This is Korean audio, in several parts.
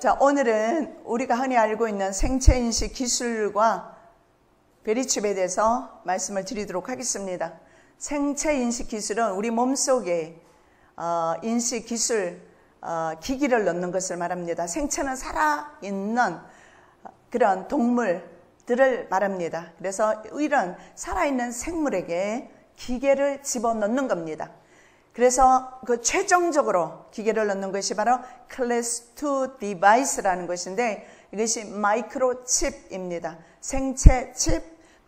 자, 오늘은 우리가 흔히 알고 있는 생체인식 기술과 베리칩에 대해서 말씀을 드리도록 하겠습니다. 생체인식 기술은 우리 몸속에 인식 기술, 기기를 넣는 것을 말합니다. 생체는 살아있는 그런 동물들을 말합니다. 그래서 이런 살아있는 생물에게 기계를 집어넣는 겁니다. 그래서 그 최종적으로 기계를 넣는 것이 바로 클래스 2 디바이스라는 것인데, 이것이 마이크로칩입니다. 생체 칩,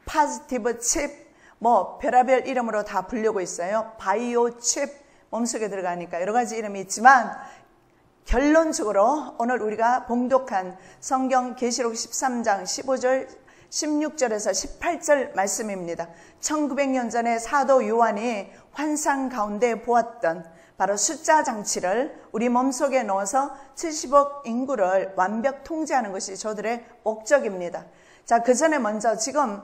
포지티브 칩, 뭐 별의별 이름으로 다 부르고 있어요. 바이오 칩, 몸속에 들어가니까 여러 가지 이름이 있지만, 결론적으로 오늘 우리가 봉독한 성경 계시록 13장 15절 16절에서 18절 말씀입니다. 1900년 전에 사도 요한이 환상 가운데 보았던 바로 숫자 장치를 우리 몸속에 넣어서 70억 인구를 완벽 통제하는 것이 저들의 목적입니다. 자, 그 전에 먼저 지금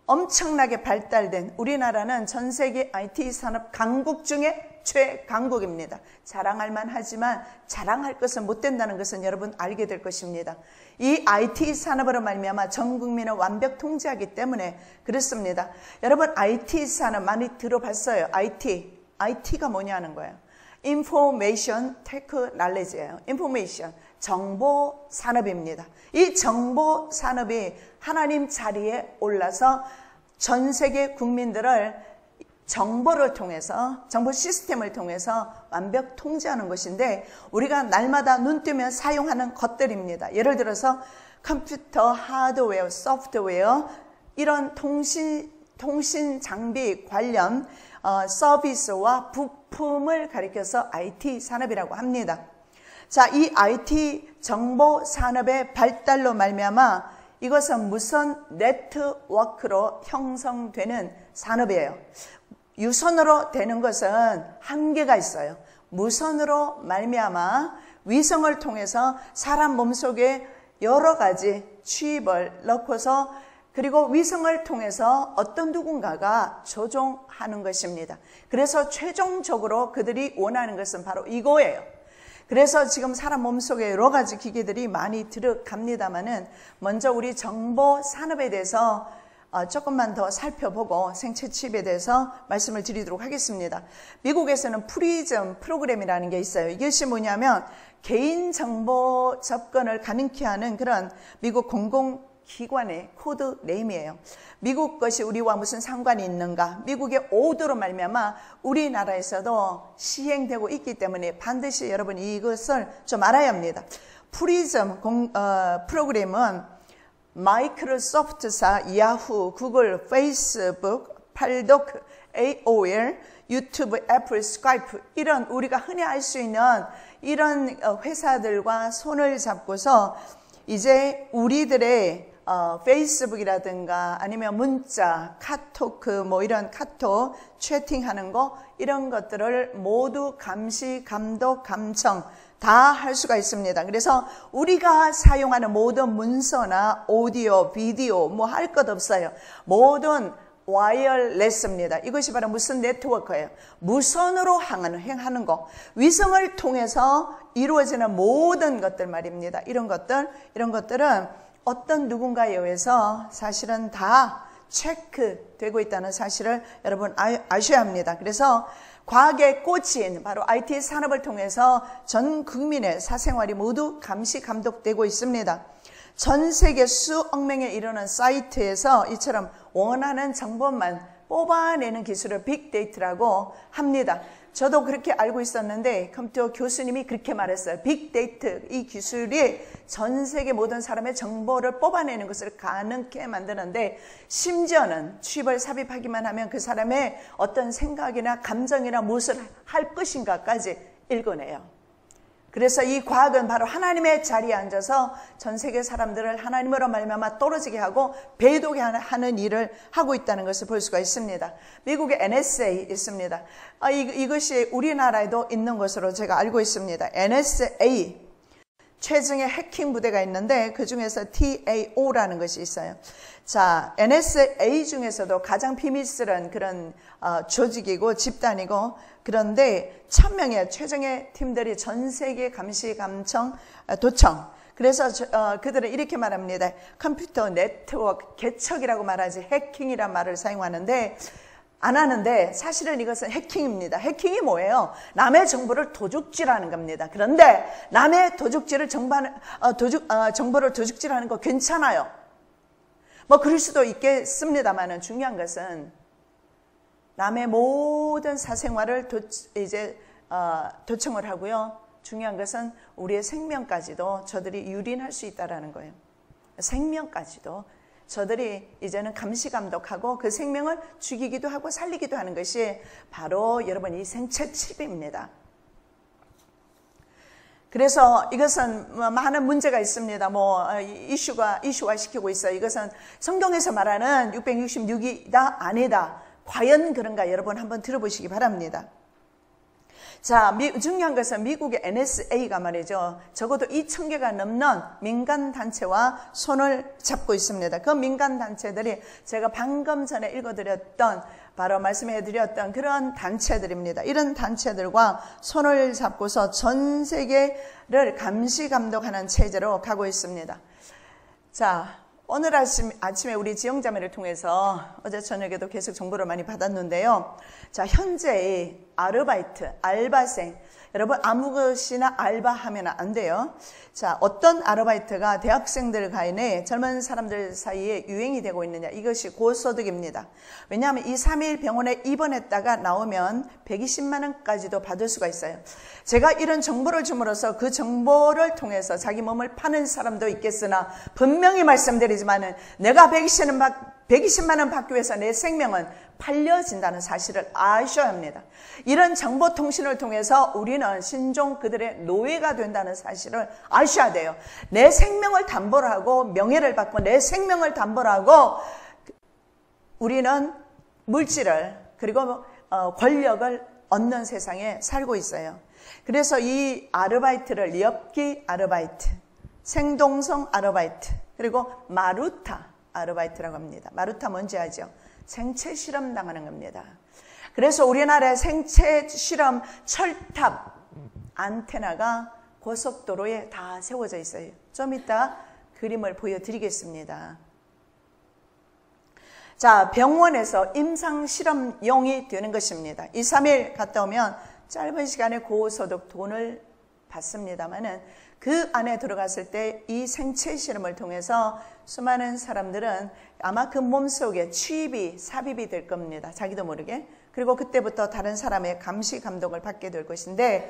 엄청나게 발달된 우리나라는 전 세계 IT 산업 강국 중에 최강국입니다. 자랑할 만하지만 자랑할 것은 못 된다는 것은 여러분 알게 될 것입니다. 이 IT 산업으로 말미암아 전 국민을 완벽 통제하기 때문에 그렇습니다. 여러분 IT 산업 많이 들어봤어요. IT가 뭐냐는 거예요. Information Technology예요. Information, 정보 산업입니다. 이 정보 산업이 하나님 자리에 올라서 전 세계 국민들을 정보를 통해서, 정보 시스템을 통해서 완벽 통제하는 것인데, 우리가 날마다 눈 뜨면 사용하는 것들입니다. 예를 들어서 컴퓨터, 하드웨어, 소프트웨어, 이런 통신 장비 관련 서비스와 부품을 가리켜서 IT 산업이라고 합니다. 자, 이 IT 정보 산업의 발달로 말미암아 이것은 무선 네트워크로 형성되는 산업이에요. 유선으로 되는 것은 한계가 있어요. 무선으로 말미암아 위성을 통해서 사람 몸속에 여러 가지 칩을 넣고서, 그리고 위성을 통해서 어떤 누군가가 조종하는 것입니다. 그래서 최종적으로 그들이 원하는 것은 바로 이거예요. 그래서 지금 사람 몸속에 여러 가지 기계들이 많이 들어갑니다만은, 먼저 우리 정보 산업에 대해서 조금만 더 살펴보고 생체 칩에 대해서 말씀을 드리도록 하겠습니다. 미국에서는 프리즘 프로그램이라는 게 있어요. 이것이 뭐냐면 개인정보 접근을 가능케 하는 그런 미국 공공기관의 코드 네임이에요. 미국 것이 우리와 무슨 상관이 있는가? 미국의 오더로 말미암아 우리나라에서도 시행되고 있기 때문에 반드시 여러분이 이것을 좀 알아야 합니다. 프리즘 프로그램은 마이크로소프트사, 야후, 구글, 페이스북, 팔독, AOL, 유튜브, 애플, 스카이프, 이런 우리가 흔히 알 수 있는 이런 회사들과 손을 잡고서 이제 우리들의 페이스북이라든가 아니면 문자, 카톡, 뭐 이런 카톡, 채팅하는 거, 이런 것들을 모두 감시, 감독, 감청 다 할 수가 있습니다. 그래서 우리가 사용하는 모든 문서나 오디오, 비디오 뭐 할 것 없어요. 모든 와이어레스입니다. 이것이 바로 무슨 네트워크예요. 무선으로 행하는 거, 위성을 통해서 이루어지는 모든 것들 말입니다. 이런 것들은 어떤 누군가에 의해서 사실은 다 체크되고 있다는 사실을 여러분 아셔야 합니다. 그래서 과학의 꽃인 바로 IT 산업을 통해서 전 국민의 사생활이 모두 감시 감독되고 있습니다. 전 세계 수억 명에 이르는 사이트에서 이처럼 원하는 정보만 뽑아내는 기술을 빅데이터라고 합니다. 저도 그렇게 알고 있었는데 컴퓨터 교수님이 그렇게 말했어요. 빅데이터, 이 기술이 전 세계 모든 사람의 정보를 뽑아내는 것을 가능케 만드는데, 심지어는 칩을 삽입하기만 하면 그 사람의 어떤 생각이나 감정이나 무엇을 할 것인가까지 읽어내요. 그래서 이 과학은 바로 하나님의 자리에 앉아서 전 세계 사람들을 하나님으로 말미암아 떨어지게 하고 배도게 하는 일을 하고 있다는 것을 볼 수가 있습니다. 미국의 NSA 있습니다. 이것이 우리나라에도 있는 것으로 제가 알고 있습니다. NSA, 최중의 해킹 부대가 있는데 그 중에서 TAO라는 것이 있어요. 자, NSA 중에서도 가장 비밀스러운 그런 조직이고 집단이고, 그런데 1000명의 최정예 팀들이 전 세계 감시, 감청, 도청, 그래서 그들은 이렇게 말합니다. 컴퓨터 네트워크 개척이라고 말하지 해킹이란 말을 사용하는데 안 하는데 사실은 이것은 해킹입니다. 해킹이 뭐예요? 남의 정보를 도둑질하는 겁니다. 그런데 남의 도둑질을 정보를 도둑질하는 거 괜찮아요. 뭐 그럴 수도 있겠습니다만은 중요한 것은 남의 모든 사생활을 도청을 하고요. 중요한 것은 우리의 생명까지도 저들이 유린할 수 있다는 거예요. 생명까지도 저들이 이제는 감시감독하고 그 생명을 죽이기도 하고 살리기도 하는 것이 바로 여러분 이 생체 칩입니다. 그래서 이것은 많은 문제가 있습니다. 이슈화 시키고 있어요. 이것은 성경에서 말하는 666이다 아니다. 과연 그런가 여러분 한번 들어보시기 바랍니다. 자, 중요한 것은 미국의 NSA가 말이죠. 적어도 2,000개가 넘는 민간단체와 손을 잡고 있습니다. 그 민간단체들이 제가 방금 전에 읽어드렸던, 바로 말씀해드렸던 그런 단체들입니다. 이런 단체들과 손을 잡고서 전 세계를 감시 감독하는 체제로 가고 있습니다. 자, 오늘 아침에 우리 지영자매를 통해서 어제 저녁에도 계속 정보를 많이 받았는데요. 자, 현재의 아르바이트, 알바생, 여러분 아무 것이나 알바하면 안 돼요. 자, 어떤 아르바이트가 대학생들 가인에 젊은 사람들 사이에 유행이 되고 있느냐, 이것이 고소득입니다. 왜냐하면 2, 3일 병원에 입원했다가 나오면 120만 원까지도 받을 수가 있어요. 제가 이런 정보를 줌으로써 그 정보를 통해서 자기 몸을 파는 사람도 있겠으나 분명히 말씀드리지만은 내가 120만 원 받기 위해서 내 생명은 팔려진다는 사실을 아셔야 합니다. 이런 정보통신을 통해서 우리는 신종 그들의 노예가 된다는 사실을 아셔야 돼요. 내 생명을 담보로 하고 명예를 받고 내 생명을 담보로 하고 우리는 물질을 그리고 권력을 얻는 세상에 살고 있어요. 그래서 이 아르바이트를 엽기 아르바이트, 생동성 아르바이트, 그리고 마루타 아르바이트라고 합니다. 마루타 뭔지 아죠? 생체 실험 당하는 겁니다. 그래서 우리나라의 생체 실험 철탑 안테나가 고속도로에 다 세워져 있어요. 좀 이따 그림을 보여드리겠습니다. 자, 병원에서 임상 실험용이 되는 것입니다. 2, 3일 갔다 오면 짧은 시간에 고소득 돈을 받습니다만은 그 안에 들어갔을 때 이 생체 실험을 통해서 수많은 사람들은 아마 그 몸속에 취입이 삽입이 될 겁니다. 자기도 모르게. 그리고 그때부터 다른 사람의 감시 감독을 받게 될 것인데,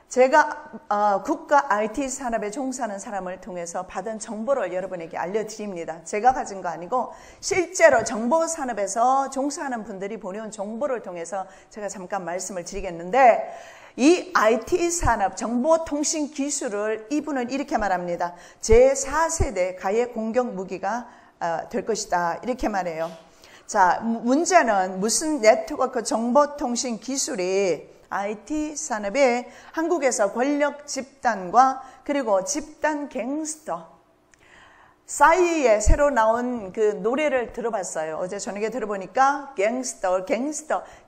제가 국가 IT 산업에 종사하는 사람을 통해서 받은 정보를 여러분에게 알려드립니다. 제가 가진 거 아니고 실제로 정보 산업에서 종사하는 분들이 보내온 정보를 통해서 제가 잠깐 말씀을 드리겠는데, 이 IT 산업 정보통신 기술을 이분은 이렇게 말합니다. 제4세대 가해 공격 무기가 될 것이다, 이렇게 말해요. 자, 문제는 무슨 네트워크 정보통신 기술이 IT 산업에 한국에서 권력 집단과 그리고 집단 갱스터 사이에 새로 나온 그 노래를 들어봤어요. 어제 저녁에 들어보니까 갱스터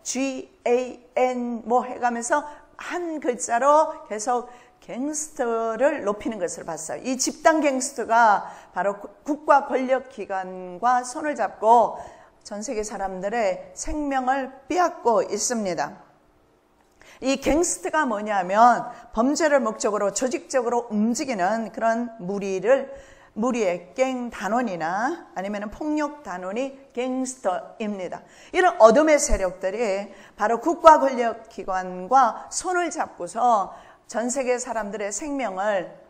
GAN 뭐 해가면서 한 글자로 계속 갱스터를 높이는 것을 봤어요. 이 집단 갱스터가 바로 국가 권력기관과 손을 잡고 전 세계 사람들의 생명을 빼앗고 있습니다. 이 갱스터가 뭐냐면 범죄를 목적으로 조직적으로 움직이는 그런 무리의 갱 단원이나 아니면 폭력 단원이 갱스터입니다. 이런 어둠의 세력들이 바로 국가 권력기관과 손을 잡고서 전 세계 사람들의 생명을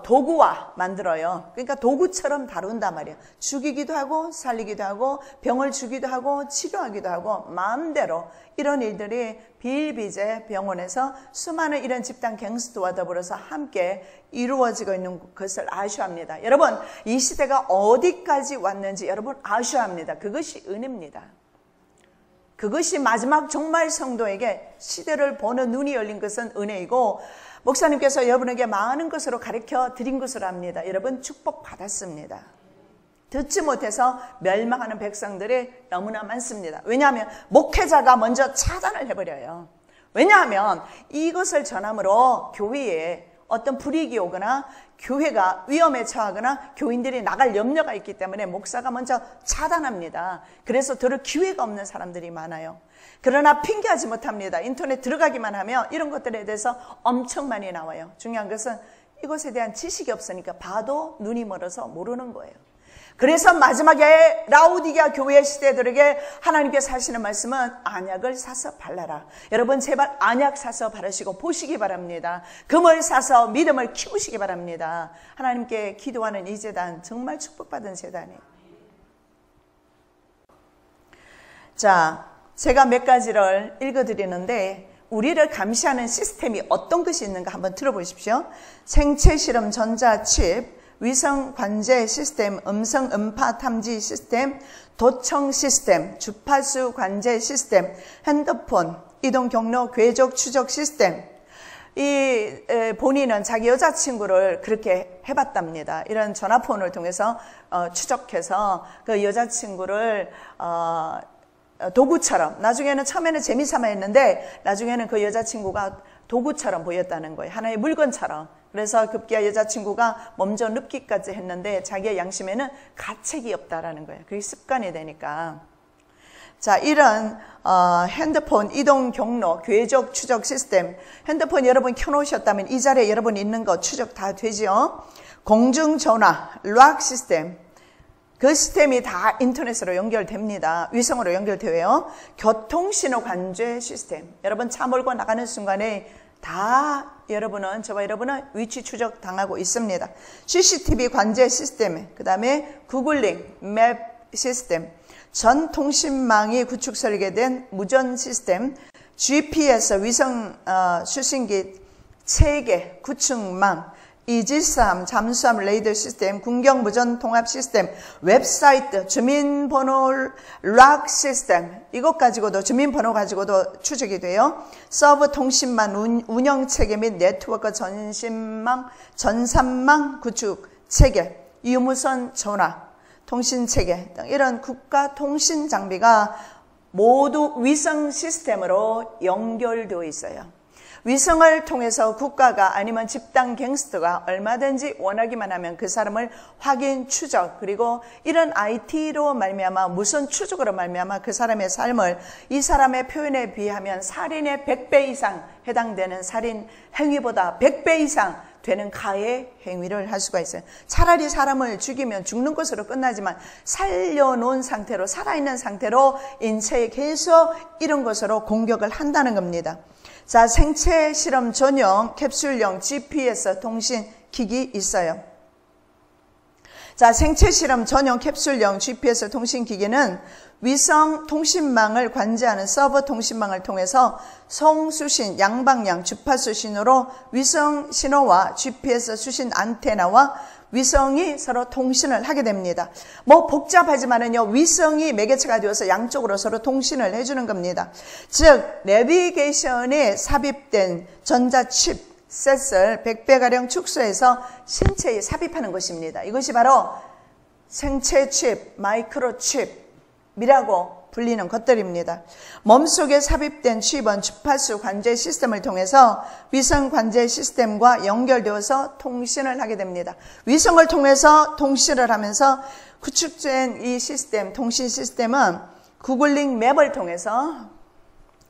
도구화 만들어요. 그러니까 도구처럼 다룬단 말이에요. 죽이기도 하고 살리기도 하고 병을 주기도 하고 치료하기도 하고 마음대로 이런 일들이 비일비재 병원에서 수많은 이런 집단 갱스터와 더불어서 함께 이루어지고 있는 것을 아셔야 합니다. 여러분, 이 시대가 어디까지 왔는지 여러분 아셔야 합니다. 그것이 은혜입니다. 그것이 마지막 종말 성도에게 시대를 보는 눈이 열린 것은 은혜이고, 목사님께서 여러분에게 많은 것으로 가르쳐 드린 것으로 합니다. 여러분 축복 받았습니다. 듣지 못해서 멸망하는 백성들이 너무나 많습니다. 왜냐하면 목회자가 먼저 차단을 해버려요. 왜냐하면 이것을 전함으로 교회에 어떤 불이익이 오거나 교회가 위험에 처하거나 교인들이 나갈 염려가 있기 때문에 목사가 먼저 차단합니다. 그래서 들을 기회가 없는 사람들이 많아요. 그러나 핑계하지 못합니다. 인터넷 들어가기만 하면 이런 것들에 대해서 엄청 많이 나와요. 중요한 것은 이것에 대한 지식이 없으니까 봐도 눈이 멀어서 모르는 거예요. 그래서 마지막에 라우디게아 교회 시대들에게 하나님께서 하시는 말씀은 안약을 사서 발라라. 여러분 제발 안약 사서 바르시고 보시기 바랍니다. 금을 사서 믿음을 키우시기 바랍니다. 하나님께 기도하는 이 제단 정말 축복받은 제단이에요. 자, 제가 몇 가지를 읽어드리는데 우리를 감시하는 시스템이 어떤 것이 있는가 한번 들어보십시오. 생체 실험 전자칩, 위성 관제 시스템, 음성 음파 탐지 시스템, 도청 시스템, 주파수 관제 시스템, 핸드폰, 이동 경로 궤적 추적 시스템. 본인은 자기 여자친구를 그렇게 해봤답니다. 이런 전화폰을 통해서 추적해서 그 여자친구를 도구처럼, 나중에는 처음에는 재미삼아 했는데 나중에는 그 여자친구가 도구처럼 보였다는 거예요. 하나의 물건처럼. 그래서 급기야 여자친구가 먼저 눕기까지 했는데 자기의 양심에는 가책이 없다라는 거예요. 그게 습관이 되니까. 자, 이런 핸드폰 이동 경로 궤적 추적 시스템. 핸드폰 여러분 켜놓으셨다면 이 자리에 여러분 있는 거 추적 다 되죠. 공중전화 락 시스템. 그 시스템이 다 인터넷으로 연결됩니다. 위성으로 연결돼요. 교통신호 관제 시스템. 여러분 차 몰고 나가는 순간에 다 여러분은, 저와 여러분은 위치 추적 당하고 있습니다. CCTV 관제 시스템, 그 다음에 구글링 맵 시스템, 전 통신망이 구축 설계된 무전 시스템, GPS 위성 수신기 체계 구축망, 이지스함 잠수함 레이더 시스템, 군경 무전 통합 시스템, 웹사이트, 주민번호 락 시스템, 이것 가지고도 주민번호 가지고도 추적이 돼요. 서버 통신망 운영 체계 및 네트워크 전산망 구축 체계, 유무선 전화 통신 체계 등 이런 국가 통신 장비가 모두 위성 시스템으로 연결되어 있어요. 위성을 통해서 국가가 아니면 집단 갱스터가 얼마든지 원하기만 하면 그 사람을 확인, 추적, 그리고 이런 IT로 말미암아 무선 추적으로 말미암아 그 사람의 삶을 이 사람의 표현에 비하면 살인의 100배 이상 해당되는 살인 행위보다 100배 이상 되는 가해 행위를 할 수가 있어요. 차라리 사람을 죽이면 죽는 것으로 끝나지만 살려놓은 상태로 살아있는 상태로 인체에 계속 이런 것으로 공격을 한다는 겁니다. 자, 생체 실험 전용 캡슐형 GPS 통신 기기 있어요. 자, 생체 실험 전용 캡슐형 GPS 통신 기기는 위성 통신망을 관제하는 서버 통신망을 통해서 송수신 양방향 주파수 신호로 위성 신호와 GPS 수신 안테나와 위성이 서로 통신을 하게 됩니다. 뭐 복잡하지만은요, 위성이 매개체가 되어서 양쪽으로 서로 통신을 해주는 겁니다. 즉, 내비게이션에 삽입된 전자칩, 셋을 100배가량 축소해서 신체에 삽입하는 것입니다. 이것이 바로 생체칩, 마이크로칩이라고 불리는 것들입니다. 몸속에 삽입된 칩은 주파수 관제 시스템을 통해서 위성 관제 시스템과 연결되어서 통신을 하게 됩니다. 위성을 통해서 통신을 하면서 구축된 이 시스템, 통신 시스템은 구글링 맵을 통해서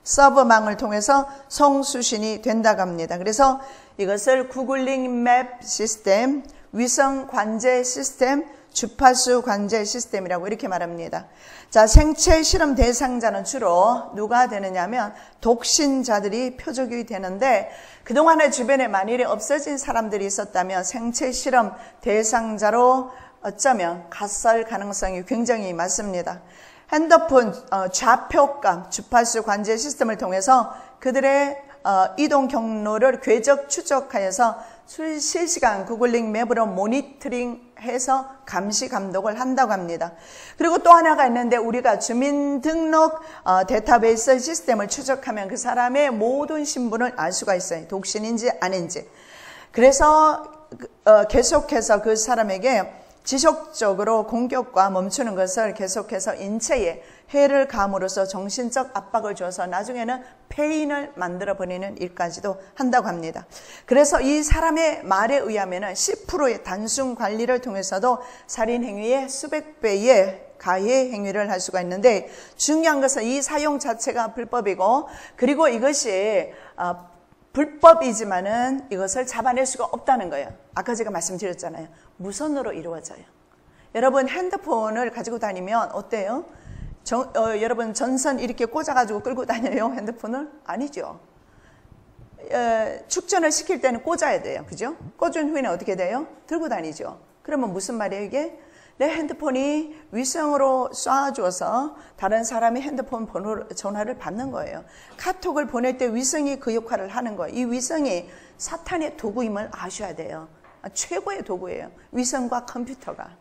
서버망을 통해서 송수신이 된다고 합니다. 그래서 이것을 구글링 맵 시스템, 위성 관제 시스템, 주파수 관제 시스템이라고 이렇게 말합니다. 자, 생체 실험 대상자는 주로 누가 되느냐 하면 독신자들이 표적이 되는데 그동안에 주변에 만일에 없어진 사람들이 있었다면 생체 실험 대상자로 어쩌면 갓살 가능성이 굉장히 많습니다. 핸드폰 좌표감 주파수 관제 시스템을 통해서 그들의 이동 경로를 궤적 추적하여서 실시간 구글링 맵으로 모니터링해서 감시 감독을 한다고 합니다. 그리고 또 하나가 있는데 우리가 주민등록 데이터베이스 시스템을 추적하면 그 사람의 모든 신분을 알 수가 있어요. 독신인지 아닌지. 그래서 계속해서 그 사람에게 지속적으로 공격과 멈추는 것을 계속해서 인체에 해를 가함으로써 정신적 압박을 줘서 나중에는 폐인을 만들어버리는 일까지도 한다고 합니다. 그래서 이 사람의 말에 의하면 10%의 단순 관리를 통해서도 살인행위의 수백 배의 가해 행위를 할 수가 있는데, 중요한 것은 이 사용 자체가 불법이고, 그리고 이것이 불법이지만은 이것을 잡아낼 수가 없다는 거예요. 아까 제가 말씀드렸잖아요. 무선으로 이루어져요. 여러분 핸드폰을 가지고 다니면 어때요? 여러분 전선 이렇게 꽂아가지고 끌고 다녀요? 핸드폰을? 아니죠. 축전을 시킬 때는 꽂아야 돼요. 그죠? 꽂은 후에는 어떻게 돼요? 들고 다니죠. 그러면 무슨 말이에요 이게? 내 핸드폰이 위성으로 쏴줘서 다른 사람의 핸드폰 전화를 받는 거예요. 카톡을 보낼 때 위성이 그 역할을 하는 거예요. 이 위성이 사탄의 도구임을 아셔야 돼요. 최고의 도구예요. 위성과 컴퓨터가.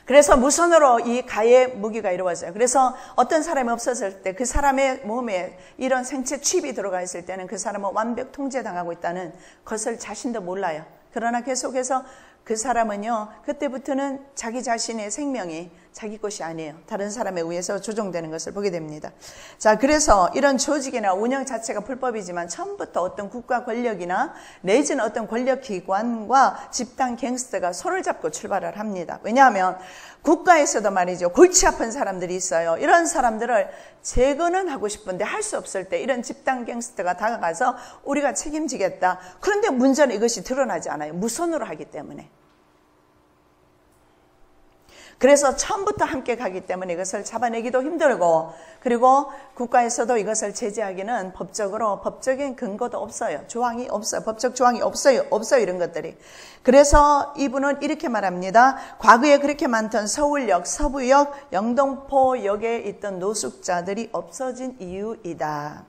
그래서 무선으로 이 가해 무기가 이루어져요. 그래서 어떤 사람이 없었을 때 그 사람의 몸에 이런 생체 칩이 들어가 있을 때는 그 사람은 완벽 통제당하고 있다는 것을 자신도 몰라요. 그러나 계속해서 그 사람은요, 그때부터는 자기 자신의 생명이 자기 것이 아니에요. 다른 사람에 의해서 조종되는 것을 보게 됩니다. 자, 그래서 이런 조직이나 운영 자체가 불법이지만 처음부터 어떤 국가 권력이나 내지는 어떤 권력기관과 집단 갱스터가 손을 잡고 출발을 합니다. 왜냐하면 국가에서도 말이죠, 골치 아픈 사람들이 있어요. 이런 사람들을 제거는 하고 싶은데 할 수 없을 때 이런 집단 갱스터가 다가가서 우리가 책임지겠다. 그런데 문제는 이것이 드러나지 않아요. 무선으로 하기 때문에. 그래서 처음부터 함께 가기 때문에 이것을 잡아내기도 힘들고, 그리고 국가에서도 이것을 제재하기는 법적인 근거도 없어요. 조항이 없어요. 법적 조항이 없어요. 이런 것들이. 그래서 이분은 이렇게 말합니다. 과거에 그렇게 많던 서울역, 서부역, 영등포역에 있던 노숙자들이 없어진 이유이다.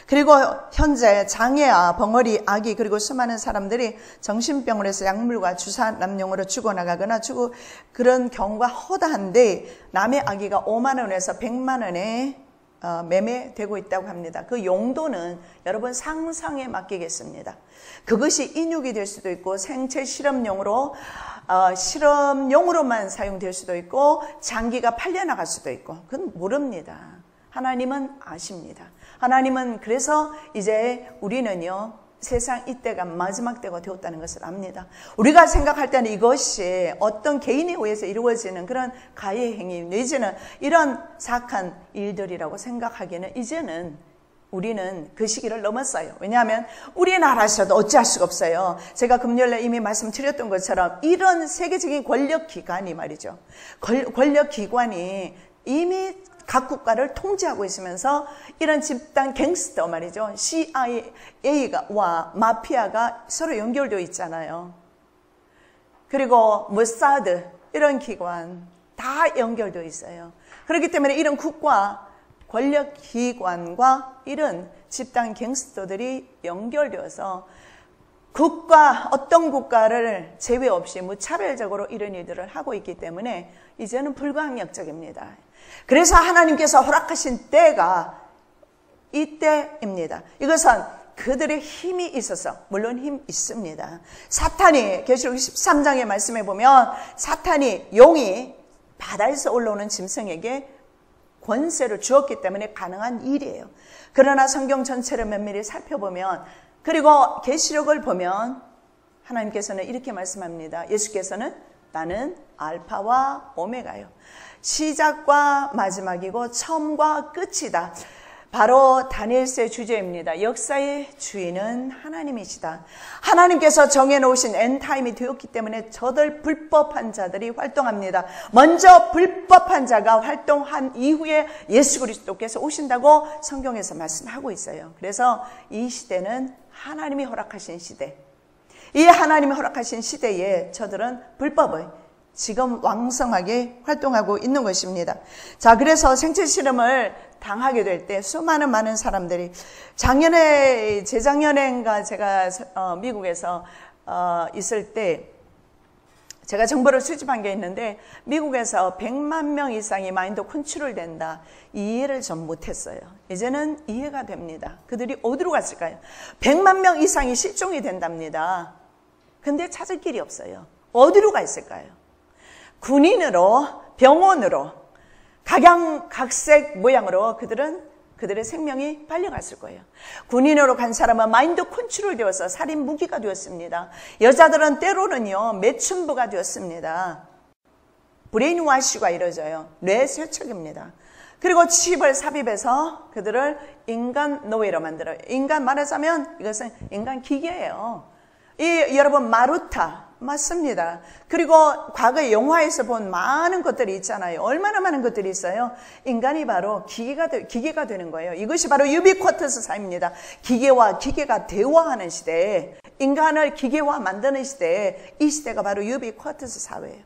그리고 현재 장애아, 벙어리, 아기, 그리고 수많은 사람들이 정신병원에서 약물과 주사남용으로 죽어나가거나 그런 경우가 허다한데, 남의 아기가 5만 원에서 100만 원에 매매되고 있다고 합니다. 그 용도는 여러분 상상에 맡기겠습니다. 그것이 인육이 될 수도 있고, 생체 실험용으로만 사용될 수도 있고, 장기가 팔려나갈 수도 있고, 그건 모릅니다. 하나님은 아십니다. 하나님은 그래서 이제 우리는요, 세상 이때가 마지막 때가 되었다는 것을 압니다. 우리가 생각할 때는 이것이 어떤 개인에 의해서 이루어지는 그런 가해 행위 내지는 이런 사악한 일들이라고 생각하기에는 이제는 우리는 그 시기를 넘었어요. 왜냐하면 우리나라에서도 어찌할 수가 없어요. 제가 금요일에 이미 말씀드렸던 것처럼 이런 세계적인 권력기관이 말이죠. 권력기관이 이미 각 국가를 통제하고 있으면서 이런 집단 갱스터 말이죠. CIA와 마피아가 서로 연결되어 있잖아요. 그리고 모사드 이런 기관 다 연결되어 있어요. 그렇기 때문에 이런 국가 권력기관과 이런 집단 갱스터들이 연결되어서 어떤 국가를 제외 없이 무차별적으로 이런 일들을 하고 있기 때문에 이제는 불가항력적입니다. 그래서 하나님께서 허락하신 때가 이때입니다. 이것은 그들의 힘이 있어서, 물론 힘 있습니다. 사탄이 계시록 13장의 말씀에 보면 용이 바다에서 올라오는 짐승에게 권세를 주었기 때문에 가능한 일이에요. 그러나 성경 전체를 면밀히 살펴보면, 그리고 계시록을 보면 하나님께서는 이렇게 말씀합니다. 예수께서는 나는 알파와 오메가요. 시작과 마지막이고 처음과 끝이다. 바로 다니엘서의 주제입니다. 역사의 주인은 하나님이시다. 하나님께서 정해놓으신 엔타임이 되었기 때문에 저들 불법한 자들이 활동합니다. 먼저 불법한 자가 활동한 이후에 예수 그리스도께서 오신다고 성경에서 말씀하고 있어요. 그래서 이 시대는 하나님이 허락하신 시대. 이 하나님이 허락하신 시대에 저들은 불법을 지금 왕성하게 활동하고 있는 것입니다. 자, 그래서 생체 실험을 당하게 될 때 많은 사람들이 재작년인가 제가 미국에서 있을 때 제가 정보를 수집한 게 있는데 미국에서 100만 명 이상이 마인드 컨트롤 된다. 이해를 좀 못했어요. 이제는 이해가 됩니다. 그들이 어디로 갔을까요? 100만 명 이상이 실종이 된답니다. 근데 찾을 길이 없어요. 어디로 가 있을까요? 군인으로, 병원으로, 각양각색 모양으로 그들의 생명이 빨려갔을 거예요. 군인으로 간 사람은 마인드 컨트롤 되어서 살인 무기가 되었습니다. 여자들은 때로는요, 매춘부가 되었습니다. 브레인 와시가 이루어져요. 뇌 세척입니다. 그리고 칩을 삽입해서 그들을 인간 노예로 만들어요. 인간 말하자면 이것은 인간 기계예요. 여러분 마루타 맞습니다. 그리고 과거에 영화에서 본 많은 것들이 있잖아요. 얼마나 많은 것들이 있어요. 인간이 바로 기계가 되는 거예요. 이것이 바로 유비쿼터스 사회입니다. 기계와 기계가 대화하는 시대에, 인간을 기계화 만드는 시대에, 이 시대가 바로 유비쿼터스 사회예요.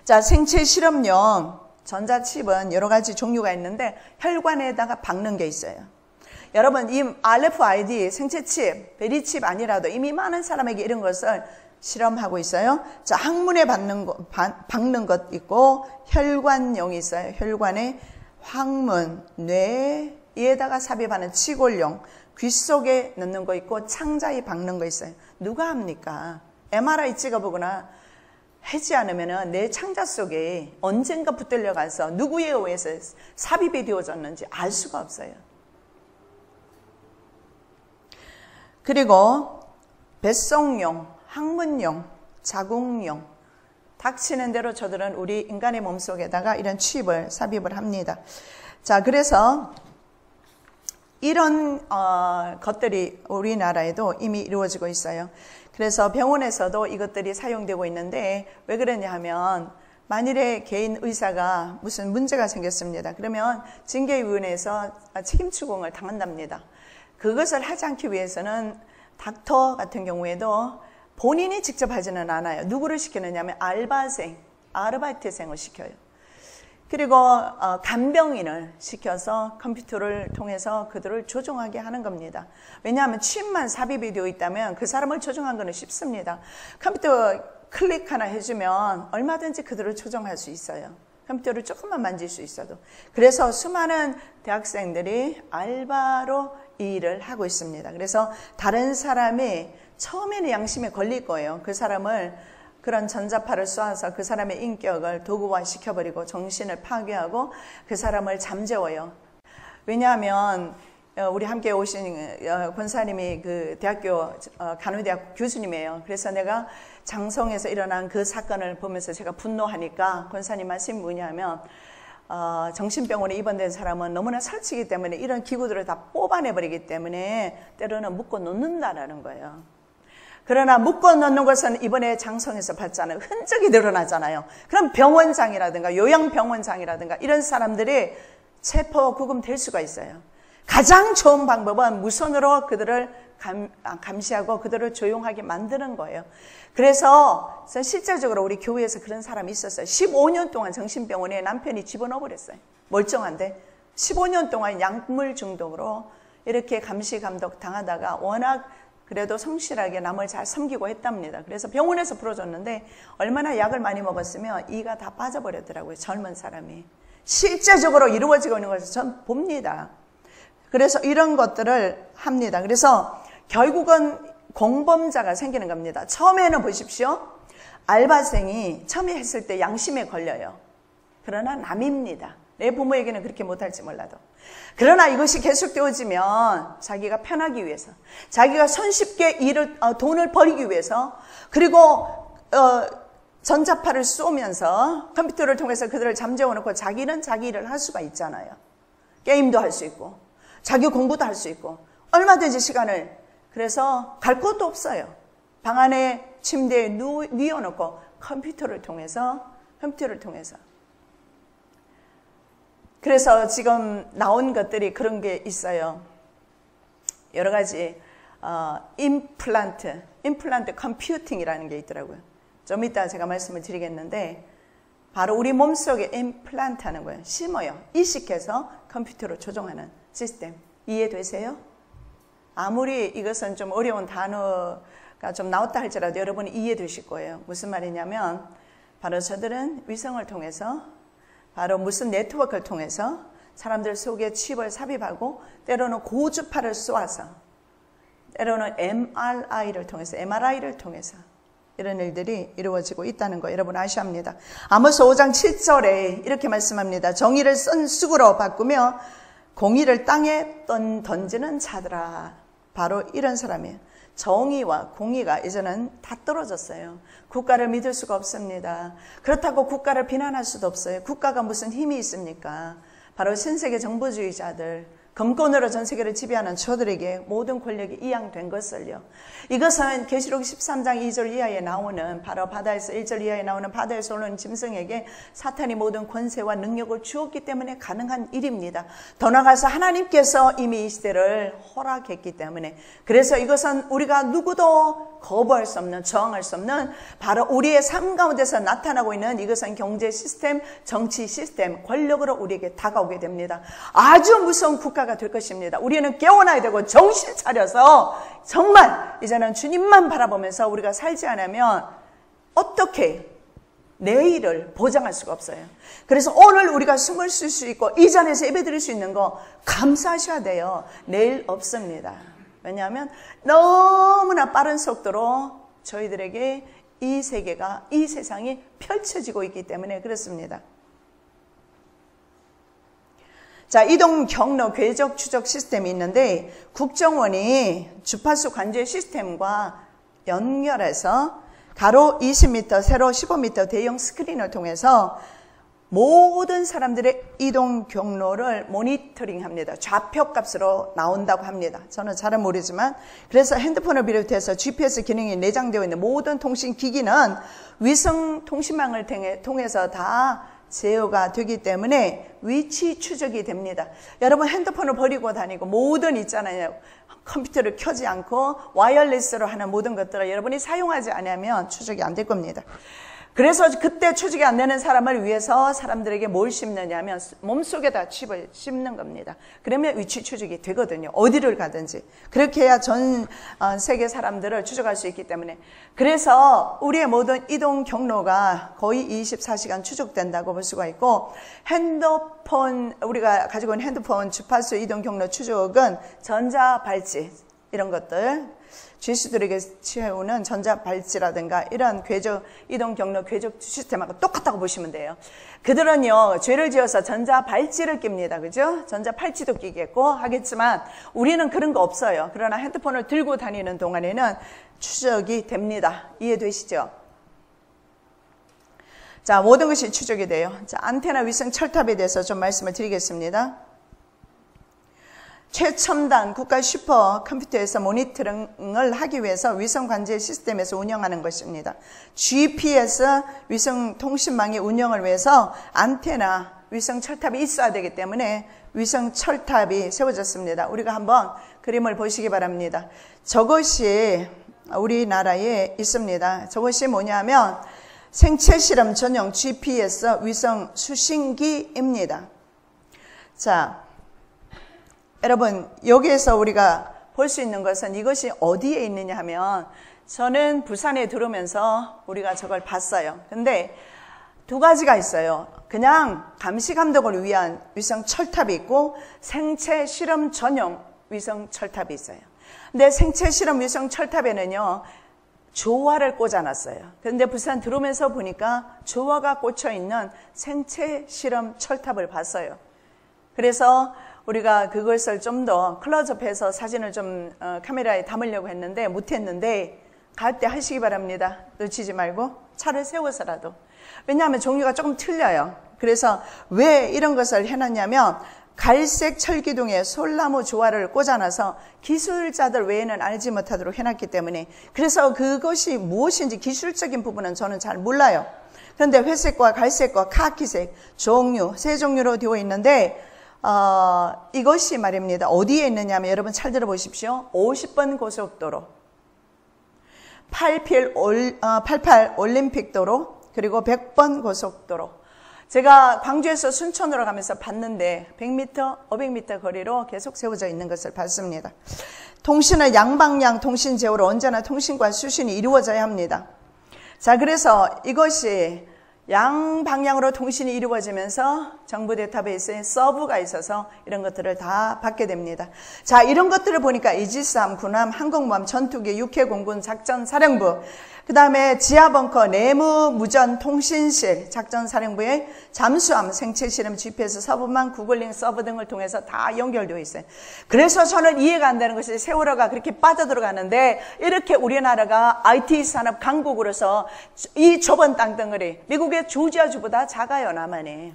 자, 생체 실험용 전자칩은 여러 가지 종류가 있는데 혈관에다가 박는 게 있어요. 여러분, 이 RFID 생체칩, 베리칩 아니라도 이미 많은 사람에게 이런 것을 실험하고 있어요. 자, 항문에 박는 것 있고 혈관용이 있어요. 혈관에 항문, 뇌에다가 삽입하는 치골용, 귀 속에 넣는 거 있고 창자에 박는 거 있어요. 누가 합니까? MRI 찍어보거나 하지 않으면 내 창자 속에 언젠가 붙들려 가서 누구에 의해서 삽입이 되어졌는지 알 수가 없어요. 그리고 뱃속용, 항문용, 자궁용, 닥치는 대로 저들은 우리 인간의 몸속에다가 이런 칩을 삽입을 합니다. 자, 그래서 이런 것들이 우리나라에도 이미 이루어지고 있어요. 그래서 병원에서도 이것들이 사용되고 있는데 왜 그러냐 하면 만일에 개인 의사가 무슨 문제가 생겼습니다. 그러면 징계위원회에서 책임 추궁을 당한답니다. 그것을 하지 않기 위해서는 닥터 같은 경우에도 본인이 직접 하지는 않아요. 누구를 시키느냐 하면 알바생, 아르바이트생을 시켜요. 그리고 간병인을 시켜서 컴퓨터를 통해서 그들을 조종하게 하는 겁니다. 왜냐하면 칩만 삽입이 되어 있다면 그 사람을 조종하는 것은 쉽습니다. 컴퓨터 클릭 하나 해주면 얼마든지 그들을 조종할 수 있어요. 컴퓨터를 조금만 만질 수 있어도. 그래서 수많은 대학생들이 알바로 이 일을 하고 있습니다. 그래서 다른 사람이 처음에는 양심에 걸릴 거예요. 그 사람을 그런 전자파를 쏘아서 그 사람의 인격을 도구화 시켜버리고 정신을 파괴하고 그 사람을 잠재워요. 왜냐하면 우리 함께 오신 권사님이 그 대학교 간호대학 교수님이에요. 그래서 내가 장성에서 일어난 그 사건을 보면서 제가 분노하니까 권사님 말씀이 뭐냐면 정신병원에 입원된 사람은 너무나 설치기 때문에 이런 기구들을 다 뽑아내버리기 때문에 때로는 묶어 놓는다라는 거예요. 그러나 묶어 놓는 것은 이번에 장성에서 봤잖아요. 흔적이 드러나잖아요. 그럼 병원장이라든가 요양병원장이라든가 이런 사람들이 체포 구금될 수가 있어요. 가장 좋은 방법은 무선으로 그들을 감시하고 그들을 조용하게 만드는 거예요. 그래서 실제적으로 우리 교회에서 그런 사람이 있었어요. 15년 동안 정신병원에 남편이 집어넣어버렸어요. 멀쩡한데 15년 동안 약물 중독으로 이렇게 감시 감독 당하다가 워낙 그래도 성실하게 남을 잘 섬기고 했답니다. 그래서 병원에서 풀어줬는데 얼마나 약을 많이 먹었으면 이가 다 빠져버렸더라고요. 젊은 사람이. 실제적으로 이루어지고 있는 것을 전 봅니다. 그래서 이런 것들을 합니다. 그래서 결국은 공범자가 생기는 겁니다. 처음에는 보십시오. 알바생이 처음에 했을 때 양심에 걸려요. 그러나 남입니다. 내 부모에게는 그렇게 못할지 몰라도. 그러나 이것이 계속되어지면 자기가 편하기 위해서, 자기가 손쉽게 돈을 벌이기 위해서, 그리고 전자파를 쏘면서 컴퓨터를 통해서 그들을 잠재워놓고 자기는 자기 일을 할 수가 있잖아요. 게임도 할 수 있고 자기 공부도 할 수 있고 얼마든지 시간을. 그래서 갈 곳도 없어요. 방 안에 침대에 누워놓고 컴퓨터를 통해서 그래서 지금 나온 것들이 그런 게 있어요. 여러 가지 임플란트 컴퓨팅이라는 게 있더라고요. 좀 이따 제가 말씀을 드리겠는데 바로 우리 몸속에 임플란트 하는 거예요. 심어요. 이식해서 컴퓨터로 조종하는 시스템. 이해되세요? 아무리 이것은 좀 어려운 단어 좀 나왔다 할지라도 여러분이 이해되실 거예요. 무슨 말이냐면 바로 저들은 위성을 통해서 바로 무슨 네트워크를 통해서 사람들 속에 칩을 삽입하고 때로는 고주파를 쏘아서 때로는 MRI를 통해서 이런 일들이 이루어지고 있다는 거 여러분 아셔야 합니다. 아모스 5장 7절에 이렇게 말씀합니다. 정의를 쓴 쑥으로 바꾸며 공의를 땅에 던지는 자들아. 바로 이런 사람이에요. 정의와 공의가 이제는 다 떨어졌어요. 국가를 믿을 수가 없습니다. 그렇다고 국가를 비난할 수도 없어요. 국가가 무슨 힘이 있습니까? 바로 신세계 정부주의자들, 금권으로 전 세계를 지배하는 저들에게 모든 권력이 이양된 것을요. 이것은 계시록 13장 2절 이하에 나오는 바로 바다에서 1절 이하에 나오는 바다에서 오는 짐승에게 사탄이 모든 권세와 능력을 주었기 때문에 가능한 일입니다. 더 나아가서 하나님께서 이미 이 시대를 허락했기 때문에 그래서 이것은 우리가 누구도 거부할 수 없는 저항할 수 없는 바로 우리의 삶 가운데서 나타나고 있는 이것은 경제 시스템, 정치 시스템, 권력으로 우리에게 다가오게 됩니다. 아주 무서운 국가가 될 것입니다. 우리는 깨어나야 되고 정신 차려서 정말 이제는 주님만 바라보면서 우리가 살지 않으면 어떻게 내일을 보장할 수가 없어요. 그래서 오늘 우리가 숨을 쉴 수 있고 이 자리에서 예배드릴 수 있는 거 감사하셔야 돼요. 내일 없습니다. 왜냐하면 너무나 빠른 속도로 저희들에게 이 세계가, 이 세상이 펼쳐지고 있기 때문에 그렇습니다. 자, 이동 경로 궤적 추적 시스템이 있는데 국정원이 주파수 관제 시스템과 연결해서 가로 20m, 세로 15m 대형 스크린을 통해서 모든 사람들의 이동 경로를 모니터링합니다. 좌표값으로 나온다고 합니다. 저는 잘은 모르지만 그래서 핸드폰을 비롯해서 GPS 기능이 내장되어 있는 모든 통신기기는 위성 통신망을 통해서 다 제어가 되기 때문에 위치 추적이 됩니다. 여러분 핸드폰을 버리고 다니고 모든 있잖아요. 컴퓨터를 켜지 않고 와이어리스로 하는 모든 것들을 여러분이 사용하지 않으면 추적이 안 될 겁니다. 그래서 그때 추적이 안 되는 사람을 위해서 사람들에게 뭘 심느냐면 몸속에다 칩을 심는 겁니다. 그러면 위치 추적이 되거든요. 어디를 가든지. 그렇게 해야 전 세계 사람들을 추적할 수 있기 때문에. 그래서 우리의 모든 이동 경로가 거의 24시간 추적된다고 볼 수가 있고 핸드폰, 우리가 가지고 있는 핸드폰 주파수 이동 경로 추적은 전자발찌 이런 것들 죄수들에게 채우는 전자발찌라든가 이런 궤적, 이동 경로 궤적 시스템하고 똑같다고 보시면 돼요. 그들은요, 죄를 지어서 전자발찌를 낍니다. 그죠? 전자팔찌도 끼겠고 하겠지만 우리는 그런 거 없어요. 그러나 핸드폰을 들고 다니는 동안에는 추적이 됩니다. 이해되시죠? 자, 모든 것이 추적이 돼요. 자, 안테나 위성 철탑에 대해서 좀 말씀을 드리겠습니다. 최첨단 국가 슈퍼컴퓨터에서 모니터링을 하기 위해서 위성 관제 시스템에서 운영하는 것입니다. GPS 위성 통신망의 운영을 위해서 안테나 위성 철탑이 있어야 되기 때문에 위성 철탑이 세워졌습니다. 우리가 한번 그림을 보시기 바랍니다. 저것이 우리나라에 있습니다. 저것이 뭐냐면 생체 실험 전용 GPS 위성 수신기입니다. 자, 여러분 여기에서 우리가 볼 수 있는 것은 이것이 어디에 있느냐 하면 저는 부산에 들어오면서 우리가 저걸 봤어요. 근데 두 가지가 있어요. 그냥 감시 감독을 위한 위성 철탑이 있고 생체 실험 전용 위성 철탑이 있어요. 근데 생체 실험 위성 철탑에는요 조화를 꽂아놨어요. 그런데 부산 들어오면서 보니까 조화가 꽂혀 있는 생체 실험 철탑을 봤어요. 그래서 우리가 그것을 좀 더 클로즈업해서 사진을 좀 카메라에 담으려고 했는데 못했는데 갈 때 하시기 바랍니다. 놓치지 말고 차를 세워서라도. 왜냐하면 종류가 조금 틀려요. 그래서 왜 이런 것을 해놨냐면 갈색 철기둥에 솔나무 조화를 꽂아놔서 기술자들 외에는 알지 못하도록 해놨기 때문에 그래서 그것이 무엇인지 기술적인 부분은 저는 잘 몰라요. 그런데 회색과 갈색과 카키색 종류, 세 종류로 되어 있는데 이것이 말입니다. 어디에 있느냐면 여러분 잘 들어보십시오. 50번 고속도로, 88 올림픽도로, 그리고 100번 고속도로. 제가 광주에서 순천으로 가면서 봤는데 100m, 500m 거리로 계속 세워져 있는 것을 봤습니다. 통신은 양방향 통신 제어로 언제나 통신과 수신이 이루어져야 합니다. 자, 그래서 이것이 양방향으로 통신이 이루어지면서 정부 데이터베이스에 서브가 있어서 이런 것들을 다 받게 됩니다. 자, 이런 것들을 보니까 이지스함, 군함, 항공모함, 전투기, 육해공군, 작전사령부, 그 다음에 지하벙커, 내무무전, 통신실, 작전사령부의 잠수함, 생체실험, GPS, 서브망, 구글링 서브 등을 통해서 다 연결되어 있어요. 그래서 저는 이해가 안 되는 것이 세월호가 그렇게 빠져들어가는데 이렇게 우리나라가 IT 산업 강국으로서 이 좁은 땅덩어리, 미국의 조지아주보다 작아요, 남한이.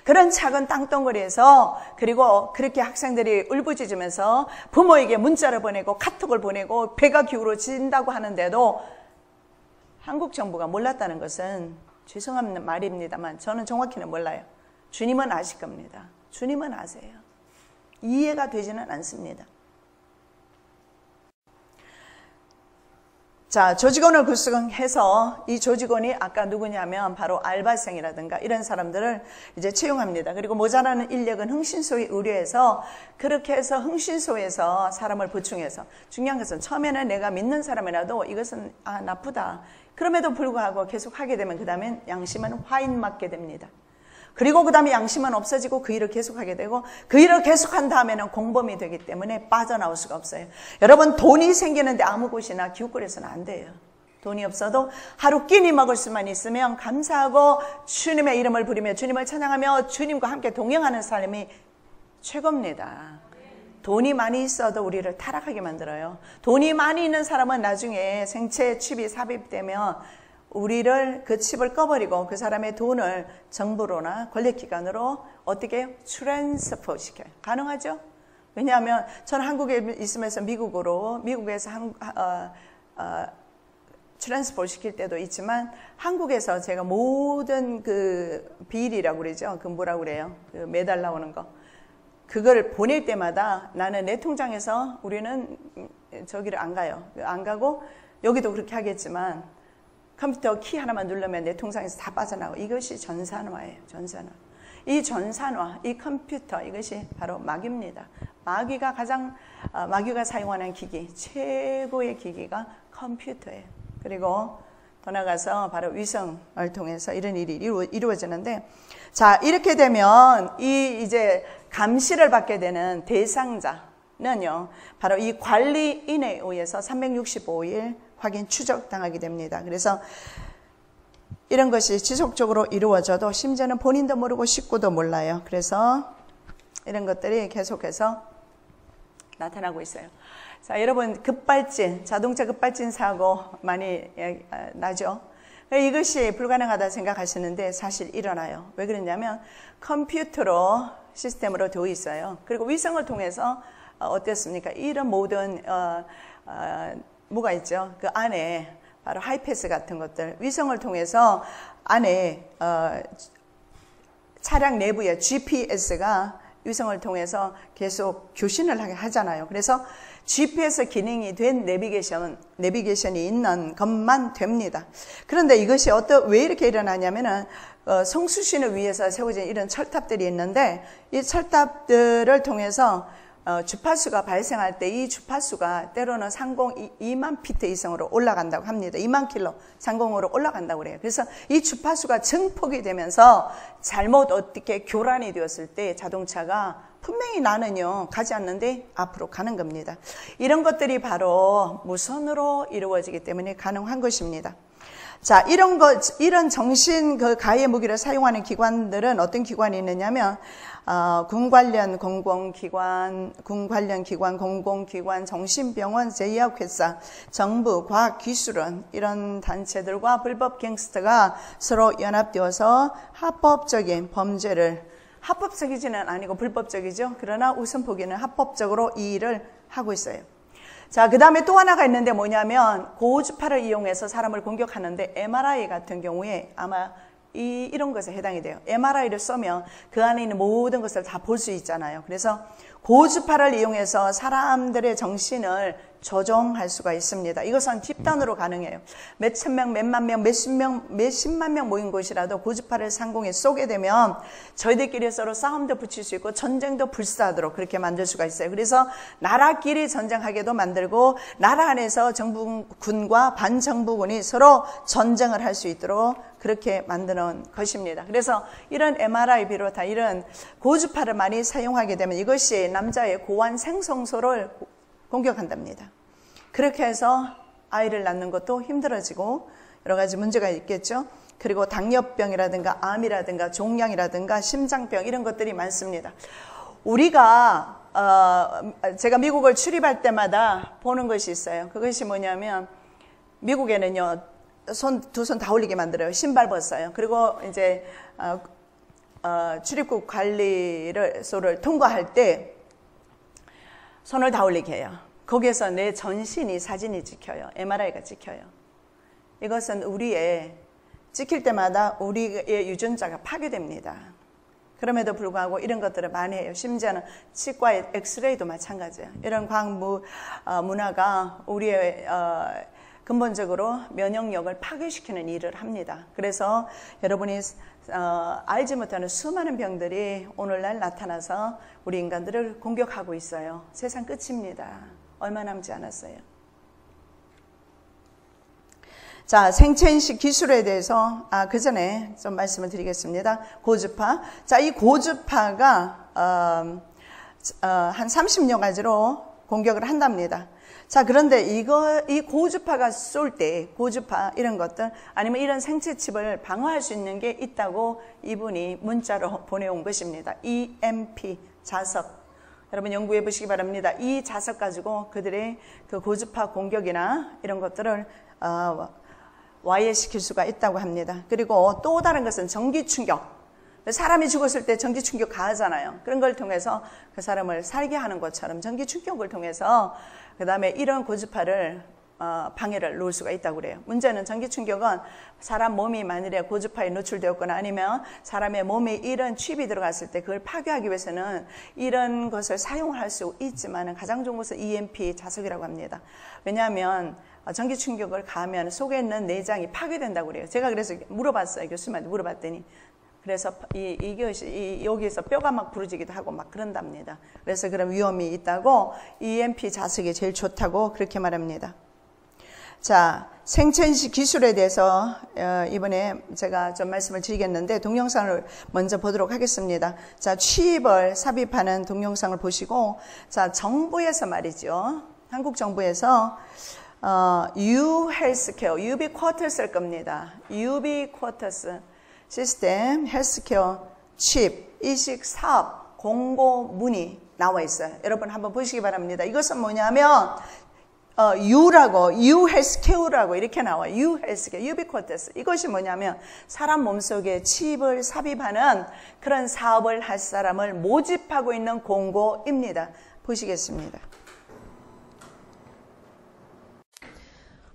그런 작은 땅덩어리에서 그리고 그렇게 학생들이 울부짖으면서 부모에게 문자를 보내고 카톡을 보내고 배가 기울어진다고 하는데도 한국 정부가 몰랐다는 것은 죄송한 말입니다만 저는 정확히는 몰라요. 주님은 아실 겁니다. 주님은 아세요. 이해가 되지는 않습니다. 자, 조직원을 구성해서 이 조직원이 아까 누구냐면 바로 알바생이라든가 이런 사람들을 이제 채용합니다. 그리고 모자라는 인력은 흥신소에 의뢰해서 그렇게 해서 흥신소에서 사람을 보충해서 중요한 것은 처음에는 내가 믿는 사람이라도 이것은 나쁘다. 그럼에도 불구하고 계속 하게 되면 그 다음엔 양심은 화인 맞게 됩니다. 그리고 그 다음에 양심은 없어지고 그 일을 계속하게 되고 그 일을 계속한 다음에는 공범이 되기 때문에 빠져나올 수가 없어요. 여러분 돈이 생기는데 아무 곳이나 기웃거려서는 안 돼요. 돈이 없어도 하루 끼니 먹을 수만 있으면 감사하고 주님의 이름을 부리며 주님을 찬양하며 주님과 함께 동행하는 삶이 최고입니다. 돈이 많이 있어도 우리를 타락하게 만들어요. 돈이 많이 있는 사람은 나중에 생체 칩이 삽입되면 우리를 그 칩을 꺼버리고 그 사람의 돈을 정부로나 권력기관으로 어떻게 트랜스퍼 시켜요. 가능하죠? 왜냐하면 저는 한국에 있으면서 미국에서 트랜스퍼 시킬 때도 있지만 한국에서 제가 모든 그 비일이라고 그러죠. 그 뭐라고 그래요? 그 매달 나오는 거. 그걸 보낼 때마다 나는 내 통장에서 우리는 저기를 안 가요. 안 가고 여기도 그렇게 하겠지만 컴퓨터 키 하나만 누르면 내 통장에서 다 빠져나가고 이것이 전산화예요. 전산화. 이 전산화, 이 컴퓨터 이것이 바로 마귀입니다. 마귀가 사용하는 기기, 최고의 기기가 컴퓨터예요. 그리고 더 나가서 바로 위성을 통해서 이런 일이 이루어지는데 자, 이렇게 되면 이제 감시를 받게 되는 대상자는요, 바로 이 관리인에 의해서 365일 확인 추적당하게 됩니다. 그래서 이런 것이 지속적으로 이루어져도 심지어는 본인도 모르고 식구도 몰라요. 그래서 이런 것들이 계속해서 나타나고 있어요. 자, 여러분 급발진, 자동차 급발진 사고 많이 나죠. 이것이 불가능하다 생각하시는데 사실 일어나요. 왜 그러냐면 컴퓨터로 시스템으로 되어 있어요. 그리고 위성을 통해서 어땠습니까? 이런 모든 뭐가 있죠? 그 안에 바로 하이패스 같은 것들 위성을 통해서 안에 차량 내부에 GPS가 위성을 통해서 계속 교신을 하게 하잖아요. 그래서 GPS 기능이 된 내비게이션이 있는 것만 됩니다. 그런데 이것이 왜 이렇게 일어나냐면은 성수신을 위해서 세워진 이런 철탑들이 있는데 이 철탑들을 통해서 주파수가 발생할 때 이 주파수가 때로는 상공 2만 피트 이상으로 올라간다고 합니다. 2만 킬로 상공으로 올라간다고 그래요. 그래서 이 주파수가 증폭이 되면서 잘못 어떻게 교란이 되었을 때 자동차가 분명히 나는요 가지 않는데 앞으로 가는 겁니다. 이런 것들이 바로 무선으로 이루어지기 때문에 가능한 것입니다. 자, 이런 정신 가해 무기를 사용하는 기관들은 어떤 기관이 있느냐면 군 관련 공공기관, 공공기관, 정신병원, 제약회사, 정부, 과학기술원 이런 단체들과 불법 갱스터가 서로 연합되어서 합법적인 범죄를 합법적이지는 아니고 불법적이죠. 그러나 우선 보기에는 합법적으로 이 일을 하고 있어요. 자, 그 다음에 또 하나가 있는데 뭐냐면 고주파를 이용해서 사람을 공격하는데 MRI 같은 경우에 아마 이런 것에 해당이 돼요. MRI를 쏘면 그 안에 있는 모든 것을 다 볼 수 있잖아요. 그래서 고주파를 이용해서 사람들의 정신을 조정할 수가 있습니다. 이것은 집단으로 가능해요. 몇천 명, 몇만 명, 몇십만 명 모인 곳이라도 고주파를 상공에 쏘게 되면 저희들끼리 서로 싸움도 붙일 수 있고 전쟁도 불사하도록 그렇게 만들 수가 있어요. 그래서 나라끼리 전쟁하게도 만들고 나라 안에서 정부군과 반정부군이 서로 전쟁을 할 수 있도록 그렇게 만드는 것입니다. 그래서 이런 MRI 비롯한 이런 고주파를 많이 사용하게 되면 이것이 남자의 고환 생성소를 공격한답니다. 그렇게 해서 아이를 낳는 것도 힘들어지고 여러 가지 문제가 있겠죠. 그리고 당뇨병이라든가 암이라든가 종양이라든가 심장병 이런 것들이 많습니다. 우리가 제가 미국을 출입할 때마다 보는 것이 있어요. 그것이 뭐냐면 미국에는요. 두 손 다 올리게 만들어요. 신발 벗어요. 그리고 이제 출입국 관리소를 통과할 때 손을 다 올리게 해요. 거기에서 내 전신이 사진이 찍혀요. MRI가 찍혀요. 이것은 찍힐 때마다 우리의 유전자가 파괴됩니다. 그럼에도 불구하고 이런 것들을 많이 해요. 심지어는 치과의 엑스레이도 마찬가지예요. 이런 과학 문화가 우리의 근본적으로 면역력을 파괴시키는 일을 합니다. 그래서 여러분이 알지 못하는 수많은 병들이 오늘날 나타나서 우리 인간들을 공격하고 있어요. 세상 끝입니다. 얼마 남지 않았어요. 자, 생체인식 기술에 대해서 그 전에 좀 말씀을 드리겠습니다. 고주파. 자, 이 고주파가 한 30여 가지로 공격을 한답니다. 자, 그런데 이 고주파가 쏠 때, 고주파 이런 것들 아니면 이런 생체칩을 방어할 수 있는 게 있다고 이분이 문자로 보내온 것입니다. EMP 자석. 여러분 연구해 보시기 바랍니다. 이 자석 가지고 그들의 그 고주파 공격이나 이런 것들을 와해시킬 수가 있다고 합니다. 그리고 또 다른 것은 전기 충격. 사람이 죽었을 때 전기 충격 가하잖아요. 그런 걸 통해서 그 사람을 살게 하는 것처럼 전기 충격을 통해서 그 다음에 이런 고주파를 방해를 놓을 수가 있다고 그래요. 문제는 전기 충격은 사람 몸이 만일에 고주파에 노출되었거나 아니면 사람의 몸에 이런 칩이 들어갔을 때 그걸 파괴하기 위해서는 이런 것을 사용할 수 있지만 가장 좋은 것은 EMP 자석이라고 합니다. 왜냐하면 전기 충격을 가하면 속에 있는 내장이 파괴된다고 그래요. 제가 그래서 물어봤어요. 교수님한테 물어봤더니 그래서 이것이 여기에서 뼈가 막 부러지기도 하고 막 그런답니다. 그래서 그런 위험이 있다고 EMP 자석이 제일 좋다고 그렇게 말합니다. 자, 생체인식 기술에 대해서 이번에 제가 좀 말씀을 드리겠는데 동영상을 먼저 보도록 하겠습니다. 자, 취입을 삽입하는 동영상을 보시고 자, 정부에서 말이죠. 한국 정부에서 유헬스케어, 유비쿼터스일 겁니다. 유비쿼터스 시스템 헬스케어 칩 이식 사업 공고문이 나와 있어요. 여러분 한번 보시기 바랍니다. 이것은 뭐냐면 유헬스케어라고 이렇게 나와요. 유헬스케어, 유비쿼터스. 이것이 뭐냐면 사람 몸속에 칩을 삽입하는 그런 사업을 할 사람을 모집하고 있는 공고입니다. 보시겠습니다.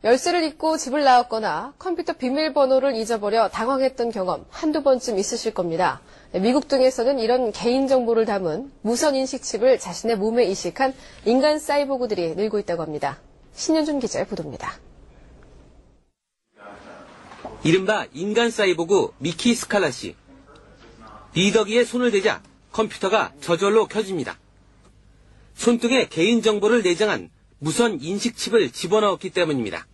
열쇠를 잊고 집을 나왔거나 컴퓨터 비밀번호를 잊어버려 당황했던 경험 한두 번쯤 있으실 겁니다. 미국 등에서는 이런 개인정보를 담은 무선인식칩을 자신의 몸에 이식한 인간 사이보그들이 늘고 있다고 합니다. 신현준 기자의 보도입니다. 이른바 인간 사이보그 미키 스칼라 씨. 리더기에 손을 대자 컴퓨터가 저절로 켜집니다. 손등에 개인정보를 내장한 무선 인식칩을 집어넣었기 때문입니다.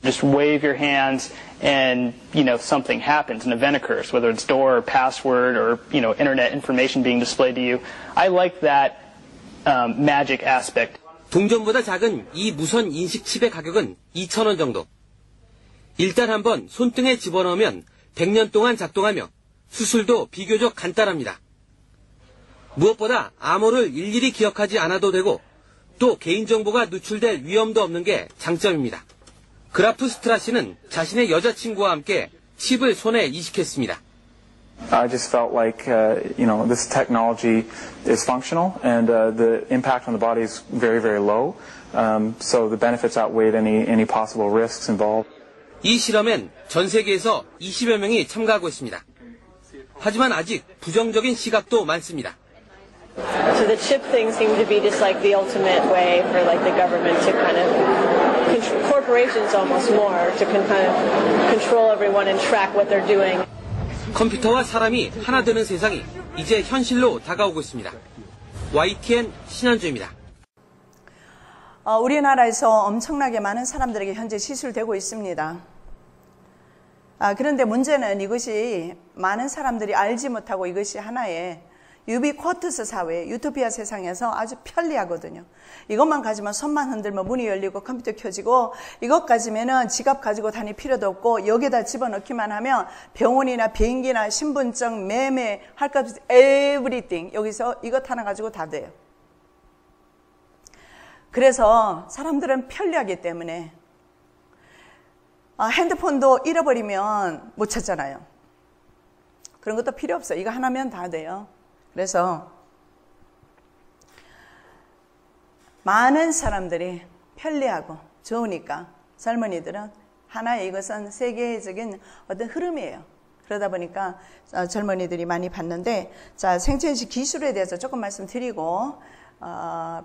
Just wave your hands and, something happens, an event occurs, whether it's door or password or, internet information being displayed to you. I like that magic aspect. 동전보다 작은 이 무선 인식 칩의 가격은 2,000원 정도. 일단 한번 손등에 집어넣으면 100년 동안 작동하며 수술도 비교적 간단합니다. 무엇보다 암호를 일일이 기억하지 않아도 되고 또 개인정보가 누출될 위험도 없는 게 장점입니다. 그라프 스트라 씨는 자신의 여자친구와 함께 칩을 손에 이식했습니다. I just felt like, this technology is functional and the impact on the body is very, very low. So the benefits outweighed any possible risks involved. 이 실험엔 전 세계에서 20여 명이 참가하고 있습니다. 하지만 아직 부정적인 시각도 많습니다. So the chip thing seemed to be just like the ultimate way for like the government to kind of corporations almost more to kind of control everyone and track what they're doing. 컴퓨터와 사람이 하나 되는 세상이 이제 현실로 다가오고 있습니다. YTN 신현주입니다. 우리나라에서 엄청나게 많은 사람들에게 현재 시술되고 있습니다. 그런데 문제는 이것이 많은 사람들이 알지 못하고 이것이 하나의 유비쿼터스 사회, 유토피아 세상에서 아주 편리하거든요. 이것만 가지면 손만 흔들면 문이 열리고 컴퓨터 켜지고 이것 가지면은 지갑 가지고 다닐 필요도 없고 여기다 집어넣기만 하면 병원이나 비행기나 신분증, 매매, 할 것 없이 everything 여기서 이것 하나 가지고 다 돼요. 그래서 사람들은 편리하기 때문에 핸드폰도 잃어버리면 못 찾잖아요. 그런 것도 필요 없어요. 이거 하나면 다 돼요. 그래서 많은 사람들이 편리하고 좋으니까 젊은이들은 하나의 이것은 세계적인 어떤 흐름이에요. 그러다 보니까 젊은이들이 많이 봤는데, 자, 생체인식 기술에 대해서 조금 말씀드리고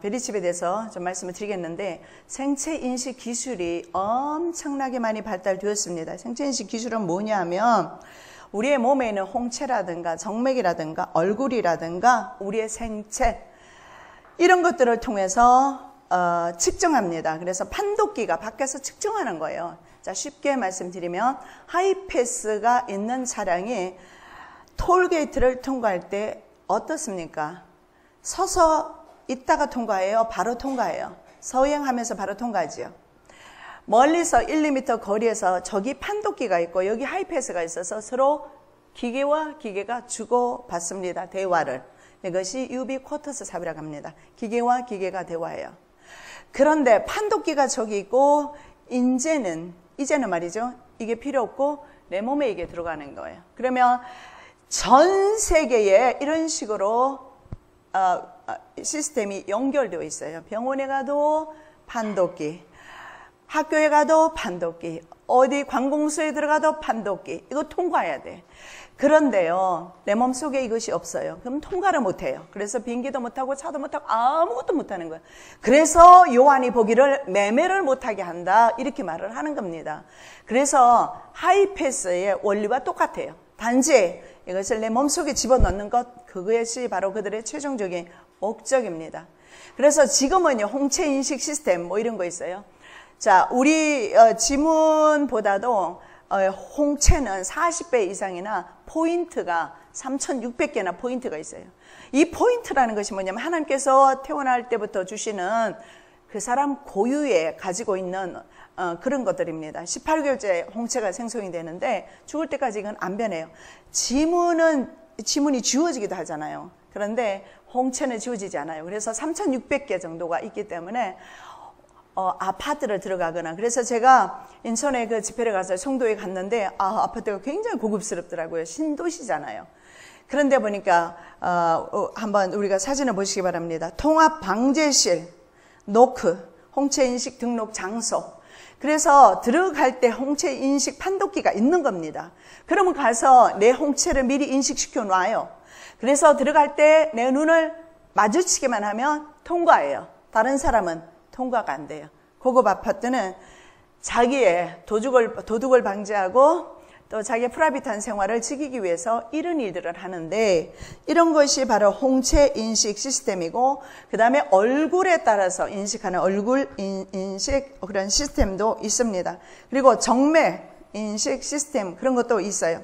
베리칩에 대해서 좀 말씀을 드리겠는데, 생체인식 기술이 엄청나게 많이 발달되었습니다. 생체인식 기술은 뭐냐면 우리의 몸에 있는 홍채라든가 정맥이라든가 얼굴이라든가 우리의 생체 이런 것들을 통해서 측정합니다. 그래서 판독기가 밖에서 측정하는 거예요. 자, 쉽게 말씀드리면 하이패스가 있는 차량이 톨게이트를 통과할 때 어떻습니까? 서서 있다가 통과해요? 바로 통과해요? 서행하면서 바로 통과하지요. 멀리서 1, 2m 거리에서 저기 판독기가 있고 여기 하이패스가 있어서 서로 기계와 기계가 주고받습니다. 대화를. 이것이 유비쿼터스 사회라고 합니다. 기계와 기계가 대화해요. 그런데 판독기가 저기 있고 이제는 말이죠. 이게 필요 없고 내 몸에 이게 들어가는 거예요. 그러면 전 세계에 이런 식으로 시스템이 연결되어 있어요. 병원에 가도 판독기, 학교에 가도 판독기, 어디 관공서에 들어가도 판독기, 이거 통과해야 돼. 그런데요, 내 몸속에 이것이 없어요. 그럼 통과를 못해요. 그래서 비행기도 못하고 차도 못하고 아무것도 못하는 거예요. 그래서 요한이 보기를 매매를 못하게 한다, 이렇게 말을 하는 겁니다. 그래서 하이패스의 원리와 똑같아요. 단지 이것을 내 몸속에 집어넣는 것, 그것이 바로 그들의 최종적인 목적입니다. 그래서 지금은요, 홍채인식 시스템 뭐 이런 거 있어요. 자, 우리 지문보다도 홍채는 40배 이상이나 포인트가 3,600개나 포인트가 있어요. 이 포인트라는 것이 뭐냐면 하나님께서 태어날 때부터 주시는 그 사람 고유에 가지고 있는 그런 것들입니다. 18개월째 홍채가 생성이 되는데 죽을 때까지 이건 안 변해요. 지문이 지워지기도 하잖아요. 그런데 홍채는 지워지지 않아요. 그래서 3,600개 정도가 있기 때문에 아파트를 들어가거나, 그래서 제가 인천에 그 집회를 가서 송도에 갔는데 아파트가 굉장히 고급스럽더라고요. 신도시잖아요. 그런데 보니까 한번 우리가 사진을 보시기 바랍니다. 통합방제실, 노크, 홍채인식 등록 장소. 그래서 들어갈 때 홍채인식 판독기가 있는 겁니다. 그러면 가서 내 홍채를 미리 인식시켜 놔요. 그래서 들어갈 때 내 눈을 마주치기만 하면 통과해요. 다른 사람은 통과가 안 돼요. 고급 아파트는 자기의 도둑을 방지하고 또 자기의 프라이빗한 생활을 지키기 위해서 이런 일들을 하는데, 이런 것이 바로 홍채 인식 시스템이고, 그 다음에 얼굴에 따라서 인식하는 얼굴 인식 그런 시스템도 있습니다. 그리고 정맥 인식 시스템 그런 것도 있어요.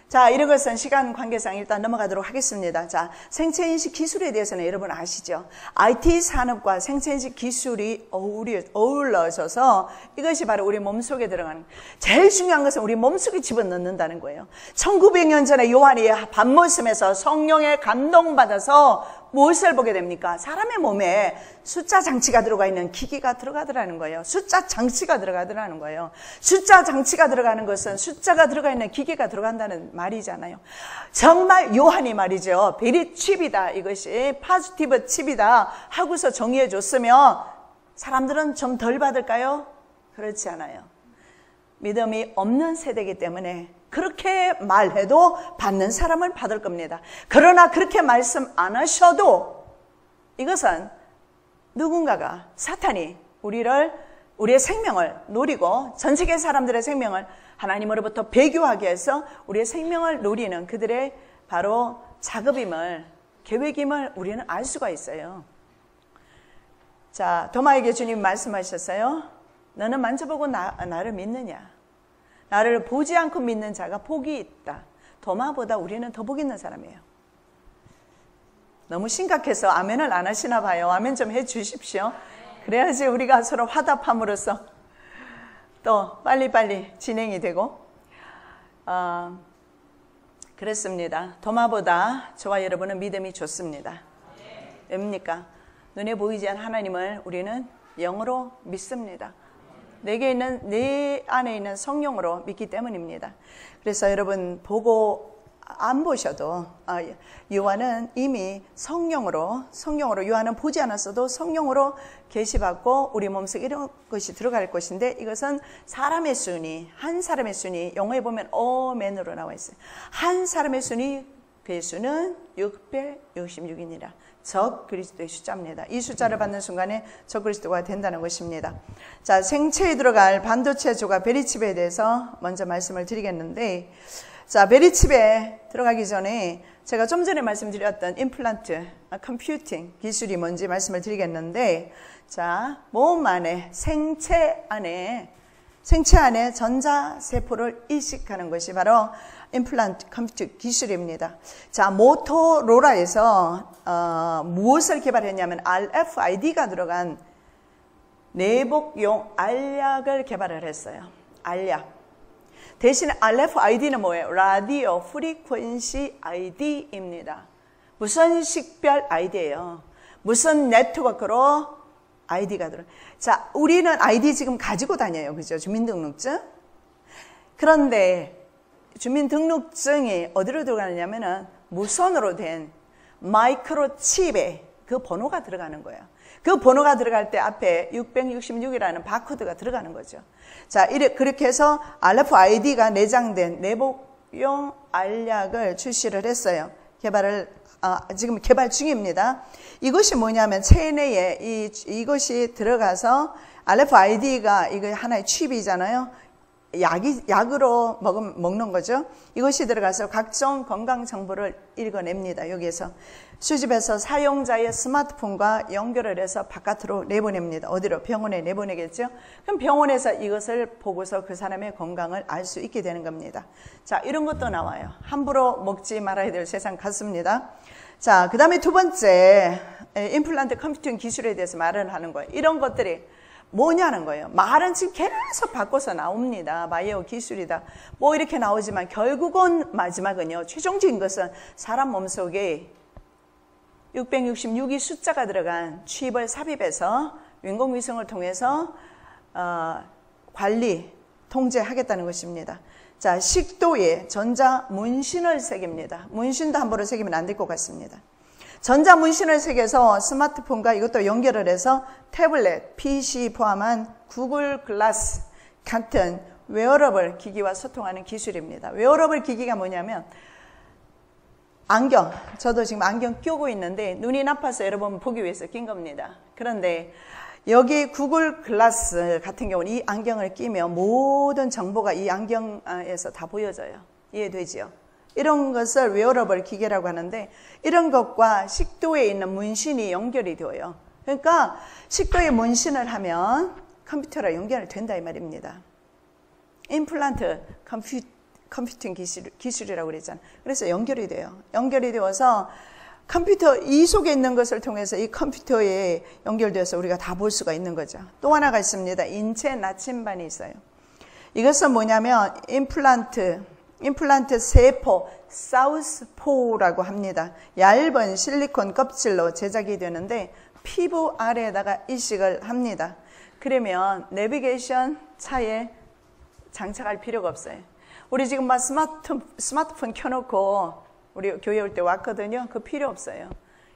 자, 이런 것은 시간 관계상 일단 넘어가도록 하겠습니다. 자, 생체인식 기술에 대해서는 여러분 아시죠? IT 산업과 생체인식 기술이 어우러져서 이것이 바로 우리 몸속에 들어가는, 제일 중요한 것은 우리 몸속에 집어넣는다는 거예요. 1900년 전에 요한이 밤모습에서 성령에 감동받아서 무엇을 보게 됩니까? 사람의 몸에 숫자 장치가 들어가 있는 기기가 들어가더라는 거예요. 숫자 장치가 들어가더라는 거예요. 숫자 장치가 들어가는 것은 숫자가 들어가 있는 기계가 들어간다는 말이잖아요. 정말 요한이 말이죠. 베리칩이다, 이것이 포지티브 칩이다 하고서 정의해 줬으면 사람들은 좀 덜 받을까요? 그렇지 않아요. 믿음이 없는 세대이기 때문에 그렇게 말해도 받는 사람은 받을 겁니다. 그러나 그렇게 말씀 안 하셔도 이것은 누군가가 사탄이 우리의 생명을 노리고 전 세계 사람들의 생명을 하나님으로부터 배교하게 해서 우리의 생명을 노리는 그들의 바로 작업임을, 계획임을 우리는 알 수가 있어요. 자, 도마에게 주님 말씀하셨어요. 너는 만져보고 나를 믿느냐? 나를 보지 않고 믿는 자가 복이 있다. 도마보다 우리는 더 복 있는 사람이에요. 너무 심각해서 아멘을 안 하시나 봐요. 아멘 좀 해 주십시오. 그래야지 우리가 서로 화답함으로써 또 빨리빨리 진행이 되고, 그렇습니다. 도마보다 저와 여러분은 믿음이 좋습니다. 왜입니까? 눈에 보이지 않는 하나님을 우리는 영으로 믿습니다. 내 안에 있는 성령으로 믿기 때문입니다. 그래서 여러분 안 보셔도 요한은 이미 성령으로 요한은 보지 않았어도 성령으로 계시받고 우리 몸속에 이런 것이 들어갈 것인데, 이것은 사람의 순위, 한 사람의 순위, 영어에 보면 어맨으로 나와 있어요. 한 사람의 순위, 그의 수는 666이니라. 적 그리스도의 숫자입니다. 이 숫자를 받는 순간에 적 그리스도가 된다는 것입니다. 자, 생체에 들어갈 반도체 조각 베리칩에 대해서 먼저 말씀을 드리겠는데, 자, 베리칩에 들어가기 전에 제가 좀 전에 말씀드렸던 임플란트 컴퓨팅 기술이 뭔지 말씀을 드리겠는데, 자, 몸 안에 생체 안에 전자세포를 이식하는 것이 바로 임플란트 컴퓨터 기술입니다. 자, 모토로라에서 무엇을 개발했냐면 RFID가 들어간 내복용 알약을 개발을 했어요. 알약. 대신 RFID는 뭐예요? 라디오 프리퀀시 ID입니다. 무선 식별 아이디예요. 무선 네트워크로 아이디가 들어. 자, 우리는 아이디 지금 가지고 다녀요. 그죠? 주민등록증. 그런데 주민등록증이 어디로 들어가느냐면은 무선으로 된 마이크로칩에 그 번호가 들어가는 거예요. 그 번호가 들어갈 때 앞에 666이라는 바코드가 들어가는 거죠. 자, 그렇게 해서 RFID가 내장된 내복용 알약을 출시를 했어요. 지금 개발 중입니다. 이것이 뭐냐면 체내에 이것이 들어가서 RFID가 이거 하나의 칩이잖아요. 약으로 먹는 거죠. 이것이 들어가서 각종 건강 정보를 읽어냅니다. 여기에서 수집해서 사용자의 스마트폰과 연결을 해서 바깥으로 내보냅니다. 어디로? 병원에 내보내겠죠. 그럼 병원에서 이것을 보고서 그 사람의 건강을 알 수 있게 되는 겁니다. 자, 이런 것도 나와요. 함부로 먹지 말아야 될 세상 같습니다. 자, 그 다음에 두 번째 임플란트 컴퓨팅 기술에 대해서 말을 하는 거예요. 이런 것들이 뭐냐는 거예요. 말은 지금 계속 바꿔서 나옵니다. 바이오 기술이다. 뭐 이렇게 나오지만 결국은 마지막은요. 최종적인 것은 사람 몸속에 666이 숫자가 들어간 칩을 삽입해서 인공위성을 통해서 관리, 통제하겠다는 것입니다. 자, 식도에 전자 문신을 새깁니다. 문신도 함부로 새기면 안 될 것 같습니다. 전자 문신을 새겨서 스마트폰과 이것도 연결을 해서 태블릿, PC 포함한 구글 글라스 같은 웨어러블 기기와 소통하는 기술입니다. 웨어러블 기기가 뭐냐면 안경, 저도 지금 안경 끼고 있는데 눈이 나빠서 여러분 보기 위해서 낀 겁니다. 그런데 여기 구글 글라스 같은 경우는 이 안경을 끼면 모든 정보가 이 안경에서 다 보여져요. 이해되죠? 이런 것을 웨어러블 기계라고 하는데, 이런 것과 식도에 있는 문신이 연결이 되어요. 그러니까 식도에 문신을 하면 컴퓨터랑 연결이 된다 이 말입니다. 임플란트 컴퓨팅 기술이라고 그랬잖아요. 그래서 연결이 돼요. 연결이 되어서 컴퓨터 이 속에 있는 것을 통해서 이 컴퓨터에 연결돼서 우리가 다 볼 수가 있는 거죠. 또 하나가 있습니다. 인체 나침반이 있어요. 이것은 뭐냐면 임플란트 세포, 사우스포라고 합니다. 얇은 실리콘 껍질로 제작이 되는데 피부 아래에다가 이식을 합니다. 그러면 내비게이션 차에 장착할 필요가 없어요. 우리 지금 막 스마트폰 켜놓고 우리 교회 올 때 왔거든요. 그 필요 없어요.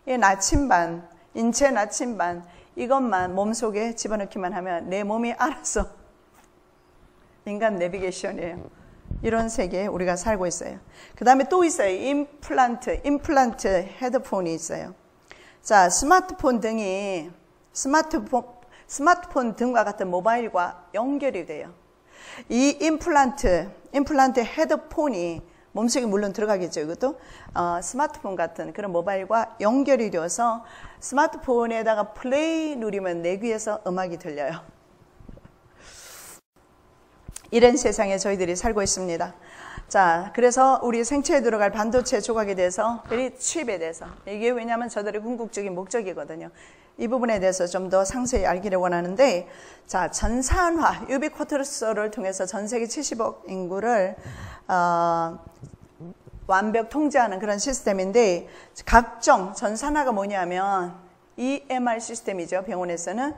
이 나침반, 인체 나침반 이것만 몸속에 집어넣기만 하면 내 몸이 알아서 인간 내비게이션이에요. 이런 세계에 우리가 살고 있어요. 그 다음에 또 있어요. 임플란트 헤드폰이 있어요. 자, 스마트폰 등과 같은 모바일과 연결이 돼요. 이 임플란트 헤드폰이 몸속에 물론 들어가겠죠. 이것도 스마트폰 같은 그런 모바일과 연결이 되어서 스마트폰에다가 플레이 누르면 내 귀에서 음악이 들려요. 이런 세상에 저희들이 살고 있습니다. 자, 그래서 우리 생체에 들어갈 반도체 조각에 대해서, 칩에 대해서, 이게 왜냐하면 저들의 궁극적인 목적이거든요. 이 부분에 대해서 좀 더 상세히 알기를 원하는데, 자, 전산화, 유비쿼터스를 통해서 전 세계 70억 인구를 완벽 통제하는 그런 시스템인데, 각종 전산화가 뭐냐면 EMR 시스템이죠. 병원에서는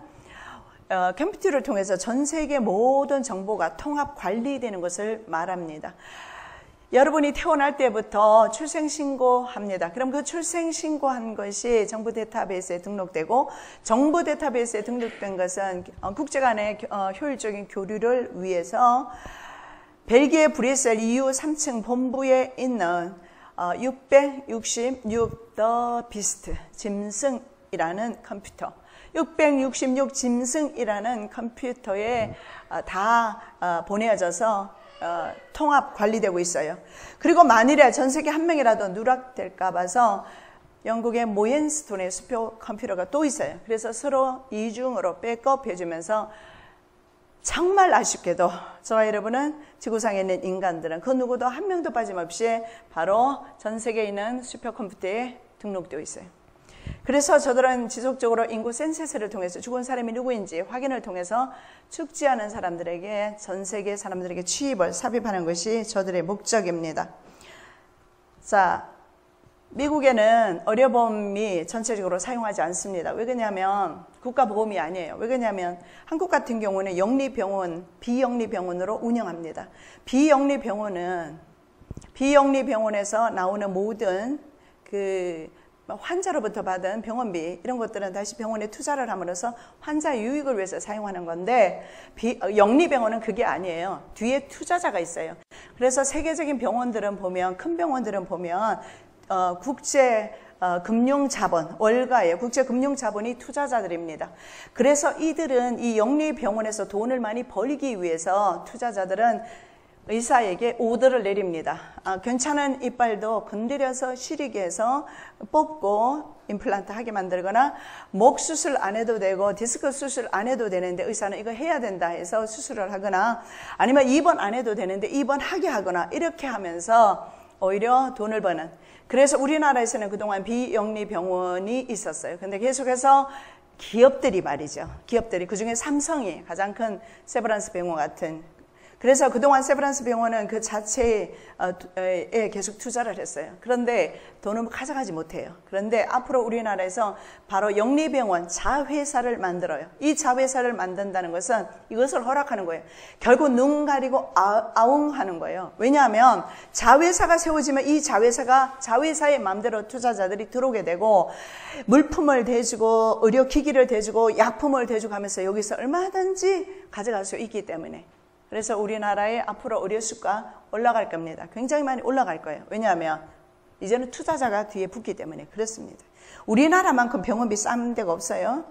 컴퓨터를 통해서 전 세계 모든 정보가 통합 관리되는 것을 말합니다. 여러분이 태어날 때부터 출생신고합니다. 그럼 그 출생신고한 것이 정부 데이터베이스에 등록되고, 정부 데이터베이스에 등록된 것은 국제 간의 효율적인 교류를 위해서 벨기에 브뤼셀 EU 3층 본부에 있는 666 The Beast 짐승이라는 컴퓨터, 666 짐승이라는 컴퓨터에 다 보내져서 통합 관리되고 있어요. 그리고 만일에 전 세계 한 명이라도 누락될까 봐서 영국의 모옌스톤의 수표 컴퓨터가 또 있어요. 그래서 서로 이중으로 백업 해주면서, 정말 아쉽게도 저와 여러분은, 지구상에 있는 인간들은 그 누구도 한 명도 빠짐없이 바로 전 세계에 있는 슈퍼컴퓨터에 등록되어 있어요. 그래서 저들은 지속적으로 인구 센서스를 통해서 죽은 사람이 누구인지 확인을 통해서 죽지 않은 사람들에게, 전 세계 사람들에게 삽입하는 것이 저들의 목적입니다. 자, 미국에는 의료보험이 전체적으로 사용하지 않습니다. 왜 그러냐면 국가보험이 아니에요. 왜 그러냐면 한국 같은 경우는 영리병원, 비영리병원으로 운영합니다. 비영리병원에서 나오는 모든 환자로부터 받은 병원비, 이런 것들은 다시 병원에 투자를 함으로써 환자 유익을 위해서 사용하는 건데, 영리병원은 그게 아니에요. 뒤에 투자자가 있어요. 그래서 세계적인 병원들은 보면, 큰 병원들은 보면 국제 금융자본, 월가의 국제 금융자본이 투자자들입니다. 그래서 이들은 이 영리병원에서 돈을 많이 벌기 위해서 투자자들은 의사에게 오더를 내립니다. 괜찮은 이빨도 건드려서 시리게 해서 뽑고 임플란트 하게 만들거나, 목 수술 안 해도 되고 디스크 수술 안 해도 되는데 의사는 이거 해야 된다 해서 수술을 하거나, 아니면 입원 안 해도 되는데 입원하게 하거나, 이렇게 하면서 오히려 돈을 버는. 그래서 우리나라에서는 그동안 비영리병원이 있었어요. 근데 계속해서 기업들이 말이죠. 기업들이, 그중에 삼성이 가장 큰 세브란스 병원 같은, 그래서 그동안 세브란스 병원은 그 자체에 계속 투자를 했어요. 그런데 돈을 가져가지 못해요. 그런데 앞으로 우리나라에서 바로 영리병원 자회사를 만들어요. 이 자회사를 만든다는 것은 이것을 허락하는 거예요. 결국 눈 가리고 아웅하는 거예요. 왜냐하면 자회사가 세워지면 이 자회사의 마음대로 투자자들이 들어오게 되고, 물품을 대주고 의료기기를 대주고 약품을 대주고 하면서 여기서 얼마든지 가져갈 수 있기 때문에, 그래서 우리나라의 앞으로 의료 수가 올라갈 겁니다. 굉장히 많이 올라갈 거예요. 왜냐하면 이제는 투자자가 뒤에 붙기 때문에 그렇습니다. 우리나라만큼 병원비 싼 데가 없어요.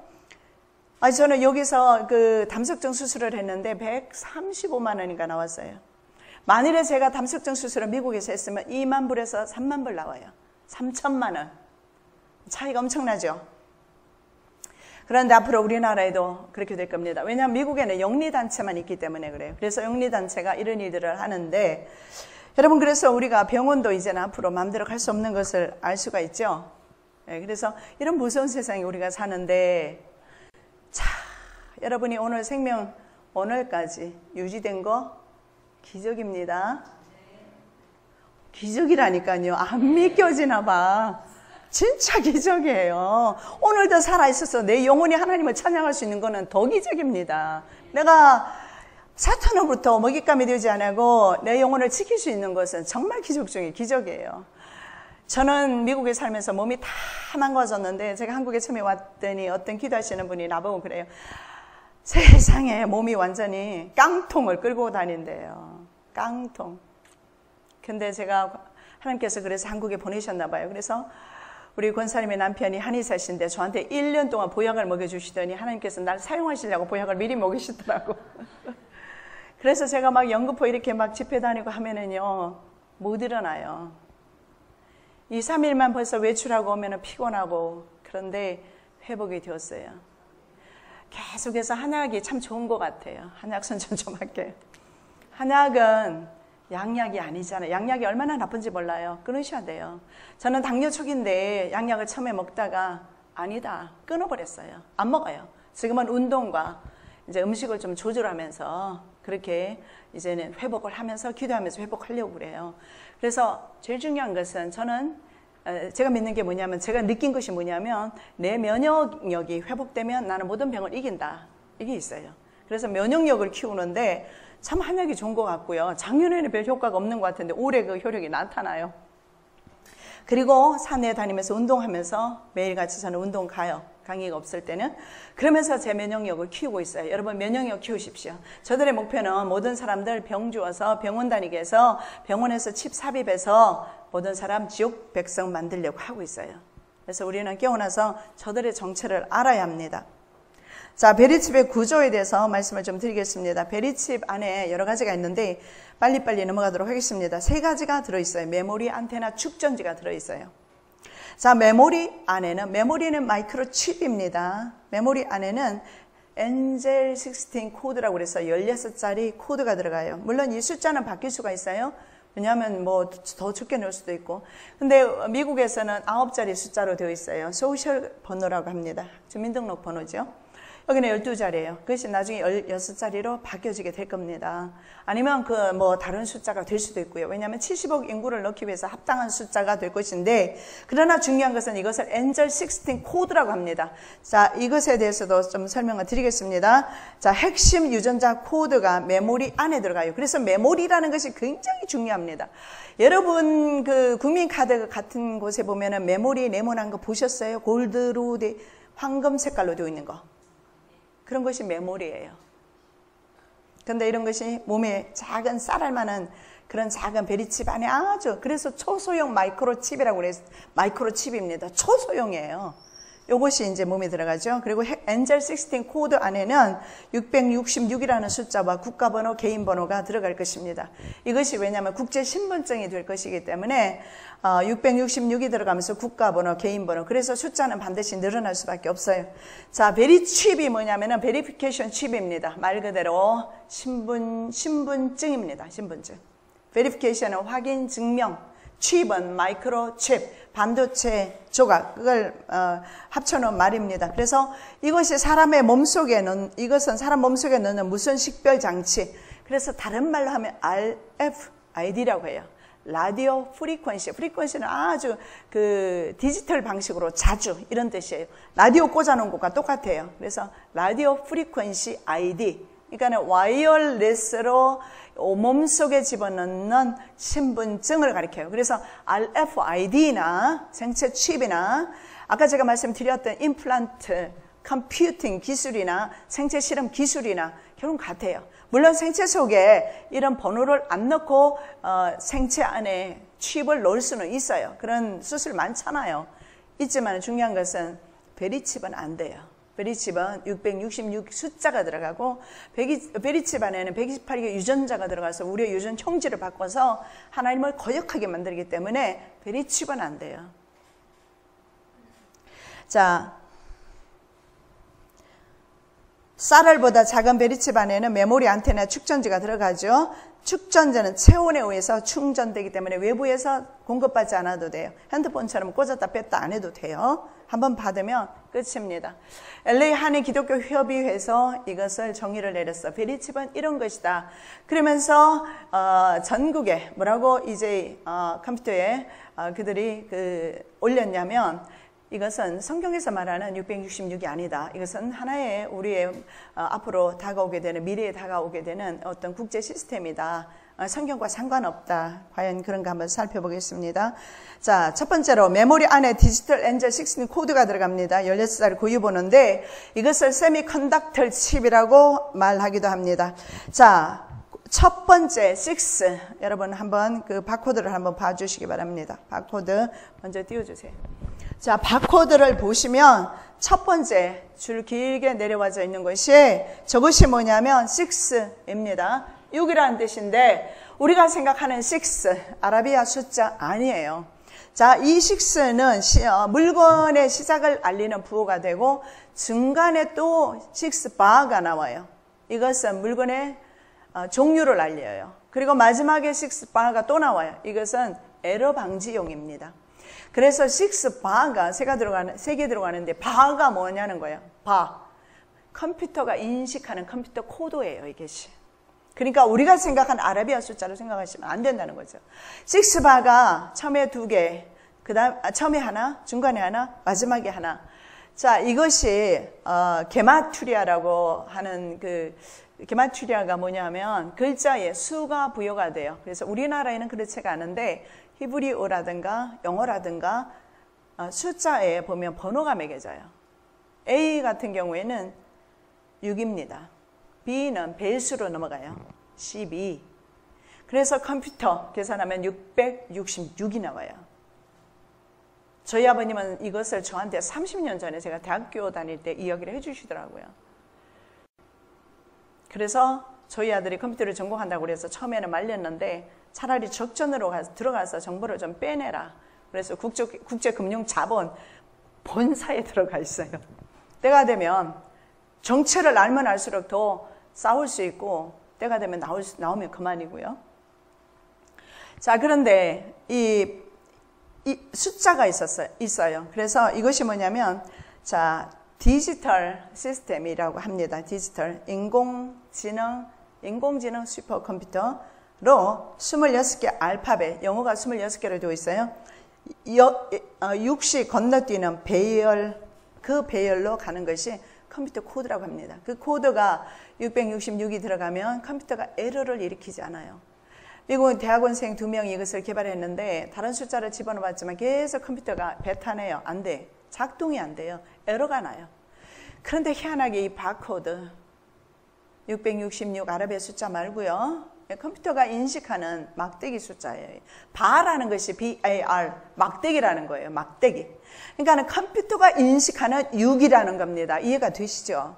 저는 여기서 담석정 수술을 했는데 135만 원인가 나왔어요. 만일에 제가 담석정 수술을 미국에서 했으면 2만 불에서 3만 불 나와요. 3천만 원. 차이가 엄청나죠. 그런데 앞으로 우리나라에도 그렇게 될 겁니다. 왜냐하면 미국에는 영리단체만 있기 때문에 그래요. 그래서 영리단체가 이런 일들을 하는데, 여러분, 그래서 우리가 병원도 이제는 앞으로 마음대로 갈 수 없는 것을 알 수가 있죠. 그래서 이런 무서운 세상에 우리가 사는데, 자, 여러분이 오늘 생명 오늘까지 유지된 거 기적입니다. 기적이라니까요. 안 믿겨지나 봐. 진짜 기적이에요. 오늘도 살아있어서 내 영혼이 하나님을 찬양할 수 있는 것은 더 기적입니다. 내가 사탄으로부터 먹잇감이 되지 않고 내 영혼을 지킬 수 있는 것은 정말 기적 중에 기적이에요. 저는 미국에 살면서 몸이 다 망가졌는데, 제가 한국에 처음에 왔더니 어떤 기도하시는 분이 나보고 그래요. 세상에 몸이 완전히 깡통을 끌고 다닌대요. 깡통. 근데 제가 하나님께서 그래서 한국에 보내셨나 봐요. 그래서 우리 권사님의 남편이 한의사신데 저한테 1년 동안 보약을 먹여주시더니 하나님께서 날 사용하시려고 보약을 미리 먹이시더라고. 그래서 제가 막 연급포 이렇게 막 집회 다니고 하면은요, 못 일어나요. 2, 3일만 벌써 외출하고 오면은 피곤하고, 그런데 회복이 되었어요. 계속해서 한약이 참 좋은 것 같아요. 한약 선전 좀 할게요. 한약은 양약이 아니잖아요. 양약이 얼마나 나쁜지 몰라요. 끊으셔야 돼요. 저는 당뇨 초기인데 양약을 처음에 먹다가 아니다, 끊어버렸어요. 안 먹어요. 지금은 운동과 이제 음식을 좀 조절하면서 그렇게 이제는 회복을 하면서 기도하면서 회복하려고 그래요. 그래서 제일 중요한 것은 저는 제가 믿는 게 뭐냐면, 제가 느낀 것이 뭐냐면, 내 면역력이 회복되면 나는 모든 병을 이긴다. 이게 있어요. 그래서 면역력을 키우는데 참 한약이 좋은 것 같고요. 작년에는 별 효과가 없는 것 같은데 올해 그 효력이 나타나요. 그리고 산에 다니면서 운동하면서 매일같이 저는 운동 가요. 강의가 없을 때는. 그러면서 제 면역력을 키우고 있어요. 여러분 면역력 키우십시오. 저들의 목표는 모든 사람들 병 주어서 병원 다니게 해서 병원에서 칩 삽입해서 모든 사람 지옥 백성 만들려고 하고 있어요. 그래서 우리는 깨어나서 저들의 정체를 알아야 합니다. 자, 베리칩의 구조에 대해서 말씀을 좀 드리겠습니다. 베리칩 안에 여러 가지가 있는데 빨리빨리 넘어가도록 하겠습니다. 3가지가 들어있어요. 메모리, 안테나, 축전지가 들어있어요. 자, 메모리 안에는, 메모리는 마이크로칩입니다. 메모리 안에는 엔젤 16 코드라고 그래서 16자리 코드가 들어가요. 물론 이 숫자는 바뀔 수가 있어요. 왜냐하면 뭐 더 적게 넣을 수도 있고. 근데 미국에서는 9자리 숫자로 되어 있어요. 소셜 번호라고 합니다. 주민등록 번호죠. 여기는 12자리예요. 그것이 나중에 16자리로 바뀌어지게 될 겁니다. 아니면 그 뭐 다른 숫자가 될 수도 있고요. 왜냐하면 70억 인구를 넣기 위해서 합당한 숫자가 될 것인데, 그러나 중요한 것은 이것을 엔젤 16 코드라고 합니다. 자, 이것에 대해서도 좀 설명을 드리겠습니다. 자, 핵심 유전자 코드가 메모리 안에 들어가요. 그래서 메모리라는 것이 굉장히 중요합니다. 여러분 그 국민카드 같은 곳에 보면은 메모리 네모난 거 보셨어요? 골드로 황금 색깔로 되어 있는 거. 그런 것이 메모리예요. 근데 이런 것이 몸에 작은 쌀알만한 그런 작은 베리칩 안에 아주, 그래서 초소형 마이크로칩이라고 그래서 마이크로칩입니다. 초소형이에요. 요것이 이제 몸에 들어가죠. 그리고 엔젤 16 코드 안에는 666이라는 숫자와 국가번호, 개인번호가 들어갈 것입니다. 이것이 왜냐하면 국제신분증이 될 것이기 때문에 666이 들어가면서 국가번호, 개인번호, 그래서 숫자는 반드시 늘어날 수밖에 없어요. 자, 베리칩이 뭐냐면은 베리피케이션 칩입니다. 말 그대로 신분증입니다. 신분증. 베리피케이션은 확인, 증명, 칩은 마이크로칩, 반도체 조각, 그걸 합쳐놓은 말입니다. 그래서 이것이 사람의 몸속에 넣는, 이것은 사람 몸속에 넣는 무선 식별 장치. 그래서 다른 말로 하면 RFID라고 해요. 라디오 프리퀀시. 프리퀀시는 아주 그 디지털 방식으로 자주, 이런 뜻이에요. 라디오 꽂아놓은 것과 똑같아요. 그래서 라디오 프리퀀시 ID. 그러니까 와이어레스로 몸속에 집어넣는 신분증을 가리켜요. 그래서 RFID나 생체 칩이나 아까 제가 말씀드렸던 임플란트, 컴퓨팅 기술이나 생체 실험 기술이나 결국 같아요. 물론 생체 속에 이런 번호를 안 넣고 생체 안에 칩을 넣을 수는 있어요. 그런 수술 많잖아요. 있지만 중요한 것은 베리칩은 안 돼요. 베리칩은 666 숫자가 들어가고 베리칩 안에는 128개 유전자가 들어가서 우리의 유전 형질을 바꿔서 하나님을 거역하게 만들기 때문에 베리칩은 안 돼요. 자, 쌀알보다 작은 베리칩 안에는 메모리, 안테나, 축전지가 들어가죠. 축전지는 체온에 의해서 충전되기 때문에 외부에서 공급받지 않아도 돼요. 핸드폰처럼 꽂았다 뺐다 안 해도 돼요. 한번 받으면 끝입니다. LA 한인 기독교 협의회에서 이것을 정의를 내렸어. 베리칩은 이런 것이다. 그러면서 전국에 뭐라고 이제 컴퓨터에 그들이 올렸냐면, 이것은 성경에서 말하는 666이 아니다. 이것은 하나의 우리의 앞으로 다가오게 되는, 미래에 다가오게 되는 어떤 국제 시스템이다. 성경과 상관없다. 과연 그런가 한번 살펴보겠습니다. 자, 첫 번째로 메모리 안에 디지털 엔젤 16 코드가 들어갑니다. 16자리 고유번호인데 이것을 세미컨덕터 칩이라고 말하기도 합니다. 자, 첫 번째 6 여러분 한번 그 바코드를 한번 봐주시기 바랍니다. 바코드 먼저 띄워주세요. 자, 바코드를 보시면 첫 번째 줄 길게 내려와져 있는 것이 저것이 뭐냐면 6입니다. 6이라는 뜻인데 우리가 생각하는 6 아라비아 숫자 아니에요. 자, 이 6는 물건의 시작을 알리는 부호가 되고 중간에 또 6바가 나와요. 이것은 물건의 종류를 알려요. 그리고 마지막에 6바가 또 나와요. 이것은 에러 방지용입니다. 그래서 6바가 세 개 들어가는데 바가 뭐냐는 거예요. 바. 컴퓨터가 인식하는 컴퓨터 코드예요, 이것이. 그러니까 우리가 생각한 아라비아 숫자로 생각하시면 안 된다는 거죠. 6바가 처음에 2개, 그다음 처음에 하나, 중간에 하나, 마지막에 하나. 자, 이것이 게마투리아라고 하는 게마투리아가 뭐냐면 글자에 수가 부여가 돼요. 그래서 우리나라에는 그렇지가 않은데 히브리어라든가 영어라든가 숫자에 보면 번호가 매겨져요. A 같은 경우에는 6입니다. B는 배수로 넘어가요. 12. 그래서 컴퓨터 계산하면 666이 나와요. 저희 아버님은 이것을 저한테 30년 전에 제가 대학교 다닐 때 이야기를 해주시더라고요. 그래서 저희 아들이 컴퓨터를 전공한다고 그래서 처음에는 말렸는데 차라리 적전으로 들어가서 정보를 좀 빼내라. 그래서 국제금융자본 본사에 들어가 있어요. 때가 되면 정체를 알면 알수록 더 싸울 수 있고 때가 되면 나오면 그만이고요. 자, 그런데 이 숫자가 있어요. 그래서 이것이 뭐냐면 자, 디지털 시스템이라고 합니다. 디지털 인공지능 슈퍼컴퓨터로 26개 알파벳, 영어가 26개로 되어 있어요. 6이 건너뛰는 배열, 그 배열로 가는 것이 컴퓨터 코드라고 합니다. 그 코드가 666이 들어가면 컴퓨터가 에러를 일으키지 않아요. 미국 대학원생 2명이 이것을 개발했는데 다른 숫자를 집어넣었지만 계속 컴퓨터가 배타네요. 안 돼. 작동이 안 돼요. 에러가 나요. 그런데 희한하게 이 바코드 666 아라비아 숫자 말고요. 컴퓨터가 인식하는 막대기 숫자예요. 바라는 것이 BAR, 막대기라는 거예요. 막대기. 그러니까 컴퓨터가 인식하는 6이라는 겁니다. 이해가 되시죠?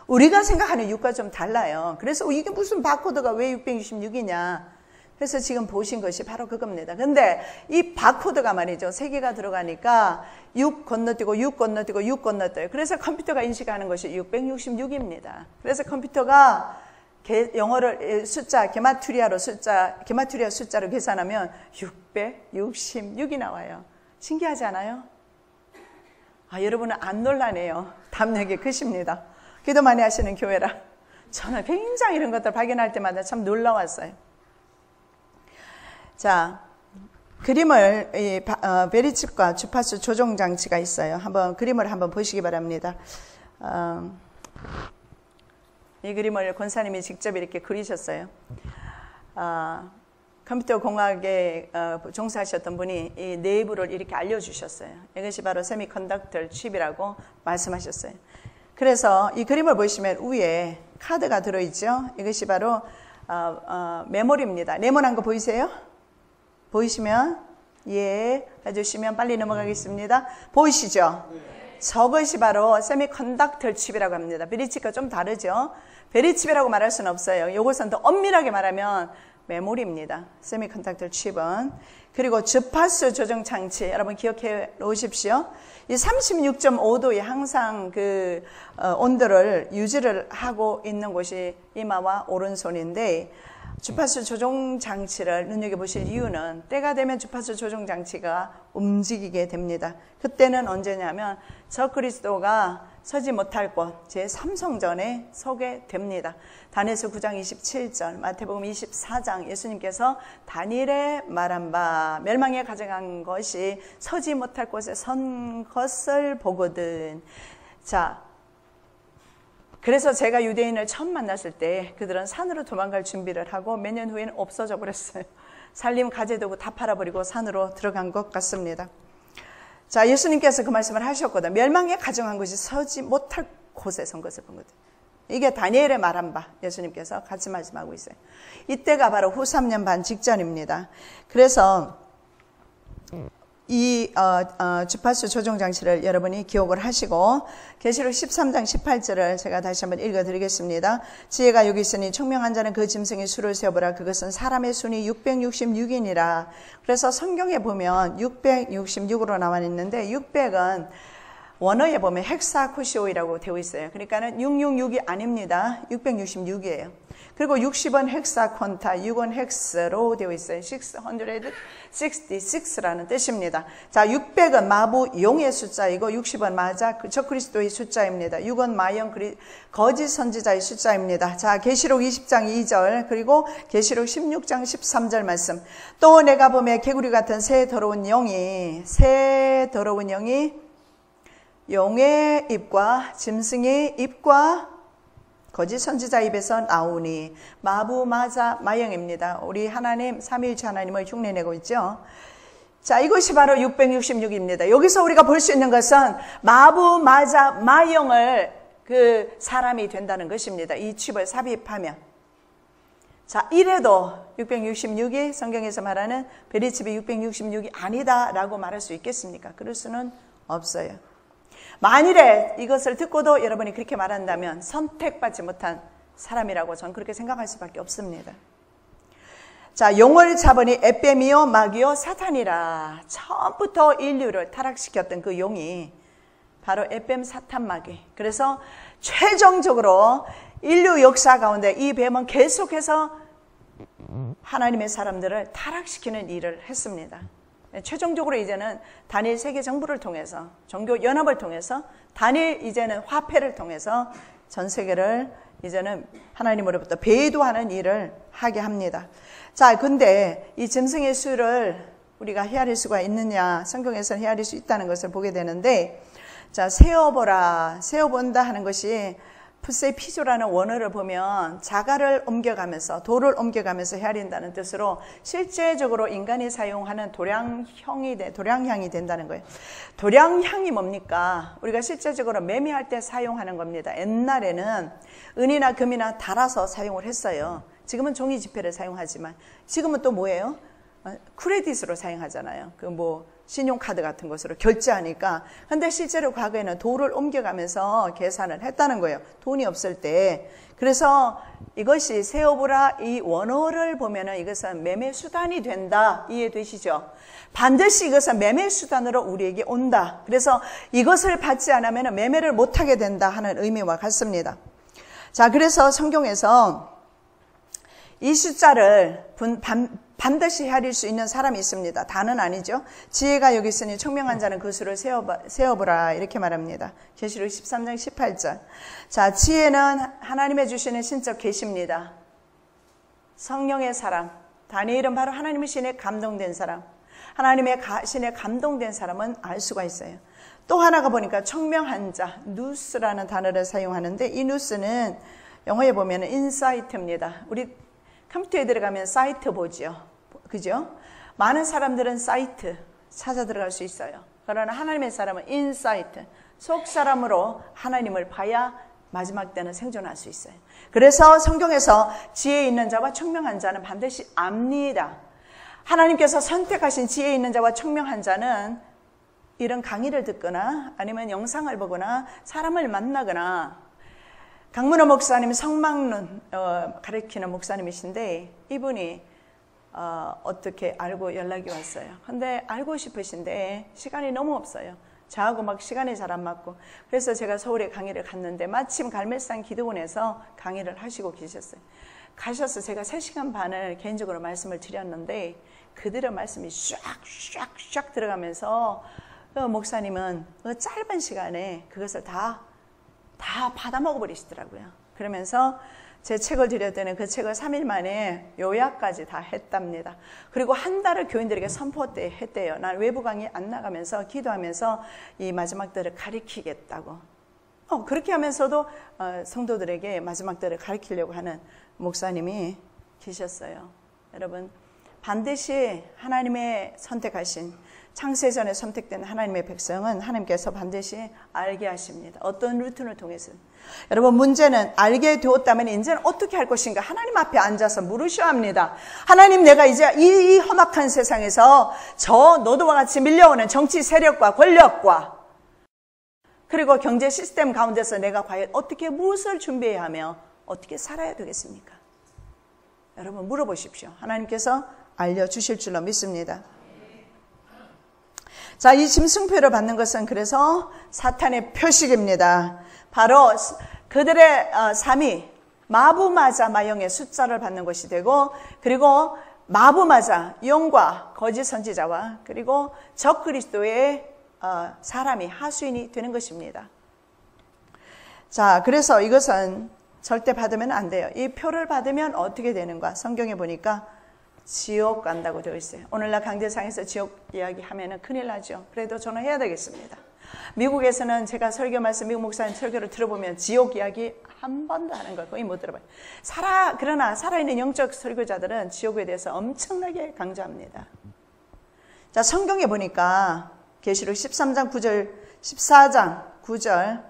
우리가 생각하는 6과 좀 달라요. 그래서 이게 무슨 바코드가 왜 666이냐. 그래서 지금 보신 것이 바로 그겁니다. 근데 이 바코드가 말이죠. 3개가 들어가니까 6 건너뛰고 6 건너뛰고 6 건너뛰어요. 그래서 컴퓨터가 인식하는 것이 666입니다. 그래서 컴퓨터가 영어를 게마투리아 숫자로 계산하면 666이 나와요. 신기하지 않아요? 여러분은 안 놀라네요. 담력이 크십니다. 기도 많이 하시는 교회라. 저는 굉장히 이런 것들 발견할 때마다 참 놀라웠어요. 자, 그림을 베리칩과 주파수 조정 장치가 있어요. 그림을 한번 보시기 바랍니다. 이 그림을 권사님이 직접 이렇게 그리셨어요. 컴퓨터 공학에 종사하셨던 분이 이 내부를 이렇게 알려주셨어요. 이것이 바로 세미컨덕터 칩이라고 말씀하셨어요. 그래서 이 그림을 보시면 위에 카드가 들어있죠. 이것이 바로 메모리입니다. 네모난 거 보이세요? 보이시면 예 해주시면 빨리 넘어가겠습니다. 보이시죠? 저것이 바로 세미컨덕터 칩이라고 합니다. 베리칩과 좀 다르죠? 베리칩이라고 말할 수는 없어요. 이것은 더 엄밀하게 말하면 메모리입니다. 세미컨덕터 칩은. 그리고 주파수 조정 장치 여러분 기억해 놓으십시오. 이 36.5도에 항상 온도를 유지를 하고 있는 곳이 이마와 오른손인데 주파수 조정 장치를 눈여겨보실 이유는 때가 되면 주파수 조정 장치가 움직이게 됩니다. 그때는 언제냐면 저 그리스도가 서지 못할 곳 제3성전에 서게 됩니다. 다니엘서 9장 27절, 마태복음 24장 예수님께서 다니엘에 말한 바 멸망에 가져간 것이 서지 못할 곳에 선 것을 보거든. 자, 그래서 제가 유대인을 처음 만났을 때 그들은 산으로 도망갈 준비를 하고 몇 년 후에는 없어져 버렸어요. 살림 가재도구 다 팔아버리고 산으로 들어간 것 같습니다. 자, 예수님께서 그 말씀을 하셨거든. 멸망에 가정한 것이 서지 못할 곳에 선 것을 본 거든. 이게 다니엘의 말한 바 예수님께서 같이 말씀하고 있어요. 이때가 바로 후 3년 반 직전입니다. 그래서 이 주파수 조종 장치를 여러분이 기억을 하시고 계시록 13장 18절을 제가 다시 한번 읽어드리겠습니다. 지혜가 여기 있으니 청명한 자는 그 짐승의 수를 세어보라. 그것은 사람의 순이 666이니라. 그래서 성경에 보면 666으로 나와 있는데 600은 원어에 보면 헥사코시오이라고 되어 있어요. 그러니까는 666이 아닙니다. 666이에요. 그리고 60은 헥사콘타, 6은 헥스로 되어 있어요. 666라는 뜻입니다. 자, 600은 마부 용의 숫자이고 60은 마자 적그리스도의 숫자입니다. 6은 마영 거짓 선지자의 숫자입니다. 자, 계시록 20장 2절 그리고 계시록 16장 13절 말씀. 또 내가 보매 개구리 같은 새 더러운 영이 용의 입과 짐승의 입과 거짓 선지자 입에서 나오니 마부 마자 마영입니다. 우리 하나님 삼위일체 하나님을 흉내내고 있죠. 자, 이것이 바로 666입니다. 여기서 우리가 볼 수 있는 것은 마부 마자 마영을 그 사람이 된다는 것입니다. 이 칩을 삽입하면. 자, 이래도 666이 성경에서 말하는 베리칩이 666이 아니다라고 말할 수 있겠습니까? 그럴 수는 없어요. 만일에 이것을 듣고도 여러분이 그렇게 말한다면 선택받지 못한 사람이라고 저는 그렇게 생각할 수밖에 없습니다. 자, 용을 잡으니 에베미오 마귀요 사탄이라. 처음부터 인류를 타락시켰던 그 용이 바로 에뱀 사탄 마귀. 그래서 최종적으로 인류 역사 가운데 이 뱀은 계속해서 하나님의 사람들을 타락시키는 일을 했습니다. 최종적으로 이제는 단일 세계 정부를 통해서 종교 연합을 통해서 단일 이제는 화폐를 통해서 전 세계를 이제는 하나님으로부터 배도하는 일을 하게 합니다. 자, 근데 이 짐승의 수를 우리가 헤아릴 수가 있느냐? 성경에서는 헤아릴 수 있다는 것을 보게 되는데, 자, 세어보라, 세어본다 하는 것이 푸세피조라는 원어를 보면 자가를 옮겨가면서 돌을 옮겨가면서 헤아린다는 뜻으로 실제적으로 인간이 사용하는 도량향이 된다는 거예요. 도량향이 뭡니까? 우리가 실제적으로 매매할 때 사용하는 겁니다. 옛날에는 은이나 금이나 달아서 사용을 했어요. 지금은 종이 지폐를 사용하지만 지금은 또 뭐예요? 크레딧으로 사용하잖아요. 신용카드 같은 것으로 결제하니까. 근데 실제로 과거에는 돌을 옮겨가면서 계산을 했다는 거예요. 돈이 없을 때. 그래서 이것이 세어보라 이 원어를 보면은 이것은 매매 수단이 된다. 이해되시죠? 반드시 이것은 매매 수단으로 우리에게 온다. 그래서 이것을 받지 않으면 매매를 못하게 된다 하는 의미와 같습니다. 자, 그래서 성경에서 이 숫자를 반드시 헤아릴 수 있는 사람이 있습니다. 다는 아니죠. 지혜가 여기 있으니 청명한 자는 그 수를 세어보라 이렇게 말합니다. 계시록 13장 18절. 자, 지혜는 하나님의 주시는 신적 계시입니다. 성령의 사람, 다니엘은 바로 하나님의 신에 감동된 사람, 하나님의 신에 감동된 사람은 알 수가 있어요. 또 하나가 보니까 청명한 자, 누스라는 단어를 사용하는데 이 누스는 영어에 보면 인사이트입니다. 우리 컴퓨터에 들어가면 사이트 보죠. 그죠? 많은 사람들은 사이트 찾아 들어갈 수 있어요. 그러나 하나님의 사람은 인사이트, 속 사람으로 하나님을 봐야 마지막 때는 생존할 수 있어요. 그래서 성경에서 지혜 있는 자와 청명한 자는 반드시 압니다. 하나님께서 선택하신 지혜 있는 자와 청명한 자는 이런 강의를 듣거나 아니면 영상을 보거나 사람을 만나거나 강문호 목사님 성막론 가르치는 목사님이신데 이분이 어떻게 알고 연락이 왔어요. 근데 알고 싶으신데 시간이 너무 없어요. 저하고 막 시간이 잘 안 맞고. 그래서 제가 서울에 강의를 갔는데 마침 갈멜산 기도원에서 강의를 하시고 계셨어요. 가셔서 제가 3시간 반을 개인적으로 말씀을 드렸는데 그들의 말씀이 샥 들어가면서 목사님은 짧은 시간에 그것을 다 받아먹어 버리시더라고요. 그러면서 제 책을 드릴 때는 그 책을 3일 만에 요약까지 다 했답니다. 그리고 한 달을 교인들에게 선포했대요. 난 외부 강의 안 나가면서 기도하면서 이 마지막 때를 가리키겠다고. 그렇게 하면서도 성도들에게 마지막 때를 가리키려고 하는 목사님이 계셨어요. 여러분, 반드시 하나님의 선택하신 창세전에 선택된 하나님의 백성은 하나님께서 반드시 알게 하십니다. 어떤 루틴을 통해서는. 여러분, 문제는 알게 되었다면 이제는 어떻게 할 것인가? 하나님 앞에 앉아서 물으셔야 합니다. 하나님, 내가 이제 이 험악한 세상에서 저 노도와 같이 밀려오는 정치 세력과 권력과 그리고 경제 시스템 가운데서 내가 과연 어떻게 무엇을 준비해야 하며 어떻게 살아야 되겠습니까? 여러분, 물어보십시오. 하나님께서 알려주실 줄로 믿습니다. 자, 이 짐승표를 받는 것은 그래서 사탄의 표식입니다. 바로 그들의 삶이 마부마자 마영의 숫자를 받는 것이 되고, 그리고 마부마자 영과 거짓 선지자와 그리고 적그리스도의 사람이 하수인이 되는 것입니다. 자, 그래서 이것은 절대 받으면 안 돼요. 이 표를 받으면 어떻게 되는가? 성경에 보니까 지옥 간다고 되어 있어요. 오늘날 강대상에서 지옥 이야기 하면은 큰일 나죠. 그래도 저는 해야 되겠습니다. 미국에서는 제가 설교 말씀, 미국 목사님 설교를 들어보면 지옥 이야기 한 번도 하는 걸 거의 못 들어봐요. 그러나 살아있는 영적 설교자들은 지옥에 대해서 엄청나게 강조합니다. 자, 성경에 보니까 계시록 13장 9절, 14장 9절,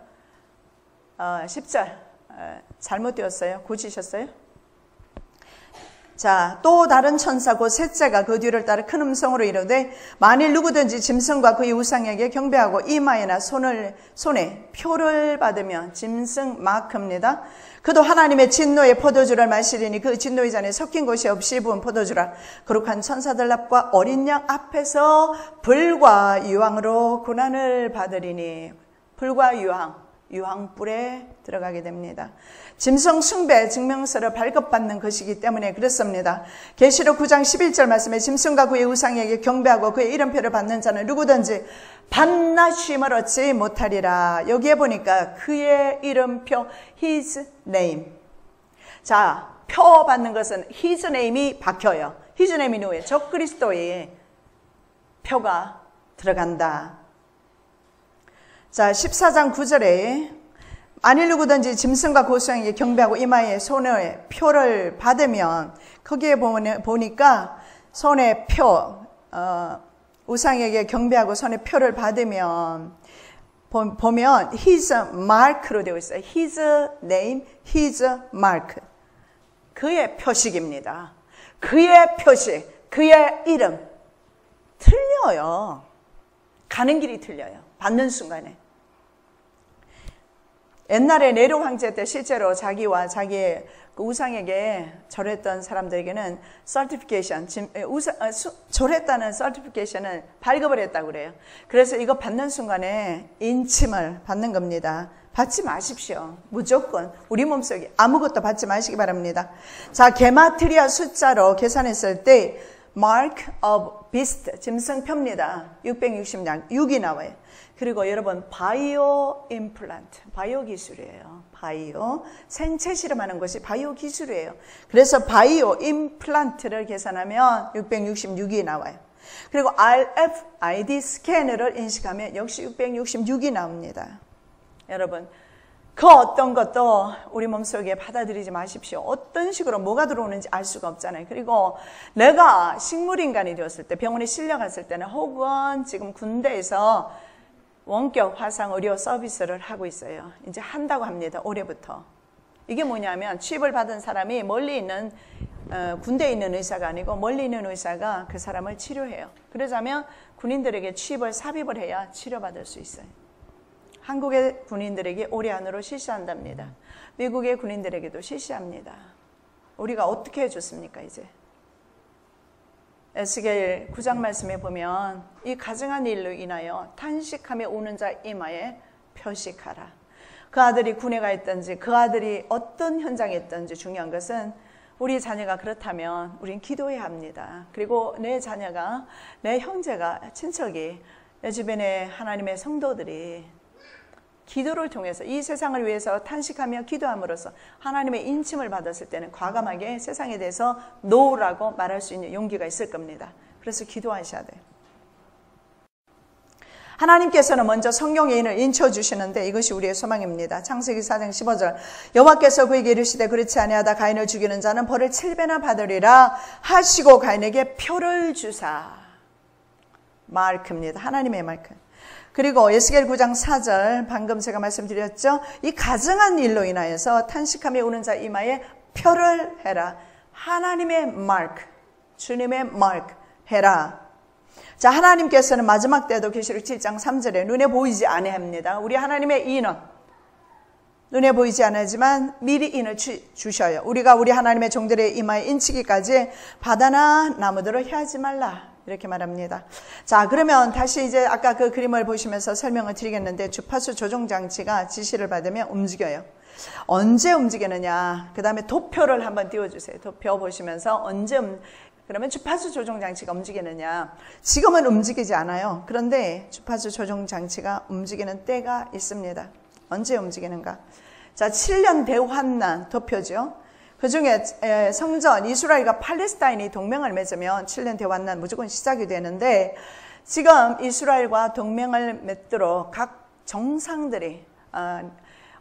10절 잘못되었어요. 고치셨어요? 자, 또 다른 천사 곧 셋째가 그 뒤를 따라 큰 음성으로 이르되 만일 누구든지 짐승과 그의 우상에게 경배하고 이마에나 손에 표를 받으면 짐승 마크입니다. 그도 하나님의 진노의 포도주를 마시리니 그 진노의 잔에 섞인 것이 없이 부은 포도주라. 거룩한 천사들 앞과 어린 양 앞에서 불과 유황으로 고난을 받으리니. 불과 유황불에 들어가게 됩니다. 짐승 숭배 증명서를 발급받는 것이기 때문에 그렇습니다. 계시록 9장 11절 말씀에 짐승과 그의 우상에게 경배하고 그의 이름표를 받는 자는 누구든지 반나심을 얻지 못하리라. 여기에 보니까 그의 이름표 His name. 자, 표 받는 것은 His name이 박혀요. His name이 누구예요? 적그리스도의 표가 들어간다. 자, 14장 9절에 만일 누구든지 짐승과 고수에게 경배하고 이마에 손에 표를 받으면 거기에 보니까 손에 표, 우상에게 경배하고 손에 표를 받으면 보면 His mark로 되어 있어요. His name, His mark. 그의 표식입니다. 그의 표식, 그의 이름. 틀려요. 가는 길이 틀려요. 받는 순간에. 옛날에 네로 황제 때 실제로 자기와 자기의 그 우상에게 절했던 사람들에게는 certification, 절했다는 certification을 발급을 했다고 그래요. 그래서 이거 받는 순간에 인침을 받는 겁니다. 받지 마십시오. 무조건 우리 몸속에 아무것도 받지 마시기 바랍니다. 자, 게마트리아 숫자로 계산했을 때 mark of beast, 짐승표입니다. 666이 나와요. 그리고 여러분, 바이오 임플란트, 바이오 기술이에요. 바이오, 생체 실험하는 것이 바이오 기술이에요. 그래서 바이오 임플란트를 계산하면 666이 나와요. 그리고 RFID 스캐너를 인식하면 역시 666이 나옵니다. 여러분, 그 어떤 것도 우리 몸속에 받아들이지 마십시오. 어떤 식으로 뭐가 들어오는지 알 수가 없잖아요. 그리고 내가 식물인간이 되었을 때, 병원에 실려갔을 때는, 혹은 지금 군대에서 원격 화상 의료 서비스를 하고 있어요. 이제 한다고 합니다. 올해부터. 이게 뭐냐면 취업을 받은 사람이 멀리 있는 군대에 있는 의사가 아니고 멀리 있는 의사가 그 사람을 치료해요. 그러자면 군인들에게 취업을 삽입을 해야 치료받을 수 있어요. 한국의 군인들에게 올해 안으로 실시한답니다. 미국의 군인들에게도 실시합니다. 우리가 어떻게 해줬습니까, 이제? 에스겔 9장 말씀에 보면 이 가증한 일로 인하여 탄식하며 우는 자 이마에 표식하라. 그 아들이 군에 가 있든지 그 아들이 어떤 현장에 있든지 중요한 것은 우리 자녀가 그렇다면 우린 기도해야 합니다. 그리고 내 자녀가, 내 형제가, 친척이, 내 주변에 하나님의 성도들이 기도를 통해서 이 세상을 위해서 탄식하며 기도함으로써 하나님의 인침을 받았을 때는 과감하게 세상에 대해서 노라고 말할 수 있는 용기가 있을 겁니다. 그래서 기도하셔야 돼요. 하나님께서는 먼저 성령의 인을 인쳐주시는데 이것이 우리의 소망입니다. 창세기 4장 15절 여호와께서 그에게 이르시되 그렇지 아니하다 가인을 죽이는 자는 벌을 7배나 받으리라 하시고 가인에게 표를 주사. 마크입니다. 하나님의 마크. 그리고 에스겔 9장 4절 방금 제가 말씀드렸죠. 이 가증한 일로 인하여서 탄식함이 오는 자 이마에 표를 해라. 하나님의 마크, 주님의 마크 해라. 자, 하나님께서는 마지막 때도 계시록 7장 3절에 눈에 보이지 아니합니다. 우리 하나님의 인은 눈에 보이지 않지만 미리 인을 주셔요. 우리가 우리 하나님의 종들의 이마에 인치기까지 바다나 나무들을 해하지 말라. 이렇게 말합니다. 자, 그러면 다시 이제 아까 그 그림을 보시면서 설명을 드리겠는데 주파수 조종 장치가 지시를 받으면 움직여요. 언제 움직이느냐? 그 다음에 도표를 한번 띄워주세요. 도표 보시면서 언제 그러면 주파수 조종 장치가 움직이느냐? 지금은 움직이지 않아요. 그런데 주파수 조종 장치가 움직이는 때가 있습니다. 언제 움직이는가? 자, 7년 대환난 도표죠. 그 중에 성전, 이스라엘과 팔레스타인이 동맹을 맺으면 7년 대환난 무조건 시작이 되는데 지금 이스라엘과 동맹을 맺도록 각 정상들이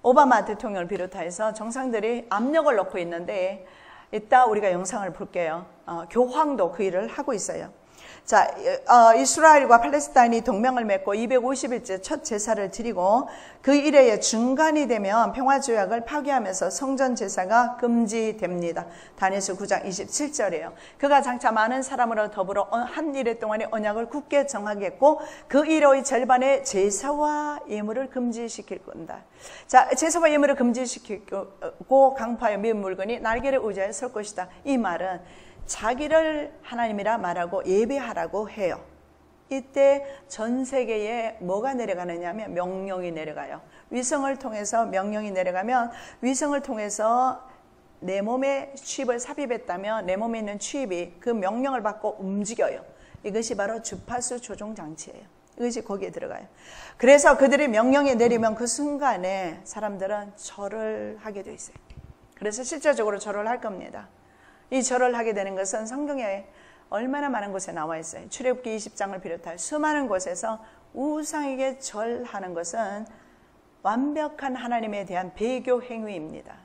오바마 대통령을 비롯해서 정상들이 압력을 넣고 있는데 이따 우리가 영상을 볼게요. 교황도 그 일을 하고 있어요. 자, 이스라엘과 팔레스타인이 동맹을 맺고 250일째 첫 제사를 드리고 그 일의 중간이 되면 평화조약을 파기하면서 성전 제사가 금지됩니다. 다니엘서 9장 27절이에요. 그가 장차 많은 사람으로 더불어 한 일의 동안의 언약을 굳게 정하겠고 그 일의 절반의 제사와 예물을 금지시킬 건다. 자, 제사와 예물을 금지시키고 강파의 몇 물건이 날개를 의지하여 설 것이다. 이 말은 자기를 하나님이라 말하고 예배하라고 해요. 이때 전 세계에 뭐가 내려가느냐 하면 명령이 내려가요. 위성을 통해서 명령이 내려가면 위성을 통해서 내 몸에 칩을 삽입했다면 내 몸에 있는 칩이 그 명령을 받고 움직여요. 이것이 바로 주파수 조종 장치예요. 이것이 거기에 들어가요. 그래서 그들이 명령이 내리면 그 순간에 사람들은 절을 하게 돼 있어요. 그래서 실제적으로 절을 할 겁니다. 이 절을 하게 되는 것은 성경에 얼마나 많은 곳에 나와 있어요. 출애굽기 20장을 비롯한 수많은 곳에서 우상에게 절하는 것은 완벽한 하나님에 대한 배교 행위입니다.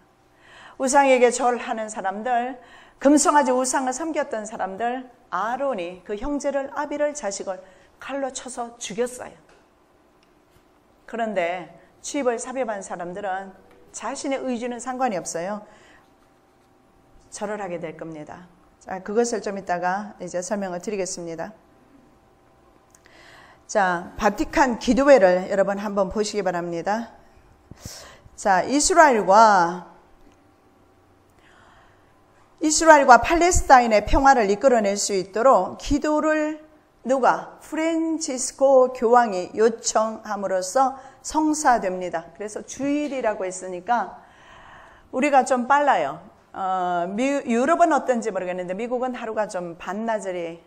우상에게 절하는 사람들, 금송아지 우상을 섬겼던 사람들, 아론이 그 형제를 아비를 자식을 칼로 쳐서 죽였어요. 그런데 칩을 삽입한 사람들은 자신의 의지는 상관이 없어요. 절을 하게 될 겁니다. 자, 그것을 좀 이따가 이제 설명을 드리겠습니다. 자, 바티칸 기도회를 여러분 한번 보시기 바랍니다. 자, 이스라엘과 팔레스타인의 평화를 이끌어낼 수 있도록 기도를 누가? 프란치스코 교황이 요청함으로써 성사됩니다. 그래서 주일이라고 했으니까 우리가 좀 빨라요. 유럽은 어떤지 모르겠는데 미국은 하루가 좀 반나절이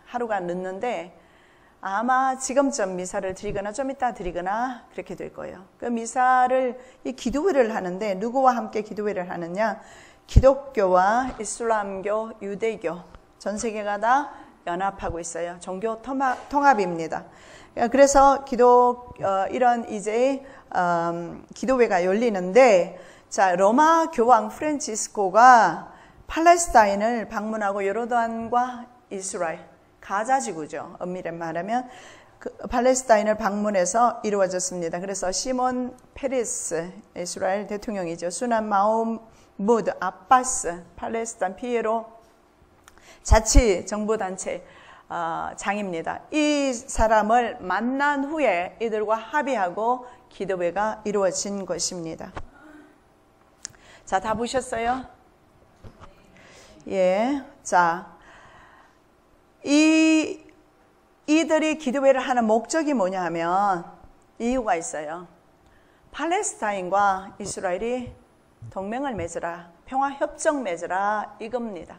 하루가 늦는데 아마 지금쯤 미사를 드리거나 좀 이따 드리거나 그렇게 될 거예요. 그 미사를 이 기도회를 하는데 누구와 함께 기도회를 하느냐? 기독교와 이슬람교, 유대교 전 세계가 다 연합하고 있어요. 종교 통합입니다. 그래서 이런 이제 기도회가 열리는데 자, 로마 교황 프란치스코가 팔레스타인을 방문하고 요르단과 이스라엘, 가자 지구죠. 엄밀히 말하면 그 팔레스타인을 방문해서 이루어졌습니다. 그래서 시몬 페레스 이스라엘 대통령이죠. 수난 마흐무드 아바스 팔레스타인 피에로 자치 정부 단체 장입니다. 이 사람을 만난 후에 이들과 합의하고 기도회가 이루어진 것입니다. 자, 다 보셨어요? 예. 자, 이들이 기도회를 하는 목적이 뭐냐 하면 이유가 있어요. 팔레스타인과 이스라엘이 동맹을 맺으라, 평화협정 맺으라 이겁니다.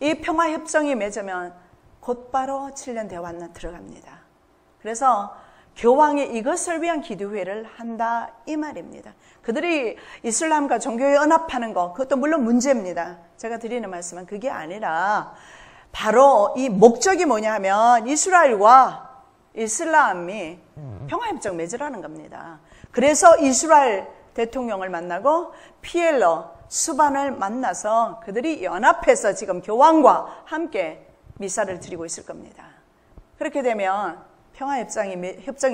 이 평화협정이 맺으면 곧바로 7년 대환란 들어갑니다. 그래서 교황이 이것을 위한 기도회를 한다 이 말입니다. 그들이 이슬람과 종교에 연합하는 것, 그것도 물론 문제입니다. 제가 드리는 말씀은 그게 아니라 바로 이 목적이 뭐냐 하면 이스라엘과 이슬람이 평화협정 맺으라는 겁니다. 그래서 이스라엘 대통령을 만나고 피엘러 수반을 만나서 그들이 연합해서 지금 교황과 함께 미사를 드리고 있을 겁니다. 그렇게 되면 평화협정이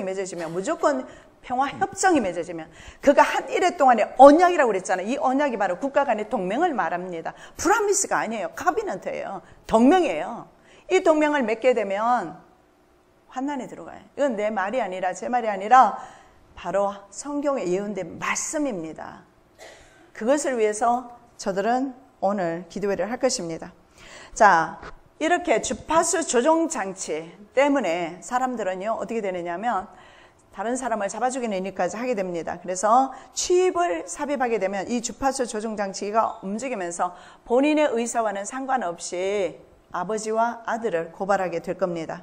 맺어지면 무조건 평화협정이 맺어지면 그가 한 일해 동안의 언약이라고 그랬잖아요. 이 언약이 바로 국가 간의 동맹을 말합니다. 프라미스가 아니에요. 카비넌트예요. 동맹이에요. 이 동맹을 맺게 되면 환난에 들어가요. 이건 내 말이 아니라 제 말이 아니라 바로 성경에 예언된 말씀입니다. 그것을 위해서 저들은 오늘 기도회를 할 것입니다. 자, 이렇게 주파수 조종 장치 때문에 사람들은요 어떻게 되느냐면 다른 사람을 잡아 죽이는 일까지 하게 됩니다. 그래서 칩을 삽입하게 되면 이 주파수 조종 장치가 움직이면서 본인의 의사와는 상관없이 아버지와 아들을 고발하게 될 겁니다.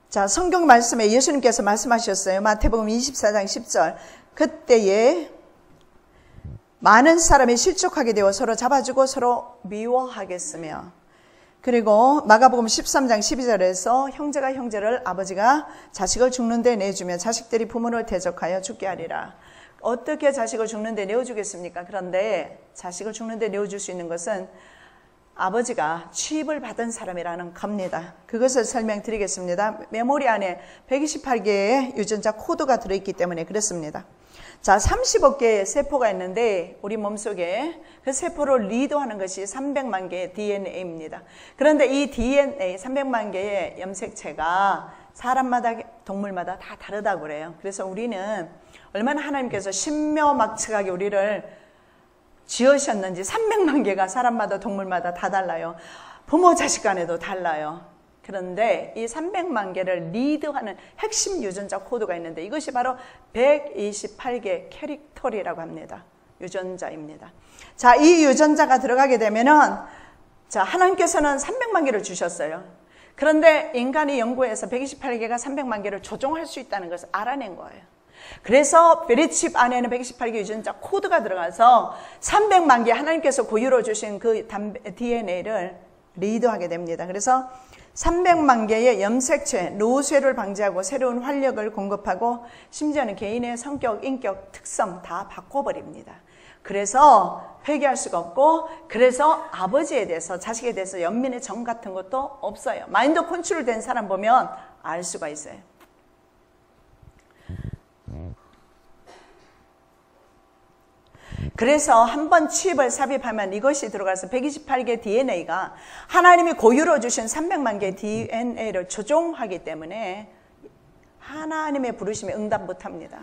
자, 성경 말씀에 예수님께서 말씀하셨어요. 마태복음 24장 10절. 그때에 많은 사람이 실족하게 되어 서로 잡아주고 서로 미워하겠으며, 그리고 마가복음 13장 12절에서 형제가 형제를, 아버지가 자식을 죽는 데 내주며 자식들이 부모를 대적하여 죽게 하리라. 어떻게 자식을 죽는 데 내어주겠습니까? 그런데 자식을 죽는 데 내어줄 수 있는 것은 아버지가 취입을 받은 사람이라는 겁니다. 그것을 설명드리겠습니다. 메모리 안에 128개의 유전자 코드가 들어있기 때문에 그렇습니다. 자, 35개의 세포가 있는데 우리 몸속에 그 세포를 리드하는 것이 300만 개의 DNA입니다. 그런데 이 DNA 300만 개의 염색체가 사람마다 동물마다 다 다르다고 그래요. 그래서 우리는 얼마나 하나님께서 신묘막측하게 우리를 지으셨는지 300만 개가 사람마다 동물마다 다 달라요. 부모 자식 간에도 달라요. 그런데 이 300만 개를 리드하는 핵심 유전자 코드가 있는데 이것이 바로 128개 캐릭터리라고 합니다. 유전자입니다. 자, 이 유전자가 들어가게 되면은, 자, 하나님께서는 300만 개를 주셨어요. 그런데 인간이 연구해서 128개가 300만 개를 조종할 수 있다는 것을 알아낸 거예요. 그래서 베리칩 안에는 128개 유전자 코드가 들어가서 300만 개 하나님께서 고유로 주신 그 DNA를 리드하게 됩니다. 그래서 300만 개의 염색체, 노쇠를 방지하고 새로운 활력을 공급하고 심지어는 개인의 성격, 인격, 특성 다 바꿔버립니다. 그래서 회개할 수가 없고, 그래서 아버지에 대해서, 자식에 대해서 연민의 정 같은 것도 없어요. 마인드 컨트롤 된 사람 보면 알 수가 있어요. 그래서 한번 칩을 삽입하면 이것이 들어가서 128개 DNA가 하나님이 고유로 주신 300만 개 DNA를 조종하기 때문에 하나님의 부르심에 응답 못합니다.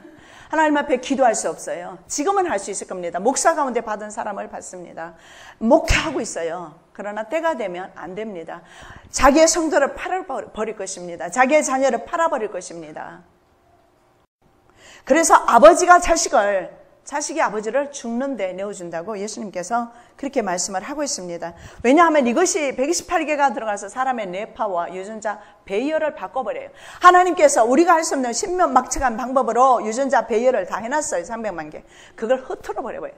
하나님 앞에 기도할 수 없어요. 지금은 할 수 있을 겁니다. 목사 가운데 받은 사람을 받습니다. 목회하고 있어요. 그러나 때가 되면 안 됩니다. 자기의 성도를 팔아버릴 것입니다. 자기의 자녀를 팔아버릴 것입니다. 그래서 아버지가 자식이 아버지를 죽는데 내어준다고 예수님께서 그렇게 말씀을 하고 있습니다. 왜냐하면 이것이 128개가 들어가서 사람의 뇌파와 유전자 배열을 바꿔버려요. 하나님께서 우리가 할 수 없는 신묘막측한 방법으로 유전자 배열을 다 해놨어요. 300만 개. 그걸 흐트러 버려요.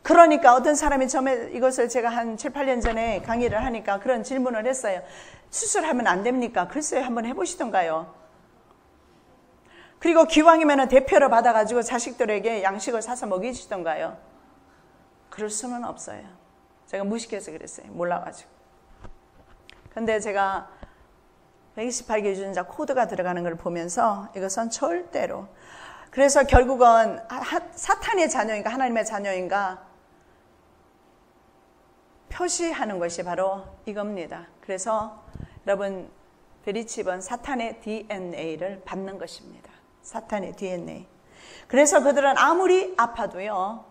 그러니까 어떤 사람이 처음에 이것을 제가 한 7, 8년 전에 강의를 하니까 그런 질문을 했어요. 수술하면 안 됩니까? 글쎄요, 한번 해보시던가요. 그리고 기왕이면 대표를 받아가지고 자식들에게 양식을 사서 먹이시던가요? 그럴 수는 없어요. 제가 무식해서 그랬어요. 몰라가지고. 근데 제가 128개 유전자 코드가 들어가는 걸 보면서 이것은 절대로. 그래서 결국은 사탄의 자녀인가 하나님의 자녀인가 표시하는 것이 바로 이겁니다. 그래서 여러분, 베리칩은 사탄의 DNA를 받는 것입니다. 사탄의 DNA. 그래서 그들은 아무리 아파도요,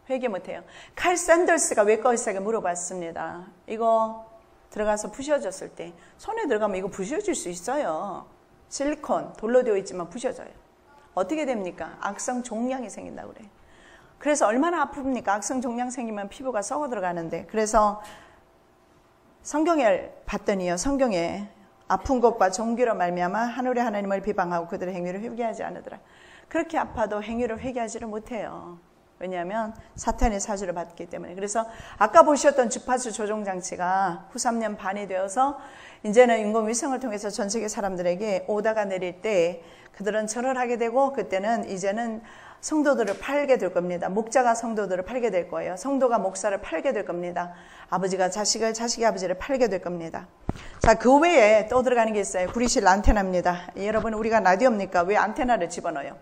회개 못해요. 칼 샌더스가 외과 의사에게 물어봤습니다. 이거 들어가서 부셔졌을 때 손에 들어가면 이거 부셔질 수 있어요. 실리콘 돌로 되어 있지만 부셔져요. 어떻게 됩니까? 악성 종양이 생긴다고 그래요. 그래서 얼마나 아픕니까? 악성 종양 생기면 피부가 썩어 들어가는데. 그래서 성경을 봤더니요, 성경에 아픈 것과 종기로 말미암아 하늘의 하나님을 비방하고 그들의 행위를 회개하지 않으더라. 그렇게 아파도 행위를 회개하지를 못해요. 왜냐하면 사탄의 사주를 받기 때문에. 그래서 아까 보셨던 주파수 조종 장치가 후 3년 반이 되어서 이제는 인공위성을 통해서 전 세계 사람들에게 오다가 내릴 때 그들은 절을 하게 되고, 그때는 이제는 성도들을 팔게 될 겁니다. 목자가 성도들을 팔게 될 거예요. 성도가 목사를 팔게 될 겁니다. 아버지가 자식을, 자식이 아버지를 팔게 될 겁니다. 자, 그 외에 또 들어가는 게 있어요. 구리실 안테나입니다. 여러분, 우리가 라디오입니까? 왜 안테나를 집어넣어요?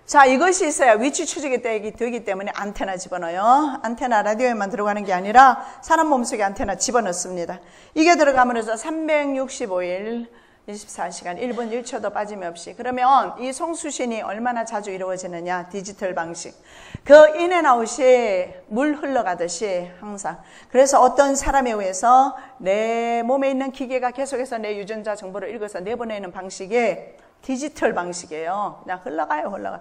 자, 이것이 있어야 위치 추적이 되기 때문에 안테나 집어넣어요. 안테나 라디오에만 들어가는 게 아니라 사람 몸속에 안테나 집어넣습니다. 이게 들어가면서 365일 24시간 1분 1초도 빠짐없이. 그러면 이 송수신이 얼마나 자주 이루어지느냐? 디지털 방식. 그 인앤아웃이 물 흘러가듯이 항상. 그래서 어떤 사람에 의해서 내 몸에 있는 기계가 계속해서 내 유전자 정보를 읽어서 내보내는 방식이 디지털 방식이에요. 그냥 흘러가요.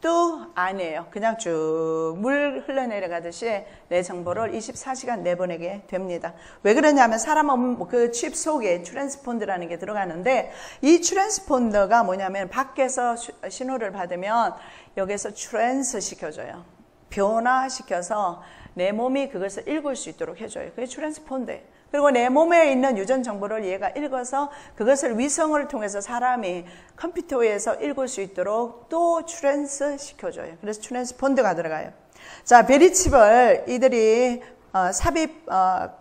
또 아니에요. 그냥 쭉 물 흘러내려가듯이 내 정보를 24시간 내보내게 됩니다. 왜 그러냐면 사람은 그 칩 속에 트랜스폰더라는 게 들어가는데, 이 트랜스폰더가 뭐냐면 밖에서 신호를 받으면 여기서 트랜스 시켜줘요. 변화시켜서 내 몸이 그것을 읽을 수 있도록 해줘요. 그게 트랜스폰더예요. 그리고 내 몸에 있는 유전 정보를 얘가 읽어서 그것을 위성을 통해서 사람이 컴퓨터에서 읽을 수 있도록 또 트랜스 시켜줘요. 그래서 트랜스폰더가 들어가요. 자, 베리칩을 이들이 삽입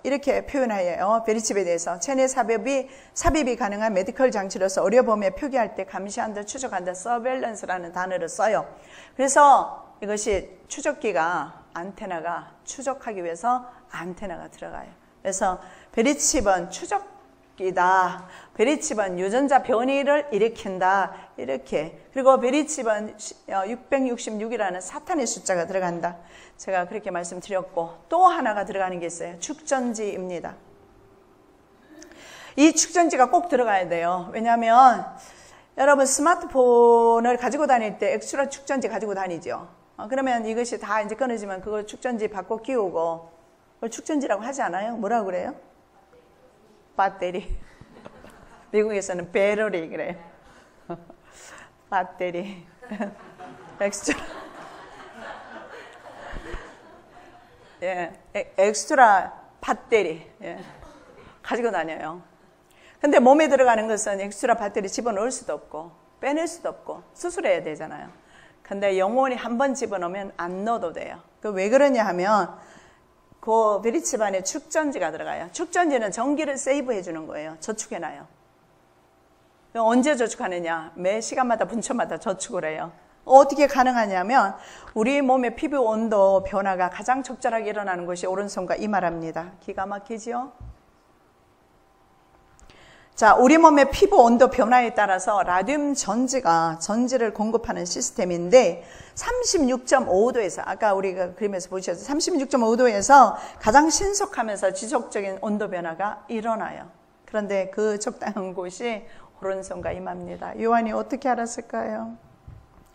이렇게 표현해요. 베리칩에 대해서 체내 삽입이 가능한 메디컬 장치로서 의료보험에 표기할 때 감시한다, 추적한다, 서베일런스라는 단어를 써요. 그래서 이것이 추적기가 안테나가 추적하기 위해서 안테나가 들어가요. 그래서 베리칩은 추적기다. 베리칩은 유전자 변이를 일으킨다. 이렇게. 그리고 베리칩은 666이라는 사탄의 숫자가 들어간다. 제가 그렇게 말씀드렸고, 또 하나가 들어가는 게 있어요. 축전지입니다. 이 축전지가 꼭 들어가야 돼요. 왜냐하면 여러분 스마트폰을 가지고 다닐 때 엑스트라 축전지 가지고 다니죠. 그러면 이것이 다 이제 끊어지면 그걸 축전지 바꿔 끼우고, 그걸 축전지라고 하지 않아요? 뭐라고 그래요? 배터리. 미국에서는 배터리 그래요. 배터리. 엑스트라. 예, 엑스트라 배터리. 예, 가지고 다녀요. 근데 몸에 들어가는 것은 엑스트라 배터리 집어넣을 수도 없고, 빼낼 수도 없고, 수술해야 되잖아요. 근데 영원히 한 번 집어넣으면 안 넣어도 돼요. 그 왜 그러냐 하면, 그 베리칩 안에 축전지가 들어가요. 축전지는 전기를 세이브해 주는 거예요. 저축해놔요. 언제 저축하느냐? 매 시간마다 분초마다 저축을 해요. 어떻게 가능하냐면 우리 몸의 피부 온도 변화가 가장 적절하게 일어나는 것이 오른손과 이마랍니다. 기가 막히지요? 자, 우리 몸의 피부 온도 변화에 따라서 라듐 전지를 공급하는 시스템인데 36.5도에서 아까 우리가 그림에서 보셨죠? 36.5도에서 가장 신속하면서 지속적인 온도 변화가 일어나요. 그런데 그 적당한 곳이 오른손과 이마입니다. 요한이 어떻게 알았을까요?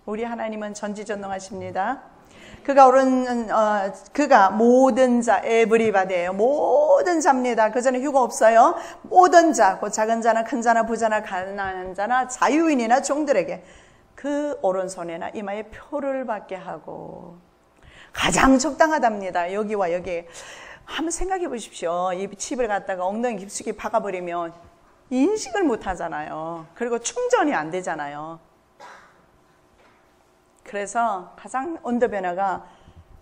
우리 하나님은 전지전능하십니다. 그가 모든 자, 에브리바디예요. 모든 자입니다. 그 전에 휴가 없어요. 모든 자, 그 작은 자나 큰 자나 부자나 가난한 자나 자유인이나 종들에게 그 오른손에나 이마에 표를 받게 하고 가장 적당하답니다. 여기와 여기. 한번 생각해 보십시오. 이 칩을 갖다가 엉덩이 깊숙이 박아버리면 인식을 못 하잖아요. 그리고 충전이 안 되잖아요. 그래서 가장 온도 변화가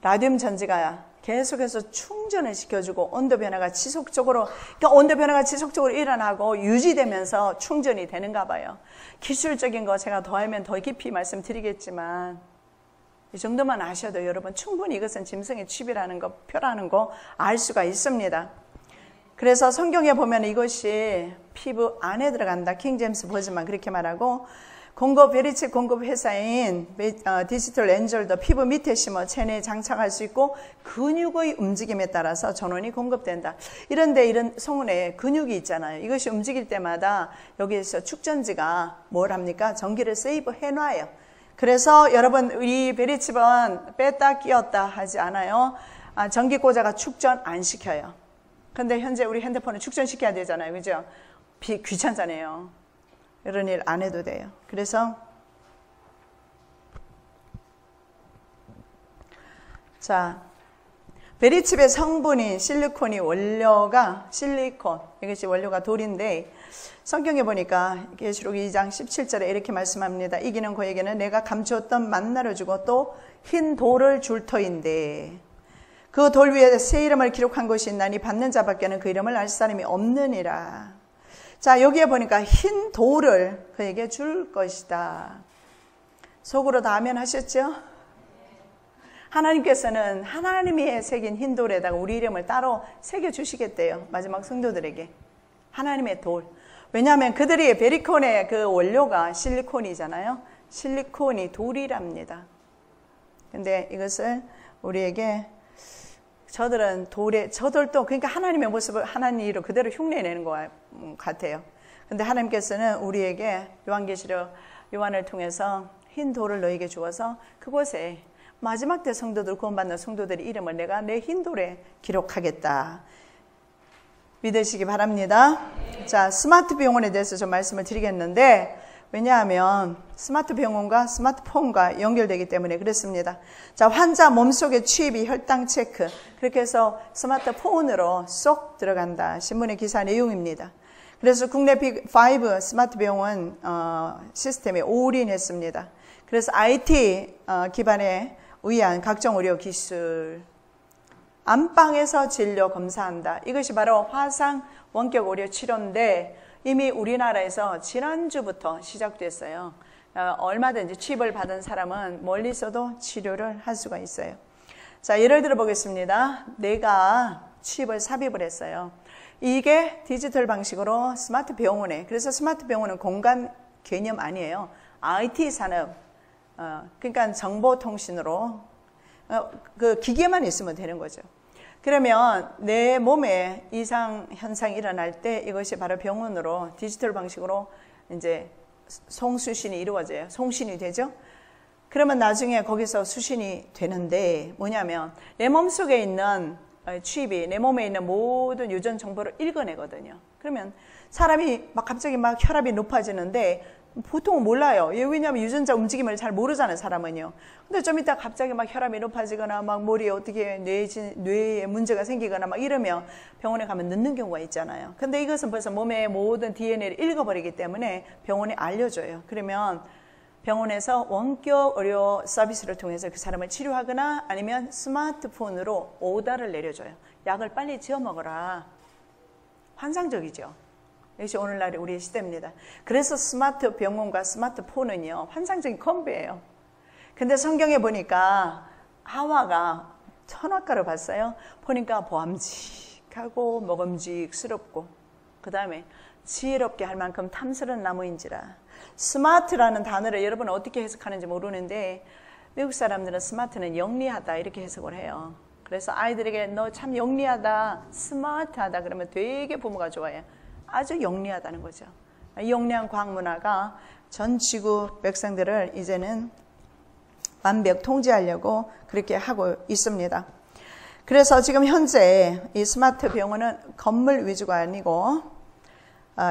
라듐 전지가 계속해서 충전을 시켜주고 온도 변화가 지속적으로 일어나고 유지되면서 충전이 되는가 봐요. 기술적인 거 제가 더 알면 더 깊이 말씀드리겠지만 이 정도만 아셔도 여러분 충분히 이것은 짐승의 칩이라는 거, 표라는 거 알 수가 있습니다. 그래서 성경에 보면 이것이 피부 안에 들어간다. 킹제임스 버전만 그렇게 말하고 베리칩 공급 회사인 디지털 엔젤도 피부 밑에 심어 체내에 장착할 수 있고 근육의 움직임에 따라서 전원이 공급된다. 이런데 이런 성운에 근육이 있잖아요. 이것이 움직일 때마다 여기에서 축전지가 뭘 합니까? 전기를 세이브 해놔요. 그래서 여러분 이 베리칩은 뺐다 끼웠다 하지 않아요. 전기 꽂아가 축전 안 시켜요. 근데 현재 우리 핸드폰을 축전시켜야 되잖아요. 그죠? 귀찮잖아요. 이런 일 안 해도 돼요. 그래서 자, 베리칩의 성분인 실리콘이 원료가 실리콘, 이것이 원료가 돌인데 성경에 보니까 계시록 2장 17절에 이렇게 말씀합니다. 이기는 그에게는 내가 감추었던 만나를 주고 또 흰 돌을 줄 터인데 그 돌 위에 새 이름을 기록한 것이 있나니 받는 자밖에는 그 이름을 알 사람이 없느니라. 자, 여기에 보니까 흰 돌을 그에게 줄 것이다. 속으로 다 아멘하셨죠? 하나님께서는 하나님이 새긴 흰 돌에다가 우리 이름을 따로 새겨주시겠대요. 마지막 성도들에게. 하나님의 돌. 왜냐하면 그들이 베리콘의 그 원료가 실리콘이잖아요. 실리콘이 돌이랍니다. 근데 이것을 우리에게 저들은 저들도 그러니까 하나님의 모습을 하나님으로 그대로 흉내내는 것 같아요. 근데 하나님께서는 우리에게 요한계시록 요한을 통해서 흰 돌을 너에게 주어서 그곳에 마지막 때 성도들 구원받는 성도들의 이름을 내가 내 흰 돌에 기록하겠다. 믿으시기 바랍니다. 자, 스마트 병원에 대해서 좀 말씀을 드리겠는데 왜냐하면 스마트 병원과 스마트폰과 연결되기 때문에 그렇습니다. 자, 환자 몸속의 취입이 혈당 체크. 그렇게 해서 스마트폰으로 쏙 들어간다. 신문의 기사 내용입니다. 그래서 국내 빅5 스마트 병원 시스템에 올인했습니다. 그래서 IT 기반에 의한 각종 의료 기술, 안방에서 진료 검사한다. 이것이 바로 화상 원격 의료 치료인데 이미 우리나라에서 지난주부터 시작됐어요. 얼마든지 취입을 받은 사람은 멀리서도 치료를 할 수가 있어요. 자, 예를 들어 보겠습니다. 내가 취입을 삽입을 했어요. 이게 디지털 방식으로 스마트 병원에, 그래서 스마트 병원은 공간 개념 아니에요. IT 산업, 그러니까 정보통신으로 그 기계만 있으면 되는 거죠. 그러면 내 몸에 이상 현상이 일어날 때 이것이 바로 병원으로 디지털 방식으로 이제 송수신이 이루어져요. 송신이 되죠. 그러면 나중에 거기서 수신이 되는데 뭐냐면 내 몸속에 있는 취입이 내 몸에 있는 모든 유전 정보를 읽어내거든요. 그러면 사람이 갑자기 혈압이 높아지는데 보통은 몰라요. 왜냐하면 유전자 움직임을 잘 모르잖아요, 사람은요. 근데 좀 이따 갑자기 혈압이 높아지거나 머리에 어떻게 뇌에 문제가 생기거나 이러면 병원에 가면 늦는 경우가 있잖아요. 근데 이것은 벌써 몸의 모든 DNA를 읽어버리기 때문에 병원에 알려줘요. 그러면 병원에서 원격 의료 서비스를 통해서 그 사람을 치료하거나 아니면 스마트폰으로 오더를 내려줘요. 약을 빨리 지어 먹어라. 환상적이죠. 이것이 오늘날의 우리의 시대입니다. 그래서 스마트 병원과 스마트폰은요, 환상적인 콤비예요. 근데 성경에 보니까 하와가 선악과를 봤어요. 보니까 보암직하고 먹음직스럽고 그 다음에 지혜롭게 할 만큼 탐스러운 나무인지라. 스마트라는 단어를 여러분 어떻게 해석하는지 모르는데 미국 사람들은 스마트는 영리하다 이렇게 해석을 해요. 그래서 아이들에게 너 참 영리하다, 스마트하다 그러면 되게 부모가 좋아해요. 아주 영리하다는 거죠. 이 영리한 과학 문화가 전 지구 백성들을 이제는 완벽 통제하려고 그렇게 하고 있습니다. 그래서 지금 현재 이 스마트 병원은 건물 위주가 아니고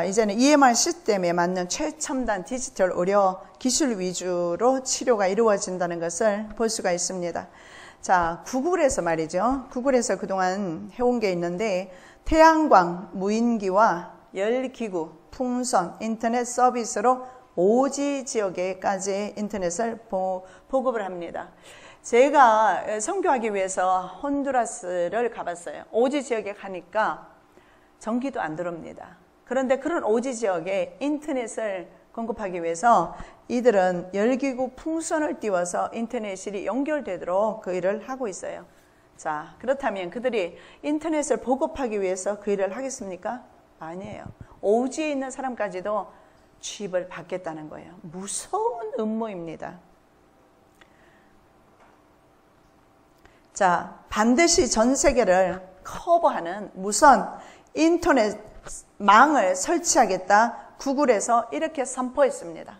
이제는 EMR 시스템에 맞는 최첨단 디지털 의료 기술 위주로 치료가 이루어진다는 것을 볼 수가 있습니다. 자, 구글에서 말이죠. 구글에서 그동안 해온 게 있는데 태양광, 무인기와 열기구, 풍선, 인터넷 서비스로 오지 지역에까지 인터넷을 보급을 합니다. 제가 선교하기 위해서 혼두라스를 가봤어요. 오지 지역에 가니까 전기도 안 들어옵니다. 그런데 그런 오지 지역에 인터넷을 공급하기 위해서 이들은 열기구 풍선을 띄워서 인터넷이 연결되도록 그 일을 하고 있어요. 자, 그렇다면 그들이 인터넷을 보급하기 위해서 그 일을 하겠습니까? 아니에요. 오지에 있는 사람까지도 취입을 받겠다는 거예요. 무서운 음모입니다. 자, 반드시 전 세계를 커버하는 무선 인터넷 망을 설치하겠다. 구글에서 이렇게 선포했습니다.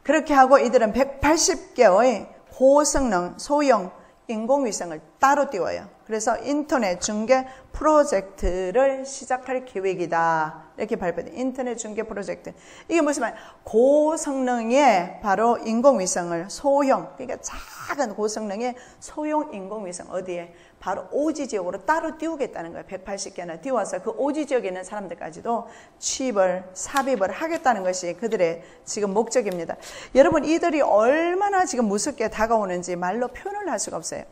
그렇게 하고 이들은 180개의 고성능 소형 인공위성을 따로 띄워요. 그래서 인터넷 중계 프로젝트를 시작할 계획이다. 이렇게 발표돼. 인터넷 중계 프로젝트. 이게 무슨 말? 고성능의 바로 인공위성을 소형, 그러니까 작은 고성능의 소형 인공위성 어디에? 바로 오지 지역으로 따로 띄우겠다는 거예요. 180개나 띄워서 그 오지 지역에 있는 사람들까지도 취입을, 삽입을 하겠다는 것이 그들의 지금 목적입니다. 여러분, 이들이 얼마나 지금 무섭게 다가오는지 말로 표현을 할 수가 없어요.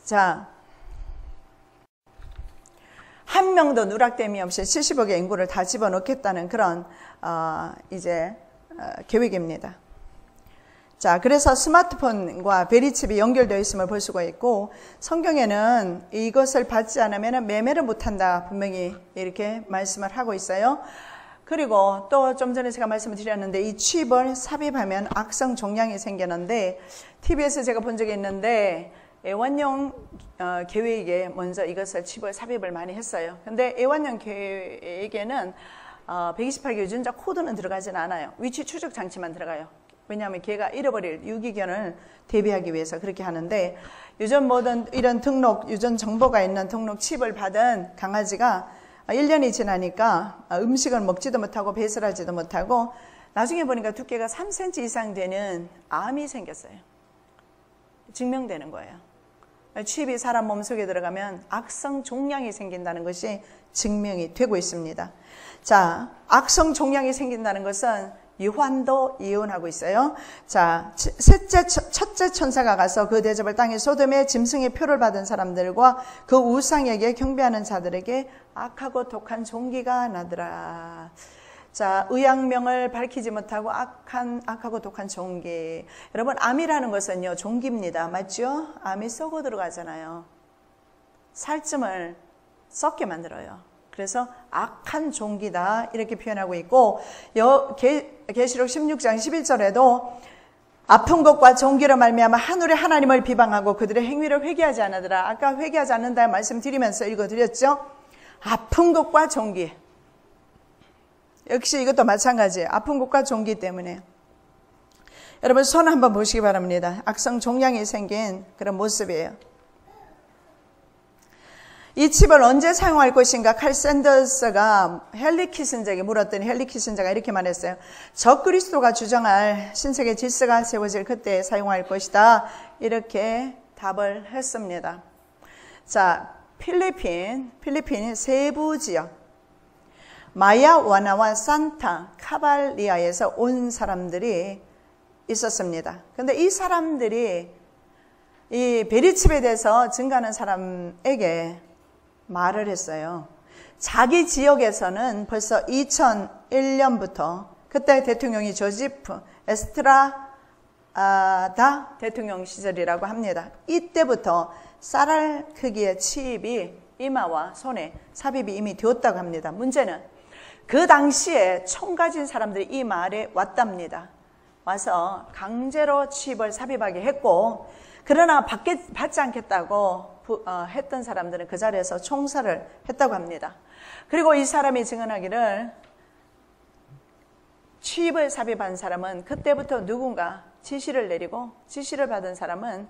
자, 한 명도 누락됨이 없이 70억의 인구를 다 집어넣겠다는 그런 계획입니다. 자, 그래서 스마트폰과 베리칩이 연결되어 있음을 볼 수가 있고, 성경에는 이것을 받지 않으면 매매를 못한다 분명히 이렇게 말씀을 하고 있어요. 그리고 또 좀 전에 제가 말씀을 드렸는데, 이 칩을 삽입하면 악성 종양이 생기는데, TV에서 제가 본 적이 있는데 애완용 계획에 먼저 이것을 칩을 삽입을 많이 했어요. 근데 애완용 계획에는 128개 유전자 코드는 들어가진 않아요. 위치 추적 장치만 들어가요. 왜냐하면 걔가 잃어버릴 유기견을 대비하기 위해서 그렇게 하는데, 유전 모든 이런 등록, 유전 정보가 있는 등록 칩을 받은 강아지가 1년이 지나니까 음식을 먹지도 못하고 배설하지도 못하고, 나중에 보니까 두께가 3cm 이상 되는 암이 생겼어요. 증명되는 거예요. 칩이 사람 몸속에 들어가면 악성 종양이 생긴다는 것이 증명이 되고 있습니다. 자, 악성 종양이 생긴다는 것은 유환도 예언하고 있어요. 자, 첫째 천사가 가서 그 대접을 땅에 소돔의 짐승의 표를 받은 사람들과 그 우상에게 경배하는 자들에게 악하고 독한 종기가 나더라. 자, 의학명을 밝히지 못하고 악하고 독한 종기. 여러분, 암이라는 것은요, 종기입니다. 맞죠? 암이 썩어 들어가잖아요. 살점을 썩게 만들어요. 그래서 악한 종기다 이렇게 표현하고 있고, 계시록 16장 11절에도 아픈 것과 종기로 말미암아 하늘의 하나님을 비방하고 그들의 행위를 회개하지 않으더라. 아까 회개하지 않는다 말씀드리면서 읽어드렸죠. 아픈 것과 종기. 역시 이것도 마찬가지예요. 아픈 것과 종기 때문에. 여러분, 손 한번 보시기 바랍니다. 악성 종양이 생긴 그런 모습이에요. 이 칩을 언제 사용할 것인가? 칼 샌더스가 헨리 키신저에게 물었더니 헨리 키신저가 이렇게 말했어요. 적그리스도가 주장할 신세계 질서가 세워질 그때 사용할 것이다. 이렇게 답을 했습니다. 자, 필리핀 세부 지역 마야와나와 산타 카발리아에서 온 사람들이 있었습니다. 그런데 이 사람들이 이 베리칩에 대해서 증거하는 사람에게 말을 했어요. 자기 지역에서는 벌써 2001년부터 그때 대통령이 조지프 에스트라다 대통령 시절이라고 합니다. 이때부터 쌀알 크기의 칩이 이마와 손에 삽입이 이미 되었다고 합니다. 문제는 그 당시에 총 가진 사람들이 이 마을에 왔답니다. 와서 강제로 칩을 삽입하게 했고, 그러나 받지 않겠다고 했던 사람들은 그 자리에서 총살을 했다고 합니다. 그리고 이 사람이 증언하기를 칩을 삽입한 사람은 그때부터 누군가 지시를 내리고 지시를 받은 사람은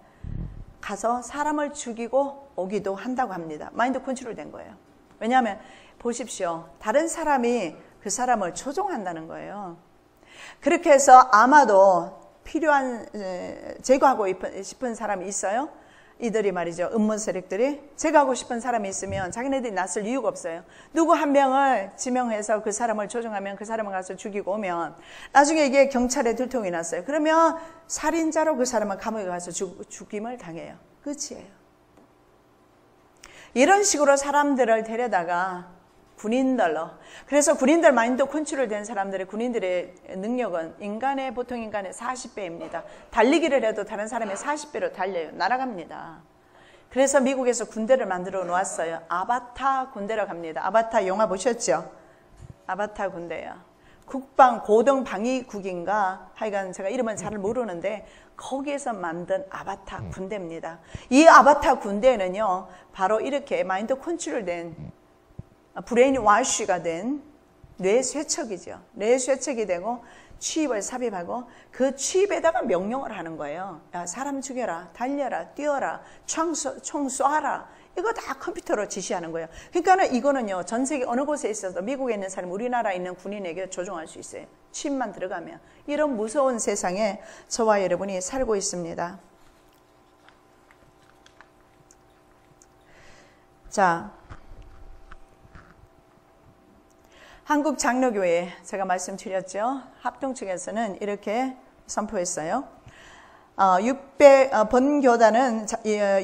가서 사람을 죽이고 오기도 한다고 합니다. 마인드 컨트롤된 거예요. 왜냐하면 보십시오. 다른 사람이 그 사람을 조종한다는 거예요. 그렇게 해서 아마도 필요한 제거하고 싶은 사람이 있어요. 이들이 말이죠. 음모 세력들이 제거하고 싶은 사람이 있으면 자기네들이 낯설 이유가 없어요. 누구 한 명을 지명해서 그 사람을 조종하면 그 사람을 가서 죽이고 오면 나중에 이게 경찰에 들통이 났어요. 그러면 살인자로 그 사람을 감옥에 가서 죽임을 당해요. 끝이에요. 이런 식으로 사람들을 데려다가 군인들로, 그래서 군인들 마인드 컨트롤 된 사람들의 군인들의 능력은 보통 인간의 40배입니다. 달리기를 해도 다른 사람의 40배로 달려요. 날아갑니다. 그래서 미국에서 군대를 만들어 놓았어요. 아바타 군대라고 합니다. 아바타 영화 보셨죠? 아바타 군대요. 국방 고등 방위국인가 하여간 제가 이름은 잘 모르는데 거기에서 만든 아바타 군대입니다. 이 아바타 군대는요, 바로 이렇게 마인드 컨트롤 된 브레인 와쉬가 된 뇌쇠척이죠. 뇌쇠척이 되고 취입을 삽입하고 그 취입에다가 명령을 하는 거예요. 야, 사람 죽여라, 달려라, 뛰어라, 총 쏴라. 이거 다 컴퓨터로 지시하는 거예요. 그러니까 이거는요, 전 세계 어느 곳에 있어도 미국에 있는 사람, 우리나라에 있는 군인에게 조종할 수 있어요. 칩만 들어가면. 이런 무서운 세상에 저와 여러분이 살고 있습니다. 자, 한국 장로교회 제가 말씀드렸죠. 합동 측에서는 이렇게 선포했어요. 본교단은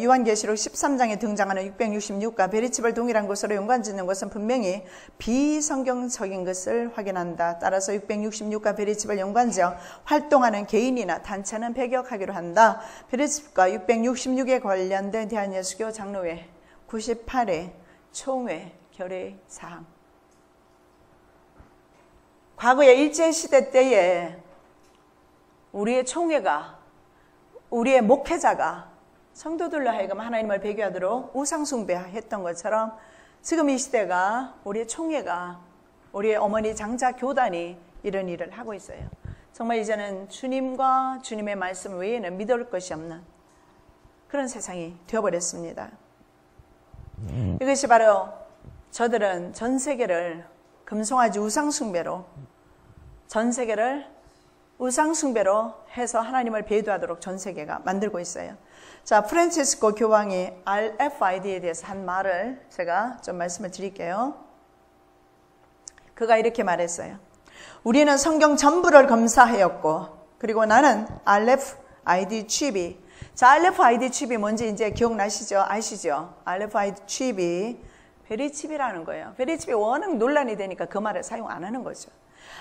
요한계시록 13장에 등장하는 666과 베리칩을 동일한 곳으로 연관짓는 것은 분명히 비성경적인 것을 확인한다. 따라서 666과 베리칩을 연관지어 활동하는 개인이나 단체는 배격하기로 한다. 베리칩과 666에 관련된 대한예수교 장로회 98회 총회 결의 사항. 과거에 일제시대 때에 우리의 총회가, 우리의 목회자가 성도들로 하여금 하나님을 배교하도록 우상숭배했던 것처럼 지금 이 시대가 우리의 총회가, 우리의 어머니 장자 교단이 이런 일을 하고 있어요. 정말 이제는 주님과 주님의 말씀 외에는 믿을 것이 없는 그런 세상이 되어버렸습니다. 이것이 바로 저들은 전 세계를 금송아지 우상숭배로, 전 세계를 우상숭배로 해서 하나님을 배도하도록 전 세계가 만들고 있어요. 자, 프란치스코 교황이 RFID에 대해서 한 말을 제가 좀 말씀을 드릴게요. 그가 이렇게 말했어요. 우리는 성경 전부를 검사하였고, 그리고 나는 RFID 칩이, 자, RFID 칩이 뭔지 이제 기억나시죠? 아시죠? RFID 칩이 베리칩이라는 거예요. 베리칩이 워낙 논란이 되니까 그 말을 사용 안 하는 거죠.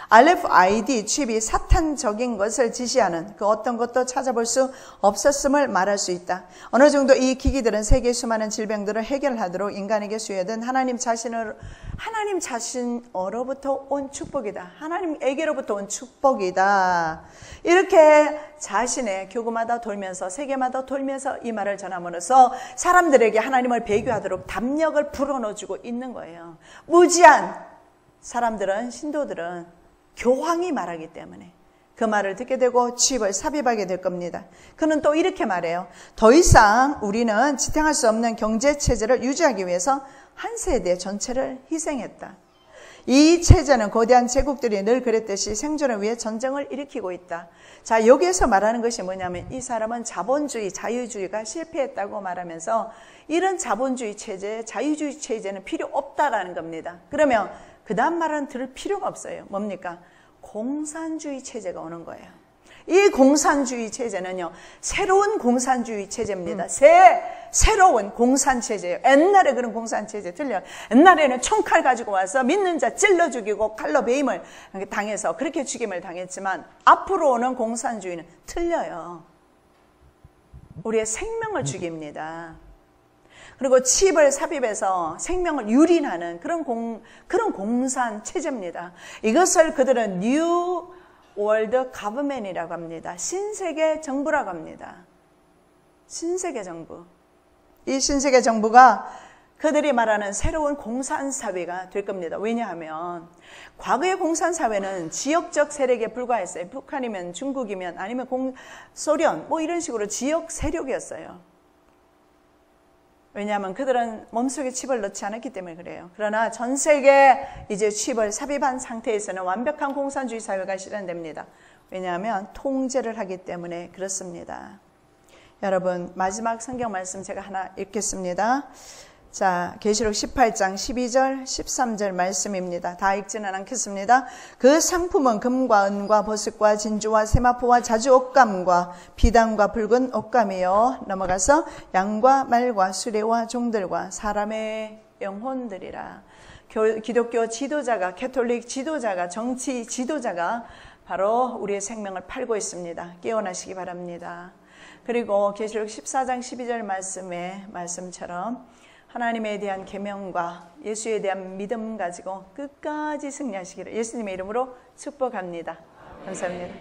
RFID 칩이 사탄적인 것을 지시하는 그 어떤 것도 찾아볼 수 없었음을 말할 수 있다. 어느 정도 이 기기들은 세계 수많은 질병들을 해결하도록 인간에게 수여된 하나님 자신으로부터 온 축복이다. 하나님에게로부터 온 축복이다. 이렇게 자신의 교구마다 돌면서, 세계마다 돌면서 이 말을 전함으로써 사람들에게 하나님을 배교하도록 담력을 불어넣어주고 있는 거예요. 무지한 사람들은, 신도들은 교황이 말하기 때문에 그 말을 듣게 되고 칩을 삽입하게 될 겁니다. 그는 또 이렇게 말해요. 더 이상 우리는 지탱할 수 없는 경제체제를 유지하기 위해서 한 세대 전체를 희생했다. 이 체제는 거대한 제국들이 늘 그랬듯이 생존을 위해 전쟁을 일으키고 있다. 자, 여기에서 말하는 것이 뭐냐면 이 사람은 자본주의, 자유주의가 실패했다고 말하면서 이런 자본주의 체제, 자유주의 체제는 필요 없다라는 겁니다. 그러면 그 다음 말은 들을 필요가 없어요. 뭡니까? 공산주의 체제가 오는 거예요. 이 공산주의 체제는요, 새로운 공산주의 체제입니다. 새로운 공산체제예요. 옛날에 그런 공산체제 틀려요. 옛날에는 총칼 가지고 와서 믿는 자 찔러 죽이고 칼로 배임을 당해서 그렇게 죽임을 당했지만 앞으로 오는 공산주의는 틀려요. 우리의 생명을 죽입니다. 그리고 칩을 삽입해서 생명을 유린하는 그런 공산 체제입니다. 이것을 그들은 뉴 월드 가버맨이라고 합니다. 신세계 정부라고 합니다. 신세계 정부. 이 신세계 정부가 그들이 말하는 새로운 공산사회가 될 겁니다. 왜냐하면 과거의 공산사회는 지역적 세력에 불과했어요. 북한이면 중국이면 아니면 소련 뭐 이런 식으로 지역 세력이었어요. 왜냐하면 그들은 몸속에 칩을 넣지 않았기 때문에 그래요. 그러나 전 세계에 이제 칩을 삽입한 상태에서는 완벽한 공산주의 사회가 실현됩니다. 왜냐하면 통제를 하기 때문에 그렇습니다. 여러분, 마지막 성경 말씀 제가 하나 읽겠습니다. 자, 계시록 18장 12절 13절 말씀입니다. 다 읽지는 않겠습니다. 그 상품은 금과 은과 버섯과 진주와 세마포와 자주 옷감과 비단과 붉은 옷감이요, 넘어가서 양과 말과 수레와 종들과 사람의 영혼들이라. 기독교 지도자가, 캐톨릭 지도자가, 정치 지도자가 바로 우리의 생명을 팔고 있습니다. 깨어나시기 바랍니다. 그리고 계시록 14장 12절 말씀처럼 하나님에 대한 계명과 예수에 대한 믿음 가지고 끝까지 승리하시기를 예수님의 이름으로 축복합니다. 감사합니다.